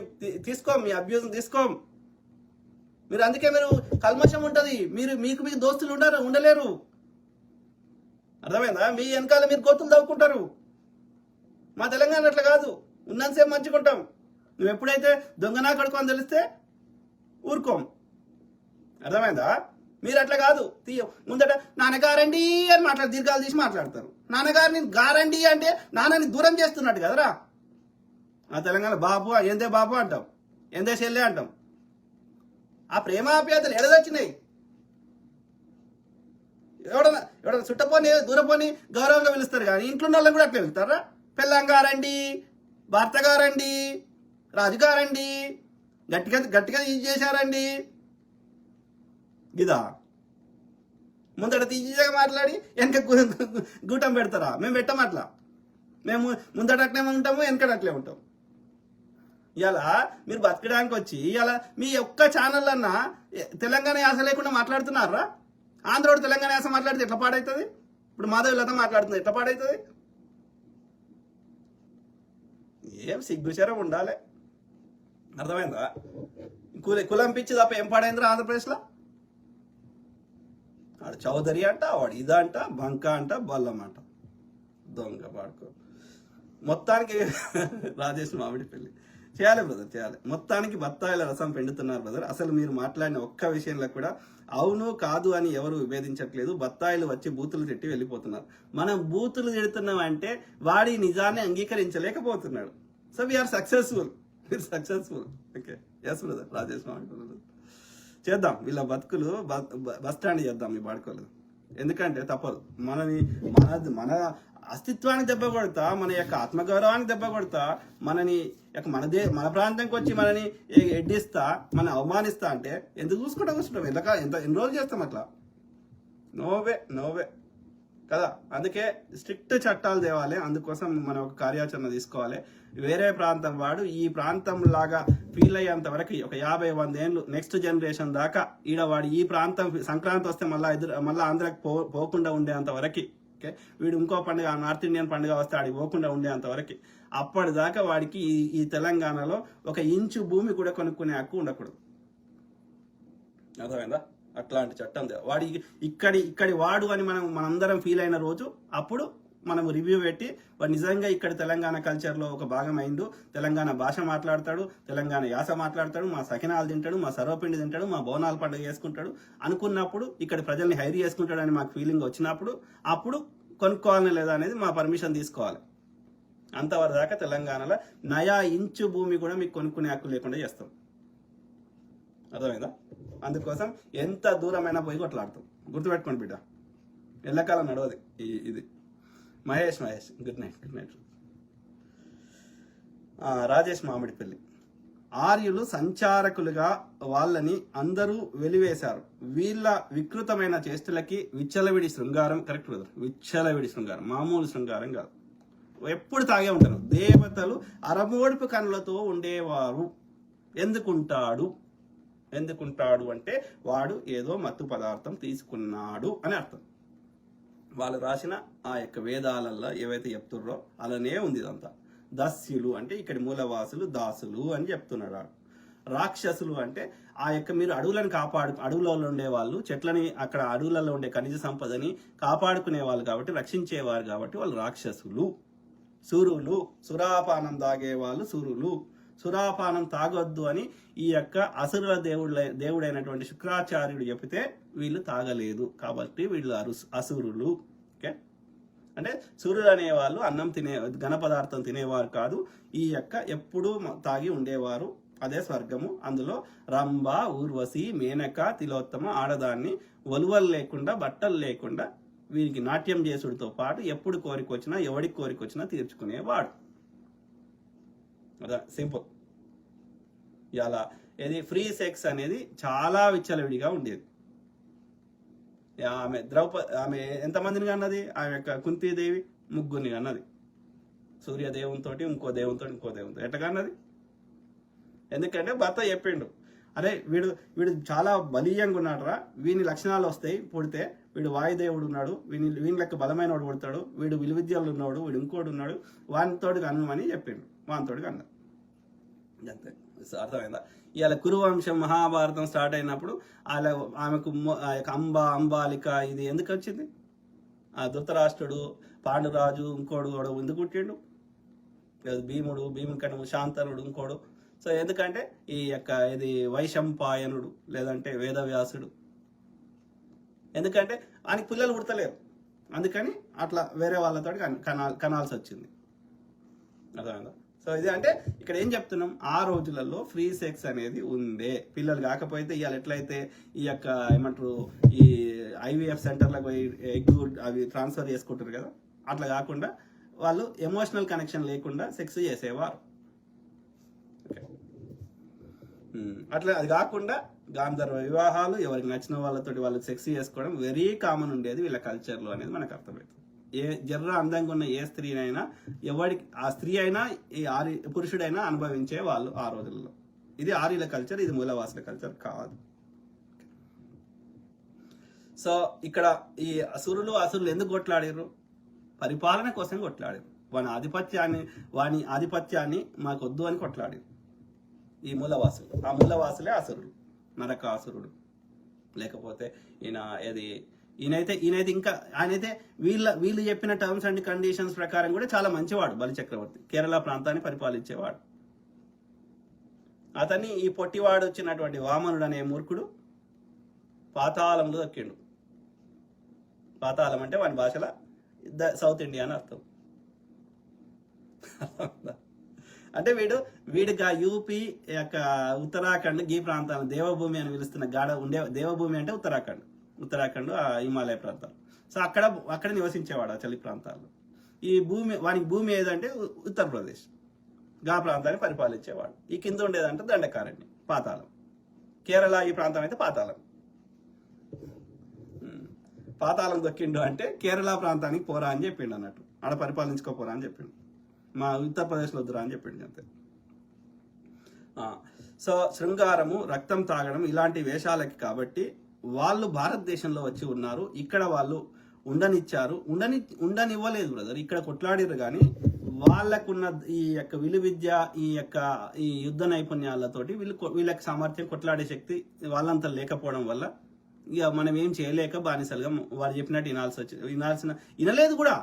తీసుకోం, మీ అబ్యూజ్ తీసుకోం. మీరు అందుకే మీరు కల్మషం ఉంటుంది, మీకు దోస్తులు ఉండలేరు. అర్థమైందా? మీ వెనకాల మీరు గోతులు తవ్వుకుంటారు. మా తెలంగాణ అట్లా కాదు, ఉన్నంతసేపు మంచుకుంటాం. నువ్వు ఎప్పుడైతే దొంగనా కడుకో అని తెలిస్తే ఊరుకోం. అర్థమైందా? మీరు అట్లా కాదు, ముందట నాన్నగారండి అని దీర్ఘాలు తీసి మాట్లాడతారు. నాన్నగారిని గారండి అంటే నాన్నని దూరం చేస్తున్నట్టు కదరా. ఆ తెలంగాణ బాబు, ఏందే బాబు అంటాం, ఏందే చెల్లె అంటాం. ఆ ప్రేమాప్యాతలు ఎడదొచ్చినాయి. ఎవడన్నా చుట్టపోని దూరపోని గౌరవంగా పిలుస్తారు, కానీ ఇంట్లో వాళ్ళని కూడా అట్లా పిలుస్తారా? పెళ్ళంగారండి, భర్త గారండి, రాజుగారండి, గట్టిగా ఇది చేశారండి. ఇదా ముందట తీజగా మాట్లాడి వెనక గూటం పెడతారా? మేము పెట్టాం అట్లా. మేము ముందట అట్లే ఉంటాము, వెనకట అట్లే ఉంటాం. ఇలా మీరు బతకడానికి వచ్చి ఇలా మీ ఒక్క ఛానల్ అన్నా తెలంగాణ యాస లేకుండా మాట్లాడుతున్నారా? ఆంధ్రోడు తెలంగాణ యాస మాట్లాడితే ఎట్లా పాడవుతుంది? ఇప్పుడు మాధవి మాట్లాడుతుంది, ఎట్లా పాడవుతుంది? ఏం సిగ్గుచరం ఉండాలి. అర్థమైందా? కులం పిచ్చి తప్ప ఏం పాడైందిరా ఆంధ్రప్రదేశ్లో? వాడు చౌదరి అంట, వాడు ఇదంట, బంక అంట, బల్లం అంట, దొంగ పాడుకో. మొత్తానికి రాజేష్ మామిడి పెళ్లి చేయాలి బ్రదర్, చేయాలి. మొత్తానికి బత్తాయిల రసం పెండుతున్నారు బ్రదర్. అసలు మీరు మాట్లాడిన ఒక్క విషయంలో కూడా అవును కాదు అని ఎవరు విభేదించట్లేదు. బత్తాయిలు వచ్చి బూతులు తిట్టి వెళ్ళిపోతున్నారు. మనం బూతులు తిడుతున్నాం అంటే వాడి నిజాన్ని అంగీకరించలేకపోతున్నాడు. సో వీఆర్ సక్సెస్ఫుల్, మీరు successful. Okay, yes brother, Rajesh Mamidi brother. చేద్దాం వీళ్ళ బతుకులు బస్ స్టాండ్ చేద్దాం ఈ బాడుకోలేదు. ఎందుకంటే తప్పదు. మన అస్తిత్వానికి దెబ్బ కొడతా, మన యొక్క ఆత్మగౌరవానికి దెబ్బ కొడతా, మన ప్రాంతంకి వచ్చి మనని ఎడ్డిస్తా, మన అవమానిస్తా అంటే ఎందుకు కూర్చుంటాం? ఎన్ని రోజులు చేస్తాం అట్లా? నోవే కదా. అందుకే స్ట్రిక్ట్ చట్టాలు తేవాలి. అందుకోసం మనం ఒక కార్యాచరణ తీసుకోవాలి. వేరే ప్రాంతం వాడు ఈ ప్రాంతం లాగా ఫీల్ అయ్యేంత వరకు ఒక 50-100 ఏళ్ళు నెక్స్ట్ జనరేషన్ దాకా వాడు ఈ ప్రాంతం సంక్రాంతి వస్తే మళ్ళీ ఆంధ్రాకి పోకుండా ఉండేంత వరకు. ఓకే, వీడు ఇంకో పండుగ నార్త్ ఇండియన్ పండుగ వస్తే ఆడికి పోకుండా ఉండేంత వరకు, అప్పటిదాకా వాడికి ఈ తెలంగాణలో 1 ఇంచు భూమి కూడా కొనుక్కునే హక్కు ఉండకూడదు. అర్థమైందా? అట్లాంటి చట్టం వాడి ఇక్కడి వాడు అని మనందరం ఫీల్ అయిన రోజు అప్పుడు మనం రివ్యూ పెట్టి వాడు నిజంగా ఇక్కడ తెలంగాణ కల్చర్లో ఒక భాగం అయిండు, తెలంగాణ భాష మాట్లాడతాడు, తెలంగాణ యాస మాట్లాడతాడు, మా సకినాలు తింటాడు, మా సర్వపిండి తింటాడు, మా బోనాల పండుగ చేసుకుంటాడు అనుకున్నప్పుడు, ఇక్కడ ప్రజల్ని హైర్ చేసుకుంటాడు అని మాకు ఫీలింగ్ వచ్చినప్పుడు అప్పుడు కొనుక్కోవాలని లేదా అనేది మా పర్మిషన్ తీసుకోవాలి. అంతవరకు దాకా తెలంగాణలో నయా ఇంచు భూమి కూడా మీకు కొనుక్కునే హక్కు లేకుండా చేస్తాం. అర్థమైందా? అందుకోసం ఎంత దూరమైనా పోయి కొట్లాడతాం. గుర్తుపెట్టుకోండి బిడ్డ, ఎల్లకాలం నడవది ఇది. Mahesh good night. రాజేష్ మామిడి పెళ్లి. ఆర్యులు సంచారకులుగా వాళ్ళని అందరూ వెలివేశారు. వీళ్ళ వికృతమైన చేష్టలకి విచ్చలవిడి శృంగారం, కరెక్ట్ బ్రదర్, విచ్చలవిడి శృంగారం, మామూలు శృంగారం కాదు. ఎప్పుడు తాగే ఉంటారు. దేవతలు అరమోడుపు కనులతో ఉండేవారు. ఎందుకుంటాడు అంటే వాడు ఏదో మత్తు పదార్థం తీసుకున్నాడు అని అర్థం. వాళ్ళు రాసిన ఆ యొక్క వేదాలలో ఏవైతే చెప్తున్నారో అలానే ఉంది ఇదంతా. దస్యులు అంటే ఇక్కడి మూలవాసులు, దాసులు అని చెప్తున్నాడు. రాక్షసులు అంటే ఆ యొక్క మీరు అడవులను అడవులలో ఉండే వాళ్ళు, చెట్లని అక్కడ అడవులలో ఉండే ఖనిజ సంపదని కాపాడుకునే వాళ్ళు కాబట్టి, రక్షించేవారు కాబట్టి వాళ్ళు రాక్షసులు. సురులు, సురాపానం తాగే వాళ్ళు సురులు. సురాపానం తాగొద్దు అని ఈ యొక్క అసురుల దేవుడైనటువంటి శుక్రాచార్యుడు చెప్తే వీళ్ళు తాగలేదు కాబట్టి వీళ్ళు అసురులు. ఓకే, అంటే సూర్యుడు అనేవాళ్ళు అన్నం ఘన పదార్థం తినేవారు కాదు. ఈ యొక్క ఎప్పుడూ తాగి ఉండేవారు. అదే స్వర్గము. అందులో రంభ, ఊర్వశి, మేనక, తిలోత్తమ ఆడదాన్ని ఒలువలు లేకుండా, బట్టలు లేకుండా వీరికి నాట్యం చేసుడితో పాటు ఎప్పుడు కోరికొచ్చినా, ఎవడికి కోరికొచ్చినా తీర్చుకునేవాడు. అదా సింపుల్. ఇలా ఇది ఫ్రీ సెక్స్ అనేది చాలా విచ్చలవిడిగా ఉండేది. ఆమె ఎంతమందిని కన్నది? ఆమె యొక్క కుంతీదేవి 3 కన్నది. సూర్యదేవునితో, ఇంకో దేవునితో, ఎట్లా కన్నది? ఎందుకంటే భర్త చెప్పిండు, అరే వీడు చాలా బలీయంగా ఉన్నాడురా, వీని లక్షణాలు వస్తాయి పుడితే, వీడు వాయుదేవుడు ఉన్నాడు, వీని లెక్క బలమైన వాడు పుడతాడు, వీడు విలువిద్యలు ఉన్నాడు, వీడు ఇంకోడు ఉన్నాడు, వానితోడు కన్నమని చెప్పిండు. వానితోడు కన్నది. అంతే. సో అర్థమైందా? ఇవాళ కురువంశం మహాభారతం స్టార్ట్ అయినప్పుడు అలా ఆమెకు ఆ యొక్క అంబాలిక ఇది ఎందుకు వచ్చింది? ఆ ధృతరాష్ట్రుడు, పాండురాజు, ఇంకోడు కూడా ఎందుకు పుట్టిండు? భీముని కన్నా శాంతనుడు ఇంకోడు. సో ఎందుకంటే ఈ యొక్క ఇది వైశంపాయనుడు లేదంటే వేదవ్యాసుడు. ఎందుకంటే ఆయనకి పిల్లలు పుడతలేరు, అందుకని అట్లా వేరే వాళ్ళతో కనాల్సి వచ్చింది. అర్థమైందా? సో ఇది అంటే ఇక్కడ ఏం చెప్తున్నాం, ఆ రోజులలో ఫ్రీ సెక్స్ అనేది ఉందే. పిల్లలు కాకపోతే ఇవాళ ఎట్లయితే ఈ యొక్క ఏమంటారు ఈ IVF సెంటర్లకు పోయి ఎగ్ అవి ట్రాన్స్ఫర్ చేసుకుంటారు కదా, అట్లా కాకుండా వాళ్ళు ఎమోషనల్ కనెక్షన్ లేకుండా సెక్స్ చేసేవారు. అట్లా అది కాకుండా గాంధర్వ వివాహాలు, ఎవరికి నచ్చిన వాళ్ళతోటి వాళ్ళు సెక్స్ చేసుకోవడం వెరీ కామన్ ఉండేది వీళ్ళ కల్చర్లో అనేది మనకు అర్థమవుతుంది. జర్ర అందంగా ఉన్న ఏ స్త్రీనైనా, ఎవరికి ఆ స్త్రీ అయినా ఈ పురుషుడైనా అనుభవించే వాళ్ళు ఆ రోజుల్లో. ఇది ఆర్యుల కల్చర్, ఇది మూలవాసుల కల్చర్ కాదు. సో ఇక్కడ ఈ అసురులు ఎందుకు కొట్లాడారు? పరిపాలన కోసం కొట్లాడారు. వాని ఆధిపత్యాన్ని మాకు వద్దు అని కొట్లాడారు ఈ మూలవాసులు. ఆ మూలవాసులే అసురులు, నరకాసురుడు. లేకపోతే ఈయనైతే ఇంకా ఆయనైతే వీళ్ళు చెప్పిన టర్మ్స్ అండ్ కండిషన్స్ ప్రకారం కూడా చాలా మంచివాడు. బలి చక్రవర్తి కేరళ ప్రాంతాన్ని పరిపాలించేవాడు. అతన్ని ఈ పొట్టివాడు వచ్చినటువంటి వామనుడు అనే మూర్ఖుడు పాతాళంలో దక్కిండు. పాతాళం అంటే వాని భాషలో సౌత్ ఇండియా అని అర్థం. అంటే వీడిగా యూపీ యొక్క ఉత్తరాఖండ్ ఈ ప్రాంతాలను దేవభూమి అని పిలుస్తున్న దేవభూమి అంటే ఉత్తరాఖండ్ ఆ హిమాలయ ప్రాంతాలు. సో అక్కడ నివసించేవాడు ఆ చలి ప్రాంతాల్లో. వానికి భూమి ఏదంటే ఉత్తరప్రదేశ్, గా ప్రాంతాన్ని పరిపాలించేవాడు. ఈ కింద ఉండేదంటే దండకారణ్యం, పాతాళం. కేరళ ఈ ప్రాంతం అయితే పాతాళం దొక్కిండు అంటే కేరళ ప్రాంతానికి పోరా అని చెప్పిండు అన్నట్టు. ఆడ పరిపాలించుకోపోరా అని చెప్పిండు, మా ఉత్తరప్రదేశ్లో వద్దురా అని చెప్పిండు అంతే. సో శృంగారము, రక్తం తాగడం ఇలాంటి వేషాలకి కాబట్టి వాళ్ళు భారతదేశంలో వచ్చి ఉన్నారు. ఇక్కడ వాళ్ళు ఉండనివ్వలేదు బ్రదర్. ఇక్కడ కొట్లాడిరు కానీ వాళ్ళకున్న ఈ యొక్క విలువిద్య, ఈ యుద్ధ నైపుణ్యాలతోటి వీళ్ళకి సామర్థ్యం, కొట్లాడే శక్తి వాళ్ళంతా లేకపోవడం వల్ల ఇక మనం ఏం చేయలేక బానిసలుగా వారు చెప్పినట్టు వినలేదు కూడా.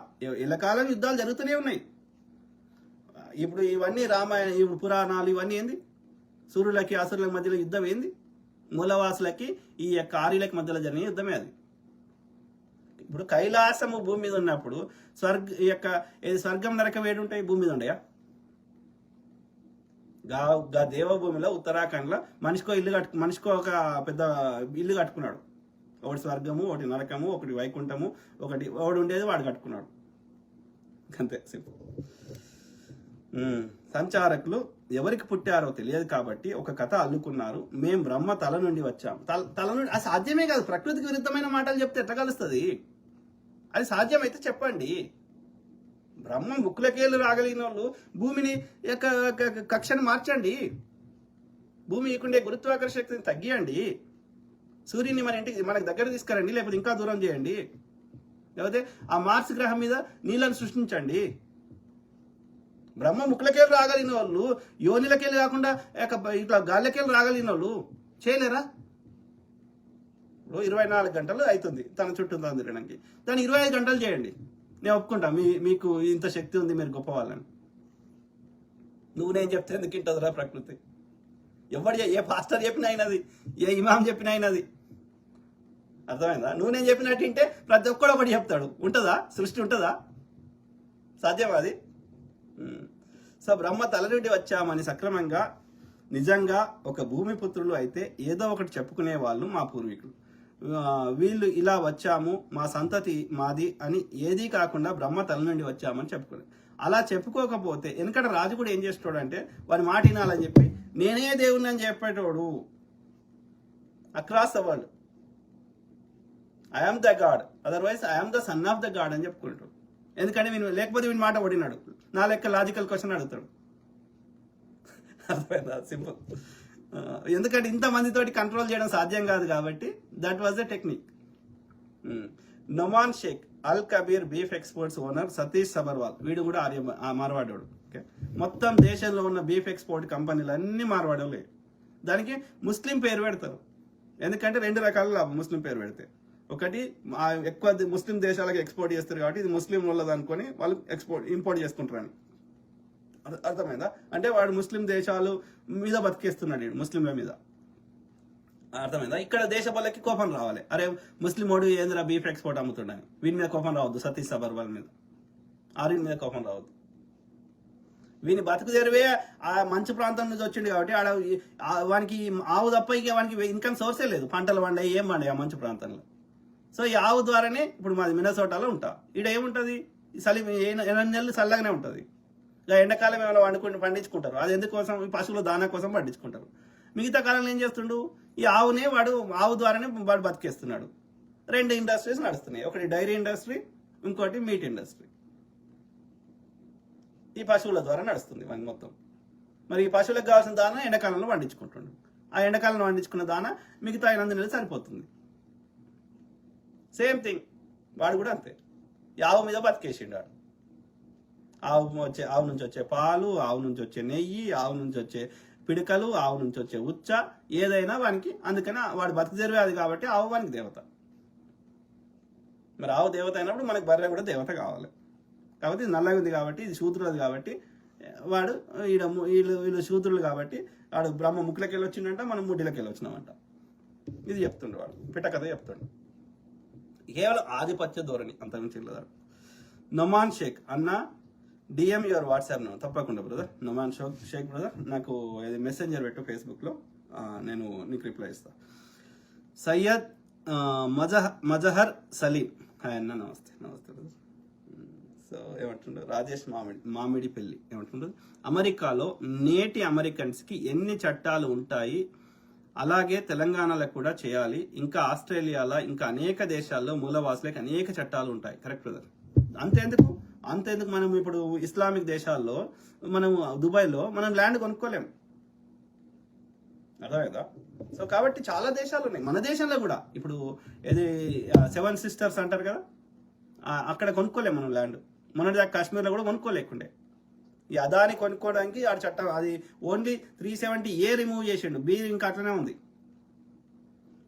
ఎల్లకాలం యుద్ధాలు జరుగుతూనే ఉన్నాయి. ఇప్పుడు ఇవన్నీ రామాయణ, ఇప్పుడు పురాణాలు ఇవన్నీ ఏంది? సూర్యులకి అసురుల మధ్యలో యుద్ధం ఏంది? మూలవాసులకి ఈ యొక్క ఆర్యులకి మధ్యలో జరిగిన యుద్ధమే అది. ఇప్పుడు కైలాసము భూమి మీద ఉన్నప్పుడు స్వర్గం నరకం ఏడు ఉంటాయి? భూమి మీద ఉండయా? దేవభూమిలో ఉత్తరాఖండ్లో మనిషికో ఒక పెద్ద ఇల్లు కట్టుకున్నాడు. ఒకటి స్వర్గము, ఒకటి నరకము, ఒకటి వైకుంఠము, ఒకడు ఉండేది వాడు కట్టుకున్నాడు. అంతే సింపుల్. సంచారకులు ఎవరికి పుట్టారో తెలియదు కాబట్టి ఒక కథ అల్లుకున్నారు. మేం బ్రహ్మ తల నుండి వచ్చాం. తల నుండి అది సాధ్యమే కాదు. ప్రకృతికి విరుద్ధమైన మాటలు చెప్తే ఎట్లా కలుస్తుంది? అది సాధ్యమైతే చెప్పండి. బ్రహ్మ ముక్కులకేళ్ళు రాగలిగిన వాళ్ళు భూమిని యొక్క కక్షను మార్చండి. భూమి ఇకుండే గురుత్వాకర్షణ శక్తిని తగ్గియండి. సూర్యుని మనకి దగ్గర తీసుకురండి, లేకపోతే ఇంకా దూరం చేయండి. లేకపోతే ఆ మార్స్ గ్రహం మీద నీళ్ళని సృష్టించండి. బ్రహ్మ ముక్కులకేళ్ళు రాగలిగిన వాళ్ళు యోనిలకెళ్ళి కాకుండా ఇట్లా గాలికెళ్ళి రాగలిగిన వాళ్ళు చేయలేరా? 24 గంటలు అవుతుంది తన చుట్టూ తిరగడానికి. దాన్ని 25 గంటలు చేయండి, నేను ఒప్పుకుంటా. మీకు ఇంత శక్తి ఉంది, మీరు గొప్పవాళ్ళని. నువ్వు నేను చెప్తే ఎందుకు ఇంటదిరా ప్రకృతి? ఏ పాస్టర్ చెప్పిన అయినది, ఏ ఇమాం చెప్పిన అయినది. అర్థమైందా? నువ్వు నేను చెప్పినట్టు ఇంటే ప్రతి ఒక్కడు ఒకటి చెప్తాడు. ఉంటుందా? సృష్టి ఉంటుందా? సాధ్యమా అది? సో బ్రహ్మ తల నుండి వచ్చామని సక్రమంగా నిజంగా ఒక భూమిపుత్రులు అయితే ఏదో ఒకటి చెప్పుకునే వాళ్ళు మా పూర్వీకులు. వీళ్ళు ఇలా వచ్చాము, మా సంతతి మాది అని ఏదీ కాకుండా బ్రహ్మ తల నుండి వచ్చామని చెప్పుకునే. అలా చెప్పుకోకపోతే ఎందుకంటే రాజు కూడా ఏం చేస్తాడు అంటే వారి మాట వినాలని చెప్పి నేనే దేవుణ్ణి అని చెప్పేటోడు. Across the world I'm the God, otherwise I'm the son of the God అని చెప్పుకుంటాడు. ఎందుకంటే లేకపోతే వీని మాట ఓడినాడు. నా లెక్క లాజికల్ క్వశ్చన్ అడుగుతాడు. అర్థమైందా? సింపుల్. ఎందుకంటే ఇంతమందితోటి కంట్రోల్ చేయడం సాధ్యం కాదు కాబట్టి that was the technique. Noman Shaikh Al Kabir beef exports owner Satish Sabharwal, వీడు కూడా మార్వాడోడు. ఓకే, మొత్తం దేశంలో ఉన్న బీఫ్ ఎక్స్పోర్ట్ కంపెనీలు అన్ని మార్వాడలే. దానికి ముస్లిం పేరు పెడతారు, ఎందుకంటే 2 రకాల లాభం ముస్లిం పేరు పెడితే. ఒకటి ఎక్కువ ముస్లిం దేశాలకు ఎక్స్పోర్ట్ చేస్తారు కాబట్టి ఇది ముస్లిం వాళ్ళది అనుకొని వాళ్ళు ఇంపోర్ట్ చేసుకుంటారని. అర్థమైందా? అంటే వాడు ముస్లిం దేశాలు మీద బతికేస్తున్నాడు, ముస్లింల మీద. అర్థమైందా? ఇక్కడ దేశ వాళ్ళకి కోపం రావాలి, అరే ముస్లిం వాడు ఏంద్రా బీఫ్ ఎక్స్పోర్ట్ అమ్ముతుండని. వీని మీద కోపం రావద్దు, సతీష్ సబర్వాల్ మీద, ఆర్యన్ మీద కోపం రావద్దు. వీని బతుకు తెరివే ఆ మంచు ప్రాంతం నుంచి వచ్చిండు కాబట్టి ఆడ వానికి ఆవు తప్ప ఇక వానికి ఇన్కమ్ సోర్సే లేదు. పంటలు పండాయి, ఏం పండాయి ఆ మంచు ప్రాంతంలో. సో ఈ ఆవు ద్వారానే ఇప్పుడు మాది మినసోటాలో ఉంటా. ఈడ ఏముంటుంది, చలి 8 నెలలు చల్లగానే ఉంటుంది. ఇక ఎండాకాలం ఏమైనా పండించుకుంటారు, అది ఎందుకోసం, ఈ పశువుల దానా కోసం పండించుకుంటారు. మిగతా కాలంలో ఏం చేస్తుండు, ఈ ఆవునే ఆవు ద్వారానే వాడు బతికేస్తున్నాడు. 2 ఇండస్ట్రీస్ నడుస్తున్నాయి, ఒకటి డైరీ ఇండస్ట్రీ, ఇంకోటి మీట్ ఇండస్ట్రీ. ఈ పశువుల ద్వారా నడుస్తుంది మన మొత్తం. మరి ఈ పశువులకు కావాల్సిన దానా ఎండాకాలంలో పండించుకుంటుండు. ఆ ఎండాకాలంలో పండించుకున్న దానా మిగతా 8 నెలలు సరిపోతుంది. సేమ్ థింగ్ వాడు కూడా అంతే, ఈ ఆవు మీద బతికేసిండు వాడు. ఆవు నుంచి వచ్చే పాలు, ఆవు నుంచి వచ్చే నెయ్యి, ఆవు నుంచి వచ్చే పిడకలు, ఆవు నుంచి వచ్చే ఉచ్చ, ఏదైనా వానికి. అందుకని వాడు బతుకు తెరివే అది కాబట్టి ఆవు వానికి దేవత. మరి ఆవు దేవత అయినప్పుడు మనకు బర్రె కూడా దేవత కావాలి. కాబట్టి ఇది నల్లగా ఉంది కాబట్టి, ఇది శూద్రులది కాబట్టి వాడు వీళ్ళు శూద్రులు కాబట్టి వాడు బ్రహ్మ ముక్కులకి వెళ్ళి వచ్చిండంట, మనం ముడ్డిలకి వెళ్ళి వచ్చినామంట. ఇది చెప్తుండే వాడు, పిట్ట కథ చెప్తుండే. కేవలం ఆధిపత్య ధోరణి, అంతకుమించి వెళ్ళదాడు. నొమాన్ షేక్ అన్న, డిఎం యువర్ వాట్సాప్ నో. తప్పకుండా బ్రదర్, నొమాన్ షేక్ బ్రదర్, నాకు ఇది మెసెంజర్ పెట్టు ఫేస్బుక్లో, నేను నీకు రిప్లై ఇస్తాను. సయ్యద్ మజహర్ సలీం, హాయ్ అన్న, నమస్తే. నమస్తే బ్రదర్. సో ఏమంటుండ్రు, రాజేష్ మామిడిపల్లి ఏమంటుండ్రు, అమెరికాలో నేటి అమెరికన్స్కి ఎన్ని చట్టాలు ఉంటాయి, అలాగే తెలంగాణలో కూడా చేయాలి. ఇంకా ఆస్ట్రేలియాలో, ఇంకా అనేక దేశాల్లో మూలవాసులకి అనేక చట్టాలు ఉంటాయి. Correct brother. అంతేందుకు మనం ఇప్పుడు ఇస్లామిక్ దేశాల్లో, మనం దుబాయ్లో మనం ల్యాండ్ కొనుక్కోలేం, అర్థమవుతుందా? సో కాబట్టి చాలా దేశాలు ఉన్నాయి, మన దేశంలో కూడా. ఇప్పుడు ఇది 7 సిస్టర్స్ అంటారు కదా, అక్కడ కొనుక్కోలేం మనం ల్యాండ్. మొన్నటిదాకా కాశ్మీర్లో కూడా కొనుక్కోలేకుండే. ఈ అదాని కొనుక్కోవడానికి ఆ చట్టం, అది ఓన్లీ 370A రిమూవ్ చేసిండు, బి ఇంకా అట్లనే ఉంది.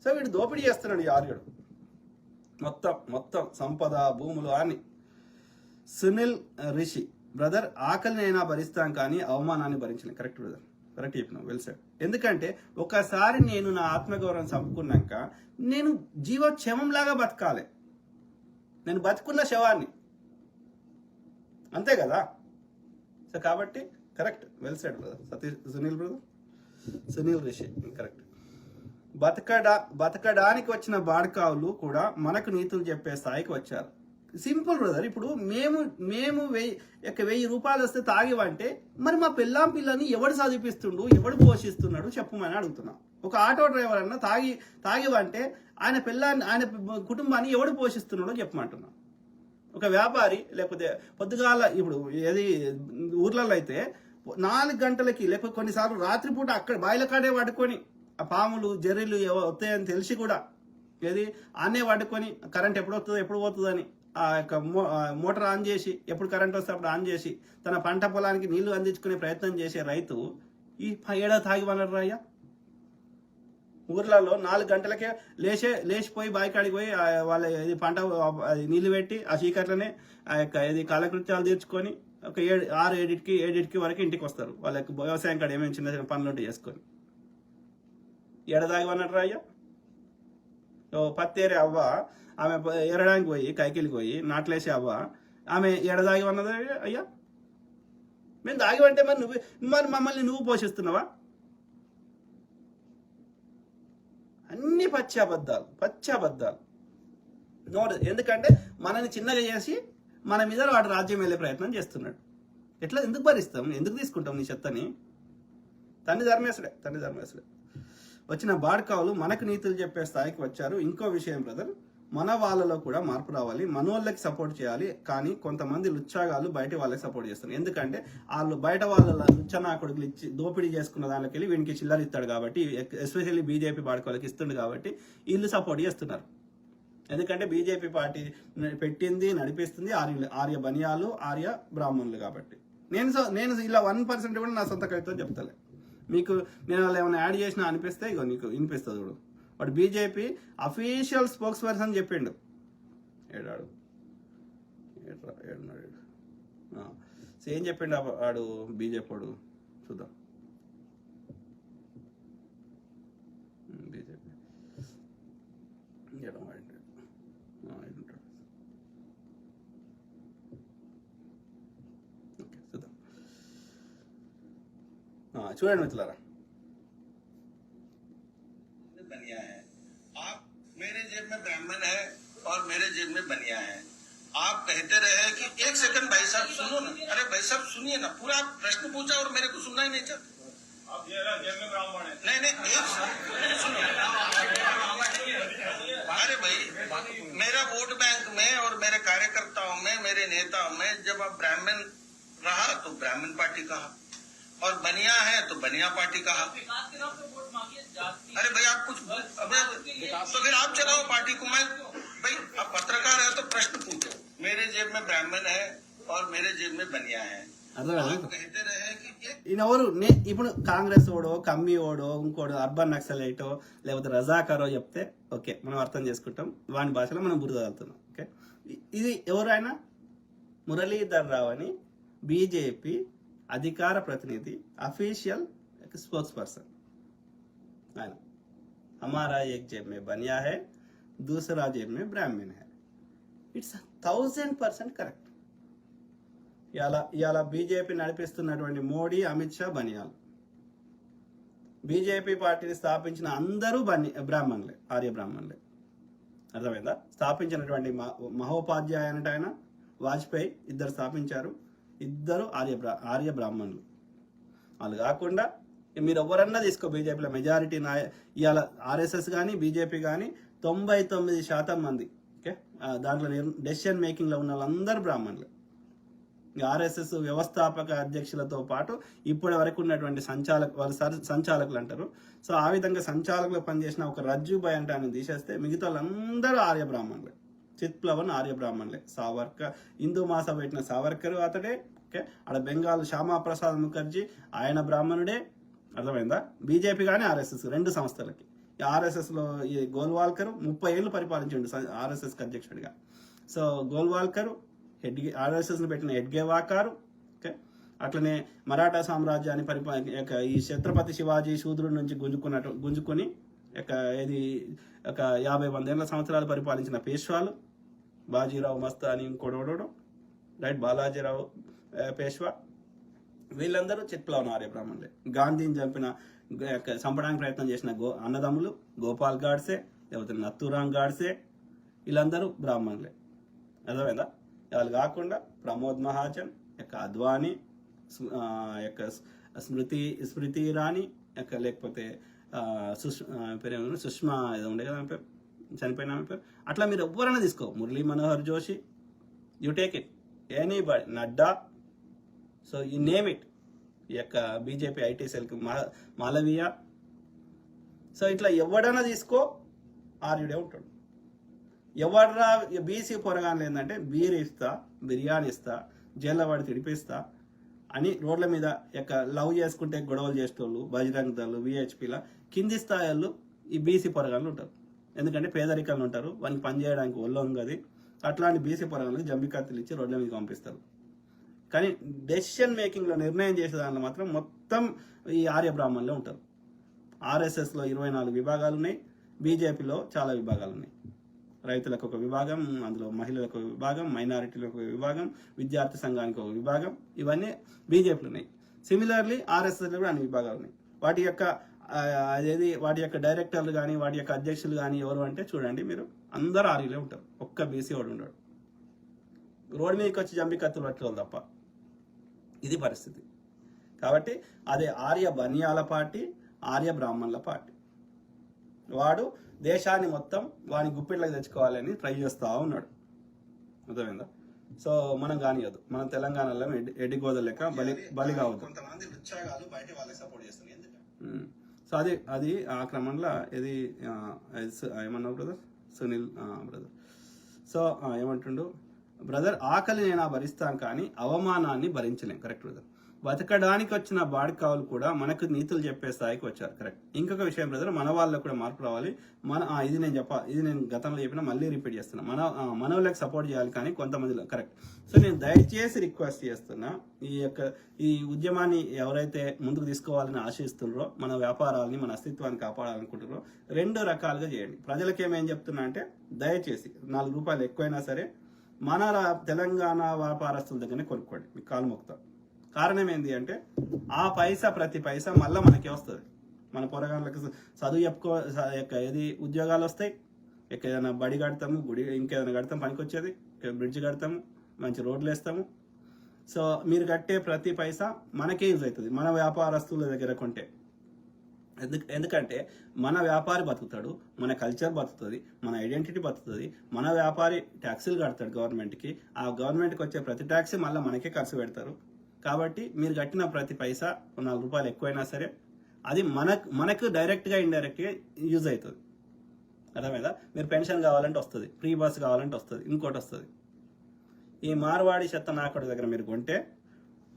సో వీడు దోపిడీ చేస్తున్నాడు ఈ ఆర్యుడు, మొత్తం సంపద, భూములు అని. సునీల్ రిషి బ్రదర్, ఆకలిని అయినా భరిస్తాం కానీ అవమానాన్ని భరించలేం. కరెక్ట్ బ్రదర్, కరెక్ట్ చెప్పినావు, వెల్ సెడ్. ఎందుకంటే ఒకసారి నేను నా ఆత్మగౌరవం చంపుకున్నాక నేను జీవోక్షేమంలాగా బతకాలి. నేను బతుకున్న శవాన్ని, అంతే కదా. సో కాబట్టి correct, well said brother. Sunil Rishi correct. బతకడానికి వచ్చిన బాడకావులు కూడా మనకు నీతులు చెప్పే స్థాయికి వచ్చారు. Simple brother. ఇప్పుడు మేము 1000 రూపాయలు వస్తే తాగివంటే, మరి మా పిల్లని ఎవడు చదివిపిస్తుండు, ఎవడు పోషిస్తున్నాడు చెప్పమని అడుగుతున్నా. ఒక ఆటో డ్రైవర్ అన్న తాగివంటే ఆయన కుటుంబాన్ని ఎవడు పోషిస్తున్నాడో చెప్పమంటున్నా. ఒక వ్యాపారి, లేకపోతే పొద్దుగాల, ఇప్పుడు ఏది ఊర్లలో అయితే 4 గంటలకి, లేకపోతే కొన్నిసార్లు రాత్రిపూట అక్కడ బాయిల కాడే పడుకొని, ఆ పాములు జర్రీలు వస్తాయని తెలిసి కూడా ఏది ఆనే పడుకొని, కరెంట్ ఎప్పుడు వస్తుందో ఎప్పుడు పోతుందని ఆ యొక్క మోటార్ ఆన్ చేసి, ఎప్పుడు కరెంట్ వస్తే అప్పుడు ఆన్ చేసి తన పంట పొలానికి నీళ్లు అందించుకునే ప్రయత్నం చేసే రైతు ఈ ఏడా తాగి వనరు అయ్యా. ఊర్లలో 4 గంటలకే లేచిపోయి బాయికాడికి పోయి వాళ్ళ ఇది పంట నీళ్లు పెట్టి ఆ చీకట్లనే ఆ యొక్క ఇది కాలకృత్యాలు తీర్చుకొని ఒక 6-7 వరకు ఇంటికి వస్తారు. వాళ్ళకి వ్యవసాయం కాడ ఏమేమి చిన్న చిన్న పనులు ఉంటాయి చేసుకొని. ఎడదాగి వనరు అయ్యా. పత్తేరే అవ్వ, ఆమె ఎరడానికి పోయి కైకిలికి పోయి నాట్లేసే అవ్వ, ఆమె ఎడదాగి ఉన్నది అయ్యా. మేము దాగివంటే మరి మమ్మల్ని నువ్వు పోషిస్తున్నావా? అన్ని పచ్చి అబద్ధాలు. ఎందుకంటే మనని చిన్నగా చేసి మన మీద వాడు రాజ్యం వెళ్ళే ప్రయత్నం చేస్తున్నాడు. ఎట్లా, ఎందుకు భరిస్తాం, ఎందుకు తీసుకుంటాం నీ చెత్తని? తండ్రి ధర్మేశుడే. వచ్చిన బాడ్కావులు మనకు నీతులు చెప్పే స్థాయికి వచ్చారు. ఇంకో విషయం బ్రదర్, మన వాళ్ళలో కూడా మార్పు రావాలి. మనోళ్ళకి సపోర్ట్ చేయాలి, కానీ కొంతమంది లుచ్చాగాళ్ళు బయట వాళ్ళకి సపోర్ట్ చేస్తారు. ఎందుకంటే వాళ్ళు బయట వాళ్ళ లుచ్చనా కొడుకులు ఇచ్చి దోపిడీ చేసుకున్న దానికి వెళ్ళి వీనికి చిల్లర ఇస్తాడు కాబట్టి, ఎస్పెషల్లీ బీజేపీ బాడుకోళ్ళకి ఇస్తుండు కాబట్టి వీళ్ళు సపోర్ట్ చేస్తున్నారు. ఎందుకంటే బీజేపీ పార్టీ పెట్టింది, నడిపిస్తుంది ఆర్య బనియాలు, ఆర్య బ్రాహ్మణులు కాబట్టి. నేను ఇలా 1% కూడా నా సొంత కవిత్వం చెప్తాలే మీకు. నేను అలా ఏమైనా యాడ్ చేసినా అనిపిస్తే ఇగో నీకు వినిపిస్తుంది చూడు. వాడు బీజేపీ అఫీషియల్ స్పోక్స్ పర్సన్ చెప్పిండు. ఏడాడు ఏడున్నాడు. సో ఏం చెప్పిండు వాడు బీజేపీ వాడు చూద్దాం. బీజేపీ ఓకే చూద్దాం. చూడండి మిత్రులారా. बनिया है आप मेरे जेब में ब्राह्मण है और मेरे जेब में बनिया है। आप कहते रहे कि एक सेकंड भाई साहब सुनो ना। अरे भाई साहब सुनिए ना, पूरा आप प्रश्न पूछा और मेरे को सुनना ही नहीं चाहते। आप जेब में ब्राह्मण है। नहीं एक सुनो। अरे भाई मेरा वोट बैंक में और मेरे कार्यकर्ताओं में, मेरे नेताओं में जब आप ब्राह्मण रहा तो ब्राह्मण पार्टी कहा और बनिया है तो बनिया पार्टी कहा। अरे भाई आप कुछ तो फिर आप चलाओ पार्टी को। मैं भाई आप पत्रकार है तो प्रश्न पूछो। मेरे जेब में ब्राह्मण है और मेरे जेब में बनिया है। आप कहते रहे कि ఈయనెవరు ఇప్పుడు కాంగ్రెస్ ఓడో, కమ్మి ఓడో, ఇంకోడు అర్బన్ నక్సలైటో లేకపోతే రజాకారో చెప్తే ఓకే మనం అర్థం చేసుకుంటాం. వాని భాషలో మనం బురద వెళ్తున్నాం. ఓకే ఇది ఎవరైనా మురళీధర్ రావు అని బీజేపీ అధికార ప్రతినిధి, అఫీషియల్ స్పోక్స్ పర్సన్. ఆయన हमारा एक जेब में बनिया है, दूसरा जेब में ब्राह्मण है. It's 1000% correct. ఇవాళ బీజేపీ నడిపిస్తున్నటువంటి మోడీ, అమిత్ షా బనియాలు. బీజేపీ పార్టీని స్థాపించిన అందరూ బ్రాహ్మణులే, ఆర్య బ్రాహ్మణులే. అర్థమైందా? స్థాపించినటువంటి మహోపాధ్యాయ అంటే ఆయన వాజ్పేయి ఇద్దరు స్థాపించారు. ఇద్దరు ఆర్య బ్రాహ్మణులు. వాళ్ళు కాకుండా మీరు ఎవరన్నా తీసుకో బీజేపీలో మెజారిటీ ఇవాళ ఆర్ఎస్ఎస్ కానీ బీజేపీ కానీ 99% మంది ఓకే దాంట్లో డెసిషన్ మేకింగ్లో ఉన్న వాళ్ళందరూ బ్రాహ్మణులే. ఆర్ఎస్ఎస్ వ్యవస్థాపక అధ్యక్షులతో పాటు ఇప్పటి వరకు ఉన్నటువంటి వాళ్ళు సంచాలకులు అంటారు. సో ఆ విధంగా సంచాలకులు పనిచేసిన ఒక రజ్జుబాయ్ అంటే ఆయన తీసేస్తే మిగతా వాళ్ళందరూ ఆర్య బ్రాహ్మణులే. చిత్ప్లవన్ ఆర్య బ్రాహ్మణులే. సావర్కర్ హిందూ మాస పెట్టిన సావర్కర్ అతడే. ఓకే ఆడ బెంగాల్ శ్యామాప్రసాద్ ముఖర్జీ ఆయన బ్రాహ్మణుడే. అర్థమైందా? బీజేపీ కానీ ఆర్ఎస్ఎస్ రెండు సంస్థలకి. ఆర్ఎస్ఎస్లో ఈ గోల్వాల్కర్ 30 ఏళ్ళు పరిపాలించండు ఆర్ఎస్ఎస్కి అధ్యక్షుడిగా. సో గోల్వాల్కర్ ఆర్ఎస్ఎస్ను పెట్టిన హెడ్గేవాకారు. ఓకే అట్లనే మరాఠా సామ్రాజ్యాన్ని ఈ ఛత్రపతి శివాజీ శూద్రుడి నుంచి గుంజుకొని ఇది ఒక 50 సంవత్సరాలు పరిపాలించిన పేష్వాలు బాజీరావు మస్తాని, ఇంకోడోడో రైట్ బాలాజీరావు పేష్వా. వీళ్ళందరూ చిత్ప్లవన్ ఆర్య బ్రాహ్మణులే. గాంధీని చంపడానికి ప్రయత్నం చేసిన అన్నదమ్ములు గోపాల్ గాడ్సే లేకపోతే నత్తూరాం గాడ్సే వీళ్ళందరూ బ్రాహ్మణులే. అర్థమైందా? వాళ్ళు కాకుండా ప్రమోద్ మహాజన్ అద్వానీ స్మృతి ఇరానీ లేకపోతే సుష్మా ఏదో ఉండే కదా పేరు, చనిపోయిన పేరు. అట్లా మీరు ఎవరైనా తీసుకో. Murali Manohar Joshi, you take it, anybody, Nadda. So you name it. ఈ యొక్క బీజేపీ ఐటీ సెల్కి మాలవీయ. సో ఇట్లా ఎవడైనా తీసుకో ఆర్యుడే ఉంటాడు. ఎవడ్రా బీసీ పొరగానే ఏంటంటే బీర్ ఇస్తా, బిర్యానీ ఇస్తా, జైల్లో వాడి తిడిపిస్తా అని రోడ్ల మీద లవ్ చేసుకుంటే గొడవలు చేసేటోళ్ళు, బజరంగ్ దళ్, విహెచ్పిల కింది స్థాయిల్లో ఈ బీసీ పొరగాళ్ళు ఉంటారు. ఎందుకంటే పేదరికంలో ఉంటారు, వానికి పని చేయడానికి ఒళ్ళొంగది. అట్లాంటి బీసీ పొరగాళ్ళకి జంబికత్తులు ఇచ్చి రోడ్ల మీద పంపిస్తారు. కానీ డెసిషన్ మేకింగ్లో నిర్ణయం చేసే దాంట్లో మాత్రం మొత్తం ఈ ఆర్య బ్రాహ్మణులే ఉంటారు. ఆర్ఎస్ఎస్లో 24 విభాగాలు ఉన్నాయి, బీజేపీలో చాలా విభాగాలు ఉన్నాయి. రైతులకు ఒక విభాగం, అందులో మహిళలకు ఒక విభాగం, మైనారిటీలకు ఒక విభాగం, విద్యార్థి సంఘానికి ఒక విభాగం, ఇవన్నీ బీజేపీలో ఉన్నాయి. సిమిలర్లీ ఆర్ఎస్ఎస్లో కూడా అన్ని విభాగాలు ఉన్నాయి. వాటి యొక్క డైరెక్టర్లు కానీ వాటి యొక్క అధ్యక్షులు కానీ ఎవరు అంటే చూడండి మీరు, అందరూ ఆర్యలే ఉంటారు. ఒక్క బీసీ వాడు ఉంటాడు. రోడ్డు మీదకి వచ్చి జంబి కత్తులు పట్టుకోవాలి తప్ప. ఇది పరిస్థితి. కాబట్టి అదే ఆర్య బనియాల పార్టీ, ఆర్య బ్రాహ్మణుల పార్టీ. వాడు దేశాన్ని మొత్తం వాని గుప్పిట్లకు తెచ్చుకోవాలని ట్రై చేస్తూ ఉన్నాడు. అర్థమైందా? సో మనం కానియదు, మనం తెలంగాణలో ఎడ్డిగోదల లెక్క బలిగా అవుతుంది. కొంతమంది ఉత్సాహాలు బయట వాళ్ళకి సపోర్ట్ చేస్తుంది. సో అది ఆ క్రమంలో ఇది ఏమన్నావు బ్రదర్? సునీల్ బ్రదర్. సో ఏమంటుండు, బ్రదర్ ఆకలి నేను భరిస్తాం కానీ అవమానాన్ని భరించలేం. Correct brother. బతకడానికి వచ్చిన బాడికావులు కూడా మనకు నీతులు చెప్పే స్థాయికి వచ్చారు. కరెక్ట్. ఇంకొక విషయం బ్రదర్, మన వాళ్ళకు కూడా మార్పు రావాలి. ఇది నేను గతంలో చెప్పిన మళ్ళీ రిపీట్ చేస్తున్నా, మన వాళ్ళకి సపోర్ట్ చేయాలి కానీ కొంతమందిలో. కరెక్ట్. సో నేను దయచేసి రిక్వెస్ట్ చేస్తున్నా, ఈ ఉద్యమాన్ని ఎవరైతే ముందుకు తీసుకోవాలని ఆశిస్తున్నారో, మన వ్యాపారాలని మన అస్తిత్వాన్ని కాపాడాలనుకుంటున్నారో 2 రకాలుగా చేయండి. ప్రజలకి ఏమేం చెప్తున్నా అంటే, దయచేసి 4 రూపాయలు ఎక్కువైనా సరే మన తెలంగాణ వ్యాపారస్తుల దగ్గరనే కొనుక్కోండి. మీకు కాలు మొక్కుతా. కారణం ఏంటి అంటే, ఆ పైసా ప్రతి పైసా మళ్ళీ మనకే వస్తుంది. మన పొరగాళ్ళకి చదువు ఏది ఉద్యోగాలు వస్తాయి, ఏదైనా బడి కడతాము, ఇంకేదైనా కడతాం పనికొచ్చేది, బ్రిడ్జ్ కడతాము, మంచి రోడ్లు వేస్తాము. సో మీరు కట్టే ప్రతి పైసా మనకే యూజ్ అవుతుంది మన వ్యాపారస్తుల దగ్గర కొంటే. ఎందుకంటే మన వ్యాపారి బతుకుతాడు, మన కల్చర్ బతుకుతుంది, మన ఐడెంటిటీ బతుకుతుంది. మన వ్యాపారి ట్యాక్సులు కడతాడు గవర్నమెంట్కి, ఆ గవర్నమెంట్కి వచ్చే ప్రతి ట్యాక్స్ మళ్ళీ మనకే ఖర్చు పెడతారు. కాబట్టి మీరు కట్టిన ప్రతి పైసా 4 రూపాయలు ఎక్కువైనా సరే అది మనకు డైరెక్ట్గా ఇండైరెక్ట్గా యూజ్ అవుతుంది. అర్థమైందా? మీరు పెన్షన్ కావాలంటే వస్తుంది, ఫ్రీ బస్ కావాలంటే వస్తుంది, ఇంకోటి వస్తుంది. ఈ మార్వాడి చెత్త నాకుడి దగ్గర మీరు కొంటే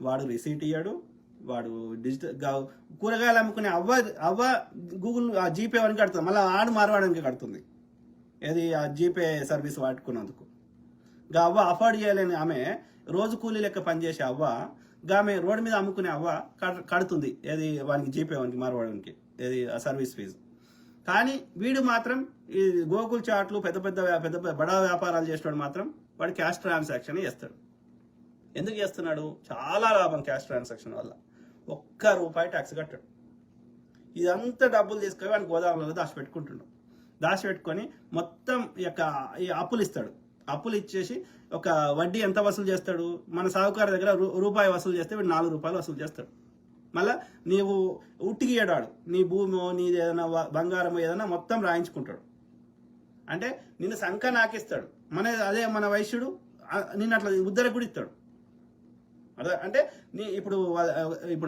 వాడు రిసీట్ ఇయ్యాడు, వాడు డిజిటల్ కూరగాయలు అమ్ముకునే అవ్వ గూగుల్ ఆ జీపే వానికి కడుతుంది, మళ్ళీ ఆడు మార్వాడానికి కడుతుంది. ఏది ఆ జీపే సర్వీస్ వాడుకున్నందుకు. అవ్వ అఫోర్డ్ చేయలేని ఆమె రోజు కూలీ లెక్క పనిచేసే అవ్వ ఆమె రోడ్డు మీద అమ్ముకునే అవ్వ కడుతుంది ఏది వానికి జీపే వానికి మార్వాడానికి ఏది సర్వీస్ ఫీజు. కానీ వీడు మాత్రం ఈ గూగుల్ చాట్లు పెద్ద బడా వ్యాపారాలు చేసేవాడు మాత్రం వాడు క్యాష్ ట్రాన్సాక్షన్ చేస్తాడు. ఎందుకు చేస్తున్నాడు? చాలా లాభం క్యాష్ ట్రాన్సాక్షన్ వల్ల. 1 రూపాయి ట్యాక్స్ కట్టాడు. ఇదంతా డబ్బులు తీసుకొని వాడిని గోదావరిలో దాచిపెట్టుకొని మొత్తం ఈ అప్పులు ఇస్తాడు. అప్పులు ఇచ్చేసి ఒక వడ్డీ ఎంత వసూలు చేస్తాడు? మన సాహుకారు దగ్గర రూపాయి వసూలు చేస్తే వీడు 4 రూపాయలు వసూలు చేస్తాడు. మళ్ళా నీవు ఉట్టికి ఏడాడు, నీ భూమో నీది ఏదైనా బంగారమో ఏదైనా మొత్తం రాయించుకుంటాడు. అంటే నిన్ను సంఖ నాకిస్తాడు. మన వైశ్యుడు నిన్ను అట్లా ఉద్దర కూడా ఇస్తాడు. అదే అంటే ఇప్పుడు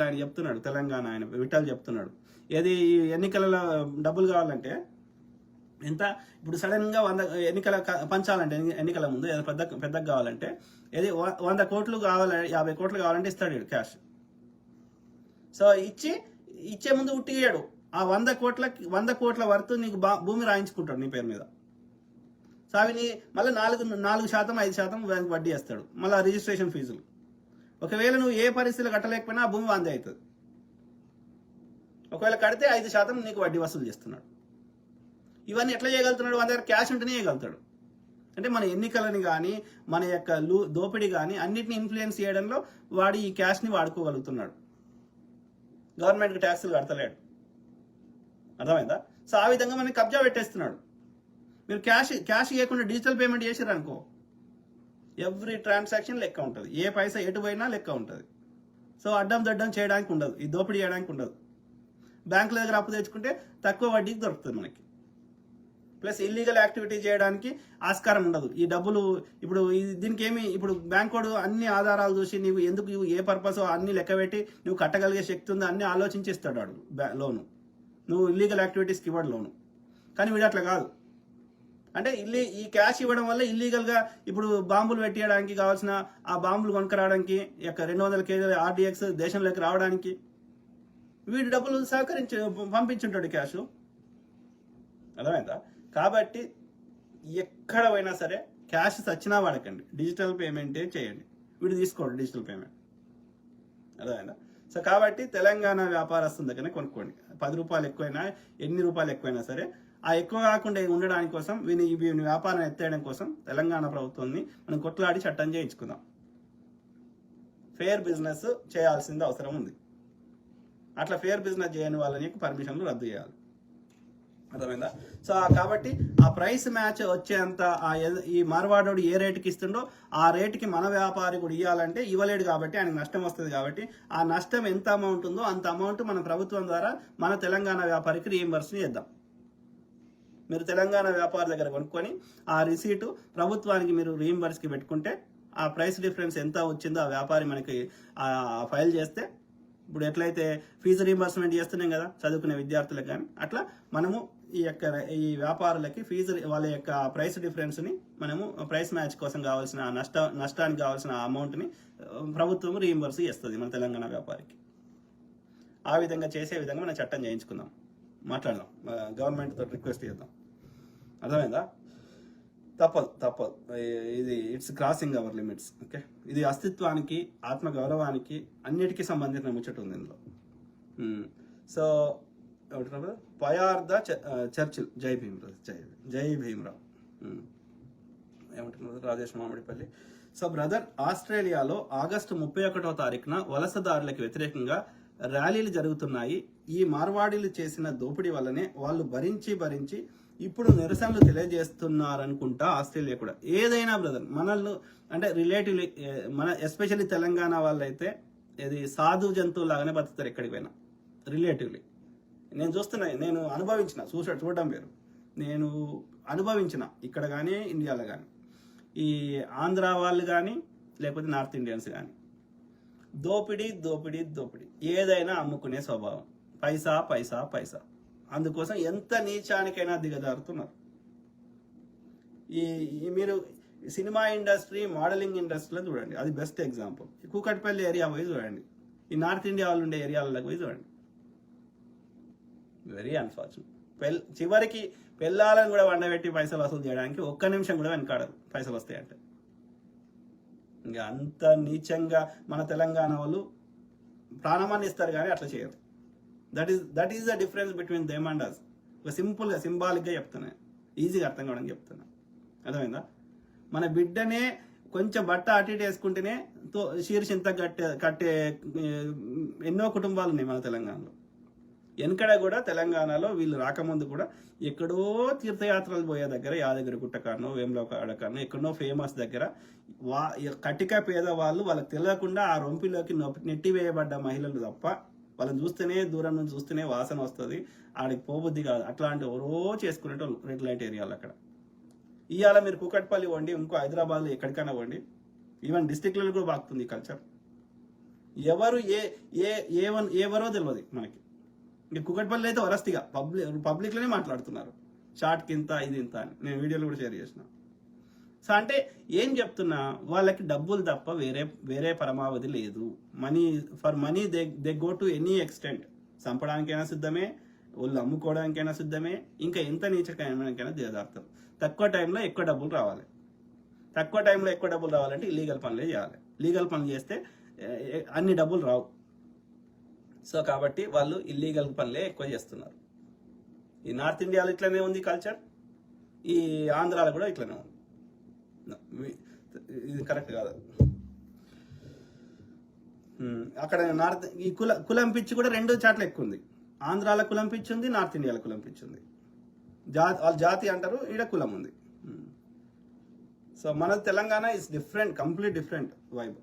ఆయన చెప్తున్నాడు, తెలంగాణ ఆయన విఠల్ చెప్తున్నాడు, ఏది ఎన్నికలలో డబ్బులు కావాలంటే ఎంత, ఇప్పుడు సడన్ గా 100 ఎన్నికల పంచాలంటే ఎన్నికల ముందు ఏదో పెద్దగా కావాలంటే ఏది 100 కోట్లు కావాలి, 50 కోట్లు కావాలంటే ఇస్తాడు క్యాష్. సో ఇచ్చే ముందు ఉట్టిగాడు ఆ 100 కోట్ల వర్త్ నీకు భూమి రాయించుకుంటాడు నీ పేరు మీద. సో అవి మళ్ళీ 4% 5% వడ్డీ వేస్తాడు. మళ్ళీ రిజిస్ట్రేషన్ ఫీజులు. ఒకవేళ నువ్వు ఏ పరిస్థితిలో కట్టలేకపోయినా ఆ భూమి వందే అవుతుంది. ఒకవేళ కడితే 5% నీకు వడ్డీ వసూలు చేస్తున్నాడు. ఇవన్నీ ఎట్లా చేయగలుగుతున్నాడు? మన దగ్గర క్యాష్ ఉంటేనే చేయగలుగుతాడు. అంటే మన ఎన్నికలని కానీ మన యొక్క దోపిడీ కానీ అన్నిటిని ఇన్ఫ్లుయెన్స్ చేయడంలో వాడు ఈ క్యాష్ని వాడుకోగలుగుతున్నాడు. గవర్నమెంట్కి ట్యాక్సులు కడతలేడు. అర్థమైందా? సో ఆ విధంగా మనకి కబ్జా పెట్టేస్తున్నాడు. మీరు క్యాష్ ఇవ్వకుండా డిజిటల్ పేమెంట్ చేసారు అనుకో, ఎవ్రీ ట్రాన్సాక్షన్ లెక్క ఉంటుంది, ఏ పైసా ఎటు పోయినా లెక్క ఉంటుంది. సో అడ్డం దడ్డం చేయడానికి ఉండదు, ఈ దోపిడీ చేయడానికి ఉండదు. బ్యాంకుల దగ్గర అప్పు తెచ్చుకుంటే తక్కువ వడ్డీకి దొరుకుతుంది మనకి. ప్లస్ ఇల్లీగల్ యాక్టివిటీ చేయడానికి ఆస్కారం ఉండదు. ఈ డబ్బులు ఇప్పుడు దీనికి ఇప్పుడు బ్యాంక్ వాడు అన్ని ఆధారాలు చూసి నీవు ఎందుకు ఏ పర్పస్ అన్ని లెక్క పెట్టి నువ్వు కట్టగలిగే శక్తి ఉంది అన్ని ఆలోచించి ఇస్తాడు వాడు లోను. నువ్వు ఇల్లీగల్ యాక్టివిటీస్కి ఇవ్వడు లోను. కానీ వీడు అట్లా కాదు. అంటే ఈ క్యాష్ ఇవ్వడం వల్ల ఇల్లీగల్గా ఇప్పుడు బాంబులు పెట్టేయడానికి కావాల్సిన ఆ బాంబులు కొనుక్కరావడానికి 200 కేజీల RDX దేశంలోకి రావడానికి వీడు డబ్బులు పంపించుంటాడు క్యాష్. అర్థమైందా? కాబట్టి ఎక్కడ పోయినా సరే క్యాష్ సచ్చినా వాడకండి, డిజిటల్ పేమెంటే చేయండి. వీడు తీసుకోండి డిజిటల్ పేమెంట్. అర్థమైందా? సో కాబట్టి తెలంగాణ వ్యాపారస్తుల దగ్గరనే కొనుక్కోండి. 10 రూపాయలు ఎక్కువైనా, ఎన్ని రూపాయలు ఎక్కువైనా సరే ఆ ఎక్కువ కాకుండా ఉండడానికి కోసం వీని వ్యాపారం ఎత్తేయడం కోసం తెలంగాణ ప్రభుత్వాన్ని మనం కొట్లాడి చట్టం చేయించుకుందాం. ఫేర్ బిజినెస్ చేయాల్సింది అవసరం ఉంది. అట్లా ఫేర్ బిజినెస్ చేయని వాళ్ళని పర్మిషన్లు రద్దు చేయాలి. అర్థమైందా? సో కాబట్టి ఆ ప్రైస్ మ్యాచ్ వచ్చేంత ఈ మార్వాడోడు ఏ రేటుకి ఇస్తుండో ఆ రేటుకి మన వ్యాపారి కూడా ఇవ్వాలంటే ఇవ్వలేడు. కాబట్టి ఆయనకు నష్టం వస్తుంది. కాబట్టి ఆ నష్టం ఎంత అమౌంట్ ఉందో అంత అమౌంట్ మన ప్రభుత్వం ద్వారా మన తెలంగాణ వ్యాపారికి రీయింబర్స్ చేద్దాం. మీరు తెలంగాణ వ్యాపారి దగ్గర కొనుక్కొని ఆ రిసీటు ప్రభుత్వానికి మీరు రీయింబర్స్కి పెట్టుకుంటే ఆ ప్రైస్ డిఫరెన్స్ ఎంత వచ్చిందో ఆ వ్యాపారి మనకి ఫైల్ చేస్తే, ఇప్పుడు ఎట్లయితే ఫీజు రీయింబర్స్మెంట్ చేస్తున్నాం కదా చదువుకునే విద్యార్థులకు కానీ, అట్లా మనము ఈ వ్యాపారులకి ఫీజు వాళ్ళ యొక్క ప్రైస్ డిఫరెన్స్ని మనము ప్రైస్ మ్యాచ్ కోసం కావాల్సిన నష్టానికి కావాల్సిన అమౌంట్ని ప్రభుత్వం రీయింబర్స్ చేస్తుంది మన తెలంగాణ వ్యాపారికి. ఆ విధంగా చేసే విధంగా మనం చట్టం చేయించుకుందాం, మాట్లాడదాం, గవర్నమెంట్ తోటి రిక్వెస్ట్ చేద్దాం. అర్థమైందా? తప్పదు. ఇది it's crossing our limits. Okay, ఇది అస్తిత్వానికి, ఆత్మగౌరవానికి అన్నిటికీ సంబంధించిన ముచ్చట ఉంది ఇందులో. సో ఏమంటున్నారు, పయార్ద చర్చిల్, జై భీమరావు, జై భీమరావు. ఏమంటున్నారు రాజేష్ మామిడిపల్లి. సో బ్రదర్, ఆస్ట్రేలియాలో ఆగస్టు 31వ తారీఖున వలసదారులకు వ్యతిరేకంగా ర్యాలీలు జరుగుతున్నాయి. ఈ మార్వాడీలు చేసిన దోపిడీ వల్లనే వాళ్ళు భరించి ఇప్పుడు నిరసనలు తెలియజేస్తున్నారనుకుంటా. ఆస్ట్రేలియా కూడా ఏదైనా బ్రదర్, మనల్ని అంటే రిలేటివ్లీ మన ఎస్పెషల్లీ తెలంగాణ వాళ్ళు అయితే ఇది సాధు జంతువులాగానే బతుకుతారు ఎక్కడికి పోయినా. రిలేటివ్లీ నేను చూస్తున్నా, నేను అనుభవించిన, చూడడం వేరు, నేను అనుభవించిన ఇక్కడ కానీ ఇండియాలో కానీ, ఈ ఆంధ్ర వాళ్ళు కానీ లేకపోతే నార్త్ ఇండియన్స్ కానీ దోపిడీ ఏదైనా అమ్ముకునే స్వభావం, పైసా. అందుకోసం ఎంత నీచానికైనా దిగజారుతున్నారు. ఈ మీరు సినిమా ఇండస్ట్రీ, మోడలింగ్ ఇండస్ట్రీలో చూడండి, అది బెస్ట్ ఎగ్జాంపుల్. కూకట్పల్లి ఏరియా పోయి చూడండి, ఈ నార్త్ ఇండియా వాళ్ళు ఉండే ఏరియాలకు పోయి చూడండి. Very unfortunate. చివరికి పెళ్ళాలను కూడా వండబెట్టి పైసలు వసూలు చేయడానికి ఒక్క నిమిషం కూడా వెనకాడరు పైసలు వస్తాయంటే. ఇంకా అంత నీచంగా మన తెలంగాణ వాళ్ళు ప్రాణమాన్ని ఇస్తారు కానీ అట్లా చేయరు. That is the difference between them and us. ఒక సింపుల్గా, సింబాలిక్గా చెప్తున్నా, ఈజీగా అర్థం కావడానికి చెప్తున్నా. అర్థమైందా? మన బిడ్డనే కొంచెం బట్ట అటు ఇటు వేసుకుంటేనే శీర్షింత కట్టే ఎన్నో కుటుంబాలు ఉన్నాయి మన తెలంగాణలో. వెనకడ కూడా తెలంగాణలో వీళ్ళు రాకముందు కూడా ఎక్కడో తీర్థయాత్రలు పోయే దగ్గర, యాదగిరి గుట్టకానో వేములవాడకానో ఎక్కడో ఫేమస్ దగ్గర కటిక పేదవాళ్ళు, వాళ్ళకి తెలియకుండా ఆ రొంపిలోకి నెట్టివేయబడ్డ మహిళలు తప్ప, వాళ్ళని చూస్తేనే దూరం నుంచి చూస్తేనే వాసన వస్తుంది, ఆడికి పోబుద్ది కాదు. అట్లాంటి ఎవరో చేసుకునేటోళ్ళు రెడ్ లైట్ ఏరియాలో. అక్కడ ఇవాళ మీరు కూకట్పల్లి వండి, ఇంకో హైదరాబాద్లో ఎక్కడికైనా వండి, ఈవెన్ డిస్టిక్లలో కూడా బాగుతుంది ఈ కల్చర్. ఎవరో తెలియదు మనకి. ఇంక కూకట్పల్లి అయితే వరస్తిగా పబ్లిక్లోనే మాట్లాడుతున్నారు, షార్ట్కి ఇంత, ఇది ఇంత అని. నేను వీడియోలు కూడా షేర్ చేసిన. సో అంటే ఏం చెప్తున్నా, వాళ్ళకి డబ్బులు తప్ప వేరే పరమావధి లేదు. For money they go to any extent. చంపడానికైనా సిద్ధమే, వాళ్ళు అమ్ముకోవడానికైనా సిద్ధమే, ఇంకా ఎంత నీచకైనా దిగజారుతారు. తక్కువ టైంలో ఎక్కువ డబ్బులు రావాలంటే ఇల్లీగల్ పనులే చేయాలి. లీగల్ పనులు చేస్తే అన్ని డబ్బులు రావు. సో కాబట్టి వాళ్ళు ఇల్లీగల్ పనులే ఎక్కువ చేస్తున్నారు. ఈ నార్త్ ఇండియాలో ఇట్లనే ఉంది కల్చర్, ఈ ఆంధ్రాలో కూడా ఇట్లనే ఉంది. ఇది కరెక్ట్ కాదు. అక్కడ నార్త్ ఈ కులం పిచ్చి కూడా రెండు చాట్ల ఎక్కువ ఉంది. ఆంధ్రాలో కులం పిచ్చి ఉంది, నార్త్ ఇండియాలో కులం పిచ్చి ఉంది. వాళ్ళు జాతి అంటారు, ఈడ కులం ఉంది. సో మన Telangana is different, complete different vibe.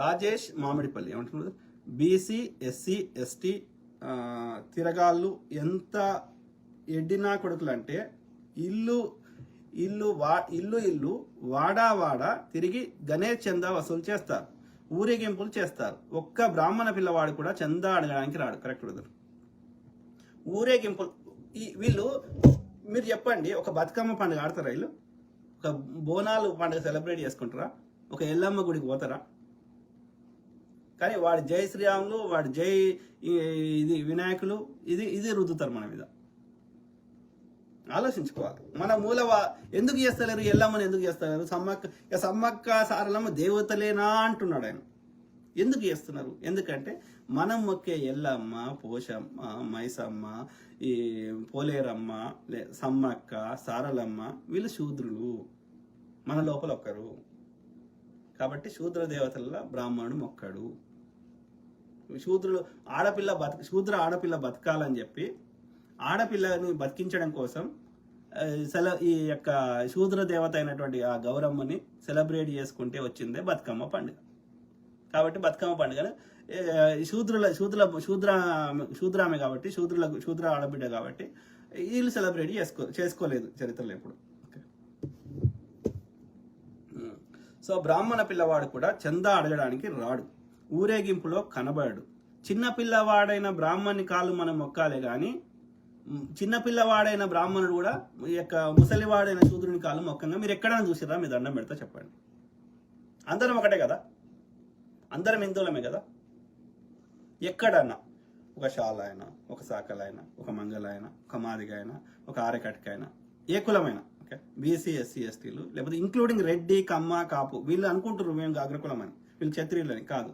Rajesh Mamidipalli ఏమంటున్నారు, బీసీ, ఎస్సీ, ఎస్టీ తిరగాళ్ళు ఎంత ఎడ్డినా కొడుకులు అంటే ఇల్లు వాడా తిరిగి గణేష్ చందా వసూలు చేస్తారు, ఊరేగింపులు చేస్తారు. ఒక్క బ్రాహ్మణ పిల్లవాడు కూడా చందా అడగడానికి రాడు. Correct brother. ఊరేగింపులు వీళ్ళు, మీరు చెప్పండి, ఒక బతుకమ్మ పండుగ ఆడతారా వీళ్ళు? ఒక బోనాలు పండుగ సెలబ్రేట్ చేసుకుంటారా? ఒక ఎల్లమ్మ గుడికి పోతారా? కానీ వాడి జై శ్రీరాములు, వాడి జై ఇది వినాయకులు, ఇది రుద్దుతారు మన మీద. ఆలోచించుకోవాలి. మన ఎందుకు చేస్తలేరు? ఎల్లమ్మని ఎందుకు చేస్తలేరు? సమ్మక్క సారలమ్మ దేవతలేనా అంటున్నాడు ఆయన. ఎందుకు చేస్తున్నారు? ఎందుకంటే మనం మొక్కే ఎల్లమ్మ, పోషమ్మ, మైసమ్మ, ఈ పోలేరమ్మ, సమ్మక్క, సారలమ్మ వీళ్ళు శూద్రులు, మన లోపల ఒక్కరు. కాబట్టి శూద్ర దేవతల బ్రాహ్మణుడు మొక్కడు. శూద్ర ఆడపిల్ల బతకాలని చెప్పి ఆడపిల్లని బతికించడం కోసం ఈ యొక్క శూద్ర దేవత అయినటువంటి ఆ గౌరమ్మని సెలబ్రేట్ చేసుకుంటే వచ్చిందే బతుకమ్మ పండుగ. కాబట్టి బతుకమ్మ పండుగను శూద్రామె కాబట్టి శూద్ర ఆడబిడ్డ కాబట్టి వీళ్ళు సెలబ్రేట్ చేసుకోలేదు చరిత్రలో ఎప్పుడు. సో బ్రాహ్మణ పిల్లవాడు కూడా చందా అడగడానికి రాడు, ఊరేగింపులో కనబడడు. చిన్న పిల్లవాడైన బ్రాహ్మణి కాళ్ళు మనం మొక్కాలే కానీ చిన్నపిల్లవాడైన బ్రాహ్మణుడు కూడా ఈ యొక్క ముసలివాడైన శూద్రుని కాలు మొక్కంగా మీరు ఎక్కడైనా చూసిరా? మీ దండం పెడతా చెప్పండి. అందరం ఒకటే కదా, అందరం హిందువులమే కదా. ఎక్కడన్నా ఒక శాల అయినా, ఒక సాకల అయినా, ఒక మంగళ అయినా, ఒక మాదిగ అయినా, ఒక ఆరకటిక అయినా, ఏ కులమైనా, ఓకే, బీసీ ఎస్సీ ఎస్టీలు, లేకపోతే ఇంక్లూడింగ్ రెడ్డి కమ్మ కాపు, వీళ్ళు అనుకుంటారు మేము అగ్రకులం అని, వీళ్ళు క్షత్రియులని కాదు.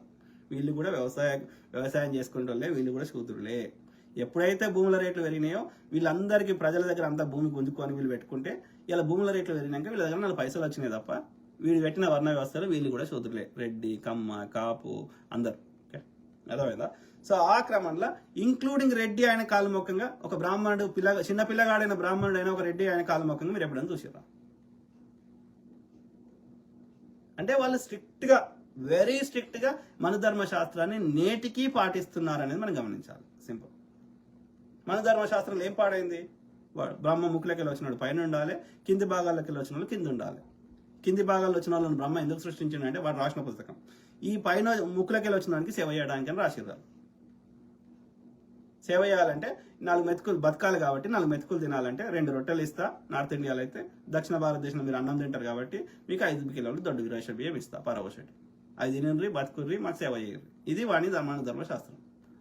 వీళ్ళు కూడా వ్యవసాయం చేసుకుంటే వీళ్ళు కూడా శూద్రులే. ఎప్పుడైతే భూముల రేట్లు పెరిగినాయో వీళ్ళందరికీ ప్రజల దగ్గర అంతా భూమి గుంజుకొని వీళ్ళు పెట్టుకుంటే ఇలా భూముల రేట్లు పెరిగినాక వీళ్ళ దగ్గర 4 పైసలు వచ్చినాయి తప్ప వీళ్ళు పెట్టిన వర్ణ వ్యవస్థలో వీళ్ళు కూడా శూద్రులే. రెడ్డి కమ్మ కాపు అందరు. ఓకే, అర్థమైందా? సో ఆ క్రమంలో ఇంక్లూడింగ్ రెడ్డి ఆయన కాలుముఖంగా ఒక బ్రాహ్మణుడు చిన్న పిల్లగాడైన బ్రాహ్మణుడు అయినా ఒక రెడ్డి ఆయన కాలుముఖంగా మీరు ఎప్పుడైనా చూసారా? అంటే వాళ్ళు స్ట్రిక్ట్గా, వెరీ స్ట్రిక్ట్గా మనుధర్మ శాస్త్రాన్ని నేటికి పాటిస్తున్నారనేది మనం గమనించాలి. సింపుల్. మనుధర్మ శాస్త్రంలో ఏం పాడైంది? బ్రహ్మ ముక్కులకి వచ్చినాడు పైన ఉండాలి, కింది భాగాల్లోకి వచ్చిన వాళ్ళు కింద ఉండాలి. కింది భాగాల్లో వచ్చిన వాళ్ళని బ్రహ్మ ఎందుకు సృష్టించిండు అంటే వాడు రాసిన పుస్తకం. ఈ పైన ముక్కులకి వచ్చిన వానికి సేవ చేయడానికి అని రాసిర్రారు. సేవ చేయాలంటే 4 మెతుకులు బతకాలి కాబట్టి 4 మెతుకులు తినాలంటే 2 రొట్టెలు ఇస్తా. నార్త్ ఇండియాలో అయితే, దక్షిణ భారతదేశంలో మీరు అన్నం తింటారు కాబట్టి మీకు 5 కిలోలు దొడ్డు రేషన్ బియ్యం ఇస్తా పరవశటి. అది తినండి, బతుకుర్రి, మాకు సేవ చేయరు. ఇది వాణి ధర్మశాస్త్రం.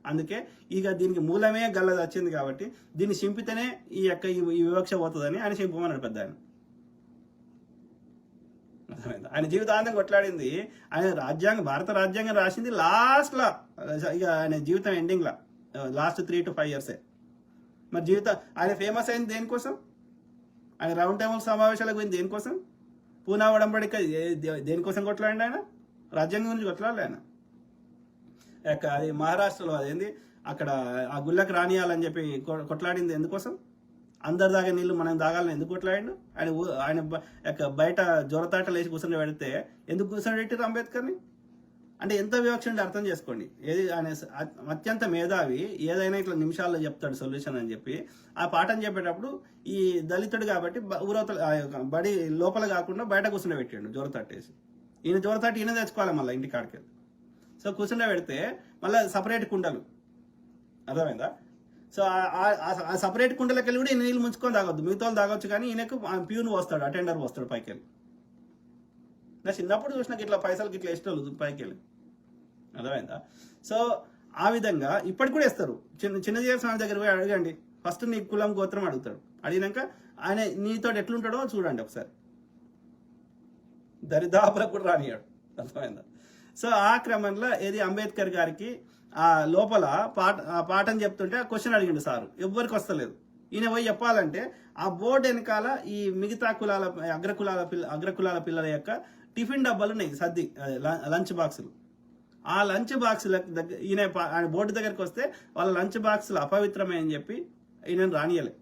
అందుకే ఇక దీనికి మూలమే గల్లది వచ్చింది కాబట్టి దీన్ని చింపితేనే ఈ యొక్క ఈ వివక్ష పోతుందని ఆయన చింపమన్నాడు పెద్ద ఆయన. ఆయన జీవితాంతం కొట్లాడింది. ఆయన భారత రాజ్యాంగం రాసింది లాస్ట్లో, ఇక ఆయన జీవితం ఎండింగ్లా, లాస్ట్ 3 to 5 years. మరి జీవితం ఆయన ఫేమస్ అయింది దేనికోసం? ఆయన రౌండ్ టేబుల్ సమావేశాలకు పోయింది దేనికోసం? పూనా ఒడంబడిక దేనికోసం కొట్లాడండి? ఆయన రాజ్యాంగం గురించి కొట్లాడాలి. ఆయన అది మహారాష్ట్రలో అదేంది అక్కడ ఆ గుళ్ళకి రానియాలని చెప్పి కొట్లాడింది ఎందుకోసం? అందరు దాగే నీళ్ళు మనం దాగాలని ఎందుకు కొట్లాడిండు? ఆయన బయట జొరతాటలు వేసి కూర్చొని పెడితే ఎందుకు కూర్చొని పెట్టారు అంబేద్కర్ని? అంటే ఎంత వివక్ష ఉంటే అర్థం చేసుకోండి. ఏది ఆయన అత్యంత మేధావి, ఏదైనా ఇట్లా నిమిషాల్లో చెప్తాడు సొల్యూషన్ అని చెప్పి ఆ పాఠం చెప్పేటప్పుడు ఈ దళితుడు కాబట్టి ఊరవతల బడి లోపల కాకుండా బయట కూర్చుని పెట్టాడు జోరతట్టేసి. ఈయన జోరతట్టి ఈయన తెచ్చుకోవాలి మళ్ళీ ఇంటి కాడికి. సో కూర్చుండే పెడితే మళ్ళీ సపరేట్ కుండలు, అర్థమైందా? సో ఆ సపరేట్ కుండలకి వెళ్ళి కూడా ఈయన నీళ్ళు ముంచుకొని తాగొద్దు, మిగతా వాళ్ళు తాగొచ్చు, కానీ ఈయనకు ప్యూన్ వస్తాడు, అటెండర్ వస్తాడు పైకి వెళ్ళి. నా చిన్నప్పుడు చూసినాక ఇట్లా పైసలకి ఇట్లా ఇష్టం పైకి వెళ్ళి, అర్థమైందా? సో ఆ విధంగా ఇప్పటికి కూడా ఇస్తారు. చిన్నజీవ స్వామి దగ్గర పోయి అడగండి, ఫస్ట్ నీ కులం గోత్రం అడుగుతాడు. అడిగినాక ఆయన నీతో ఎట్లుంటాడో చూడండి ఒకసారి. దరిదాపులకు కూడా రానియాడు, అర్థమైందా? సో ఆ క్రమంలో ఏది అంబేద్కర్ గారికి ఆ లోపల పాఠం చెప్తుంటే ఆ క్వశ్చన్ అడిగిండు సారు, ఎవ్వరికి వస్తలేదు. ఈయన పోయి చెప్పాలంటే ఆ బోర్డు వెనకాల ఈ మిగతా కులాల అగ్రకులాల పిల్లల యొక్క టిఫిన్ డబ్బాలు ఉన్నాయి, సర్ది లంచ్ బాక్సులు. ఆ లంచ్ బాక్సుల దగ్గర ఆయన బోర్డు దగ్గరికి వస్తే వాళ్ళ లంచ్ బాక్సులు అపవిత్రమే అని చెప్పి ఈయన రానియలే.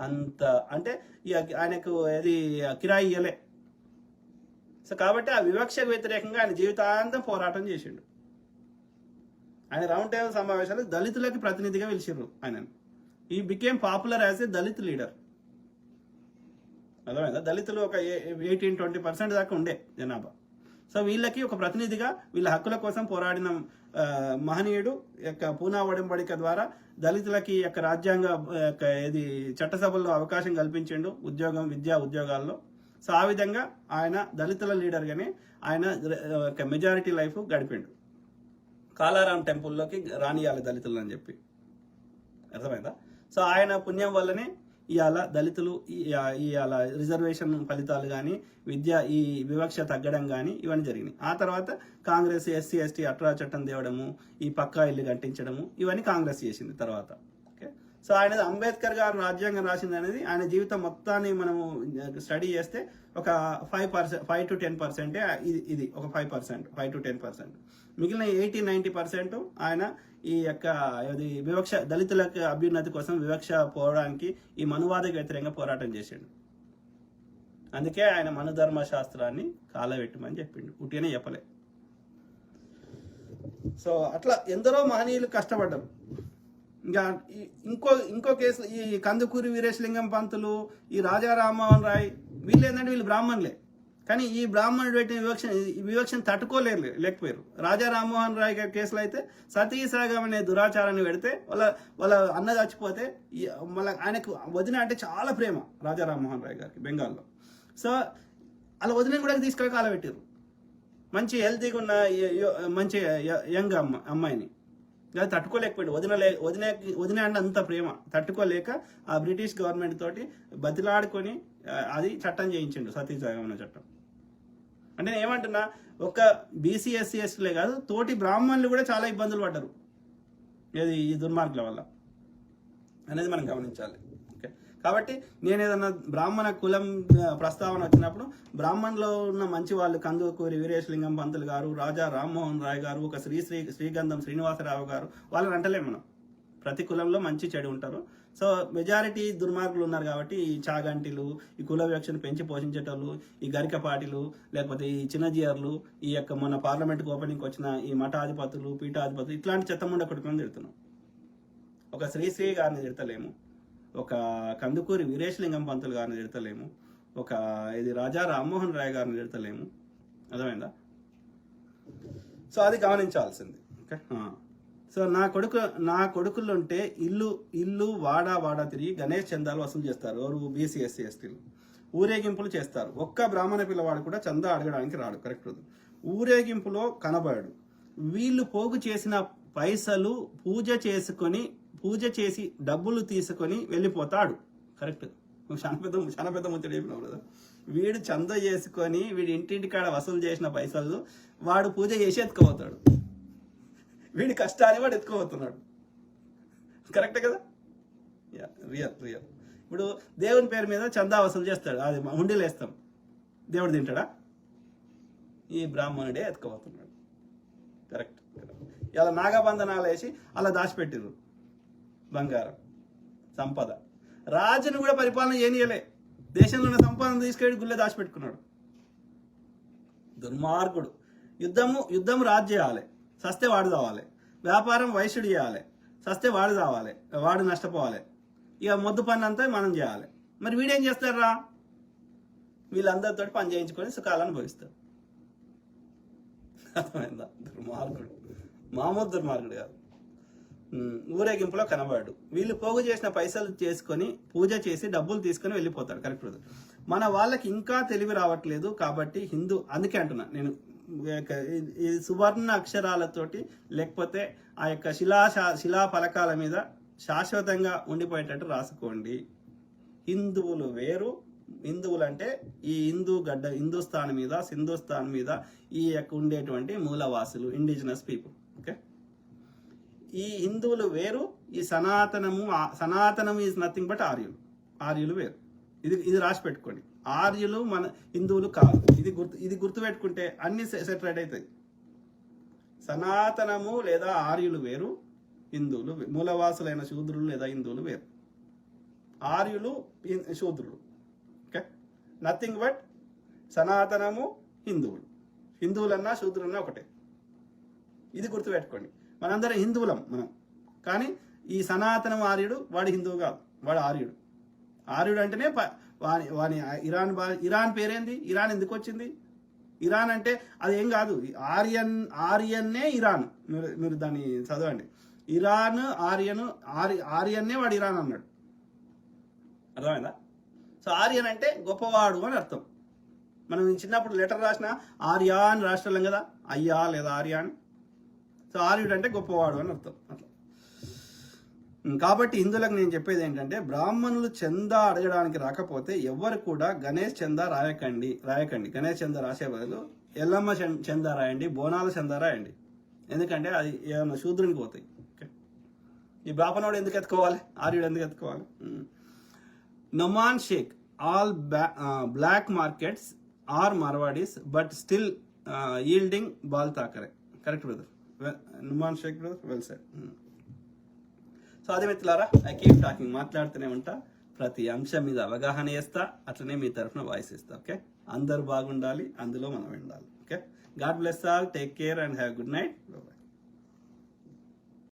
అంత అంటే ఆయనకు ఏది కిరాయి ఇయ్యలే. సో కాబట్టి ఆ వివక్షకు వ్యతిరేకంగా ఆయన జీవితాంతం పోరాటం చేసిండు. ఆయన రౌండ్ టేబుల్ సమావేశాలు దళితులకి ప్రతినిధిగా పిలిచిర్రు ఆయన. He became popular as a Dalit leader, అర్థమైందా? దళితులు ఒక 18-20% దాకా ఉండే జనాభా. సో వీళ్ళకి ఒక ప్రతినిధిగా వీళ్ళ హక్కుల కోసం పోరాడిన మహనీయుడు యొక్క పూనా ఒడంబడిక ద్వారా దళితులకి యొక్క రాజ్యాంగ ఏది చట్టసభల్లో అవకాశం కల్పించిండు, విద్యా ఉద్యోగాల్లో. సో ఆ విధంగా ఆయన దళితుల లీడర్గానే ఆయన మెజారిటీ లైఫ్ గడిపిండు. కాలారాం టెంపుల్లోకి రానియాలి దళితులు అని చెప్పి, అర్థమైందా? సో ఆయన పుణ్యం వల్లనే ఇవాళ దళితులు ఇవాళ రిజర్వేషన్ ఫలితాలు కానీ ఈ వివక్ష తగ్గడం కానీ ఇవన్నీ జరిగినాయి. ఆ తర్వాత కాంగ్రెస్ ఎస్సీ ఎస్టీ అట్రా చట్టం తేవడము, ఈ పక్కా ఇల్లు కట్టించడము, ఇవన్నీ కాంగ్రెస్ చేసింది తర్వాత. ఓకే, సో ఆయన అంబేద్కర్ గారు రాజ్యాంగం రాసింది అనేది ఆయన జీవితం మొత్తాన్ని మనము స్టడీ చేస్తే ఒక 5 to 10% ఇది ఒక 5 to 10%. మిగిలిన 80-90% ఆయన ఈ యొక్క వివక్ష దళితులకు అభ్యున్నతి కోసం వివక్ష పోవడానికి ఈ మనువాదకు వ్యతిరేకంగా పోరాటం చేసిండు. అందుకే ఆయన మనుధర్మ శాస్త్రాన్ని కాలబెట్టమని చెప్పిండు, ఉట్టిగానే చెప్పలే. సో అట్లా ఎందరో మహనీయులు కష్టపడ్డారు. ఇంకా ఇంకో కేసు ఈ కందుకూరి వీరేశలింగం పంతులు, ఈ రాజా రామ్మోహన్ రాయ్, వీళ్ళు ఏంటంటే వీళ్ళు బ్రాహ్మణులే, కానీ ఈ బ్రాహ్మణుడు పెట్టిన వివక్షను లేకపోయారు. రాజా రామ్మోహన్ రాయ్ గారి కేసులో అయితే సతీసాగం అనే దురాచారాన్ని పెడితే వాళ్ళ అన్న చచ్చిపోతే మళ్ళీ ఆయనకు వదిన అంటే చాలా ప్రేమ రాజా రామ్మోహన్ రాయ్ గారికి బెంగాల్లో. సో అలా వదిన కూడా తీసుకెళ్ళి కాలబెట్టారు. మంచి హెల్తీగా ఉన్న మంచి యంగ్ అమ్మాయిని అది తట్టుకోలేకపోయాడు. వదిన అంటే అంత ప్రేమ తట్టుకోలేక ఆ బ్రిటిష్ గవర్నమెంట్ తోటి బతిలాడుకొని అది చట్టం చేయించిండు, సతీసాగం అనే చట్టం. అంటే నేను ఏమంటున్నా, ఒక బీసీ ఎస్సీ ఎస్టీలే కాదు, తోటి బ్రాహ్మణులు కూడా చాలా ఇబ్బందులు పడ్డారు ఈ దుర్మార్గుల వల్ల అనేది మనం గమనించాలి. ఓకే, కాబట్టి నేను ఏదన్నా బ్రాహ్మణ కులం ప్రస్తావన వచ్చినప్పుడు బ్రాహ్మణులో ఉన్న మంచి వాళ్ళు కందుకూరి వీరేశలింగం పంతులు గారు, రాజా రామ్మోహన్ రాయ్ గారు, ఒక శ్రీగంధం శ్రీనివాసరావు గారు, వాళ్ళని అంటలేం మనం. ప్రతి కులంలో మంచి చెడు ఉంటారు. సో మెజారిటీ దుర్మార్గులు ఉన్నారు కాబట్టి ఈ చాగంటిలు, ఈ కుల వివక్షను పెంచి పోషించేటోళ్ళు, ఈ గరికపాటిలు, లేకపోతే ఈ చిన్నజీయర్లు, ఈ యొక్క మన పార్లమెంట్కి ఓపెనింగ్కి వచ్చిన ఈ మఠాధిపతులు, పీఠాధిపతులు, ఇట్లాంటి చెత్తముండ కొట్టుకుని తిడుతున్నాం. ఒక శ్రీ గారిని తిడతలేము, ఒక కందుకూరి వీరేశలింగం పంతులు గారిని తిడతలేము, ఒక ఇది రాజా రామ్మోహన్ రాయ్ గారిని తిడతలేము. అర్థమైందా? సో అది గమనించాల్సింది. ఓకే, సో నా కొడుకులు ఉంటే ఇల్లు వాడా తిరిగి గణేష్ చందాలు వసూలు చేస్తారు. ఎవరు? బీసీ ఎస్సీ ఎస్టీలు. ఊరేగింపులు చేస్తారు. ఒక్క బ్రాహ్మణ పిల్లవాడు కూడా చందా అడగడానికి రాడు. కరెక్ట్. ఊరేగింపులో కనబడు. వీళ్ళు పోగు చేసిన పైసలు పూజ చేసి డబ్బులు తీసుకొని వెళ్ళిపోతాడు. కరెక్ట్. చాలా పెద్ద ముచ్చట చెప్పినావు కదా. వీడు చంద చేసుకొని వీడి ఇంటింటికాడ వసూలు చేసిన పైసలు వాడు పూజ చేసి ఎత్తుకుపోతాడు. వీడి కష్టాన్ని వాడు ఎత్తుకోబోతున్నాడు. కరెక్టే కదా? రియల్. ఇప్పుడు దేవుని పేరు మీద చందా వసూలు చేస్తాడు, అది హుండీలు వేస్తాం, దేవుడు తింటాడా? ఈ బ్రాహ్మణుడే ఎత్తుకోబోతున్నాడు. కరెక్ట్. ఇలా నాగబంధనాలు వేసి అలా దాచిపెట్టిరు బంగారం సంపద. రాజును కూడా పరిపాలన చేయనీయలే, దేశంలో ఉన్న సంపదను తీసుకెళ్ళి గుళ్ళే దాచిపెట్టుకున్నాడు. దుర్మార్గుడు. యుద్ధము రాజు చేయాలి, సస్తే వాడు చావాలి. వ్యాపారం వైశ్యుడు చేయాలి, సస్తే వాడు చావాలి, వాడు నష్టపోవాలి. ఇక మొద్దు పని అంతా మనం చేయాలి. మరి వీడేం చేస్తారా? వీళ్ళందరితో పని చేయించుకొని సుఖాలను భవిస్తారు. అర్థమైందా? దుర్మార్గుడు, మామూలు దుర్మార్గుడు కాదు. ఊరేగింపులో కనబడు. వీళ్ళు పోగు చేసిన పైసలు చేసుకొని పూజ చేసి డబ్బులు తీసుకొని వెళ్ళిపోతాడు. కరెక్ట్. మన వాళ్ళకి ఇంకా తెలివి రావట్లేదు కాబట్టి అందుకే అంటున్నా నేను, ఈ సువర్ణ అక్షరాలతోటి లేకపోతే ఆ యొక్క శిలా ఫలకాల మీద శాశ్వతంగా ఉండిపోయేటట్టు రాసుకోండి. హిందువులు వేరు. హిందువులు అంటే ఈ హిందుస్థాన్ మీద, సింధుస్థాన్ మీద ఈ యొక్క ఉండేటువంటి మూలవాసులు, ఇండిజినస్ పీపుల్. ఓకే, ఈ హిందువులు వేరు. ఈ సనాతనము ఈజ్ నథింగ్ బట్ ఆర్యులు వేరు. ఇది రాసి పెట్టుకోండి. ఆర్యులు మన హిందువులు కాదు. ఇది గుర్తుపెట్టుకుంటే అన్ని సెటరేట్ అవుతాయి. సనాతనము లేదా ఆర్యులు వేరు, హిందువులు మూలవాసులైన శూద్రులు లేదా హిందువులు వేరు. ఆర్యులు శూద్రులు. ఓకే, నథింగ్ బట్ సనాతనము హిందువులు. హిందువులన్నా శూద్రులన్నా ఒకటే. ఇది గుర్తుపెట్టుకోండి. మనందరం హిందువులం మనం. కానీ ఈ సనాతనం ఆర్యుడు వాడు హిందువు కాదు, వాడు ఆర్యుడు. ఆర్యుడు అంటేనే వాని ఇరాన్ పేరేంది? ఇరాన్ ఎందుకు వచ్చింది? ఇరాన్ అంటే అది ఏం కాదు, ఆర్యన్నే ఇరాన్. మీరు దాన్ని చదవండి. ఇరాన్ ఆర్యన్నే వాడు ఇరాన్ అన్నాడు. అర్థమైందా? సో ఆర్యన్ అంటే గొప్పవాడు అని అర్థం. మనం చిన్నప్పుడు లెటర్ రాసిన ఆర్యా అని రాష్ట్రం కదా, అయ్యా లేదా ఆర్యా అని. సో ఆర్యుడు అంటే గొప్పవాడు అని అర్థం. అట్లా కాబట్టి హిందువులకు నేను చెప్పేది ఏంటంటే, బ్రాహ్మణులు చందా అడగడానికి రాకపోతే ఎవరు కూడా గణేష్ చందా రాయకండి. గణేష్ చందా రాసే బదులు ఎల్లమ్మ చందా రాయండి, బోనాల చందా రాయండి. ఎందుకంటే అది ఏమన్నా శూద్రునికి పోతాయి. ఓకే, ఈ బ్రాహ్మణుడు ఎందుకు ఎత్తుకోవాలి? ఆర్యుడు ఎందుకు ఎత్తుకోవాలి? Noman Sheikh all black markets are Marwaris but still yielding Bal Thackeray. Correct brother, Noman Sheikh brother, well said. So అదే మిత్రులారా, ఐ కీప్ టాకింగ్, మాట్లాడుతూనే ఉంటా. ప్రతి అంశం మీద అవగాహన చేస్తా, అట్లనే మీ తరఫున వాయిస్ ఇస్తా. ఓకే, అందరూ బాగుండాలి, అందులో మనం ఉండాలి. Okay, God bless all, take care and have good night. Bye.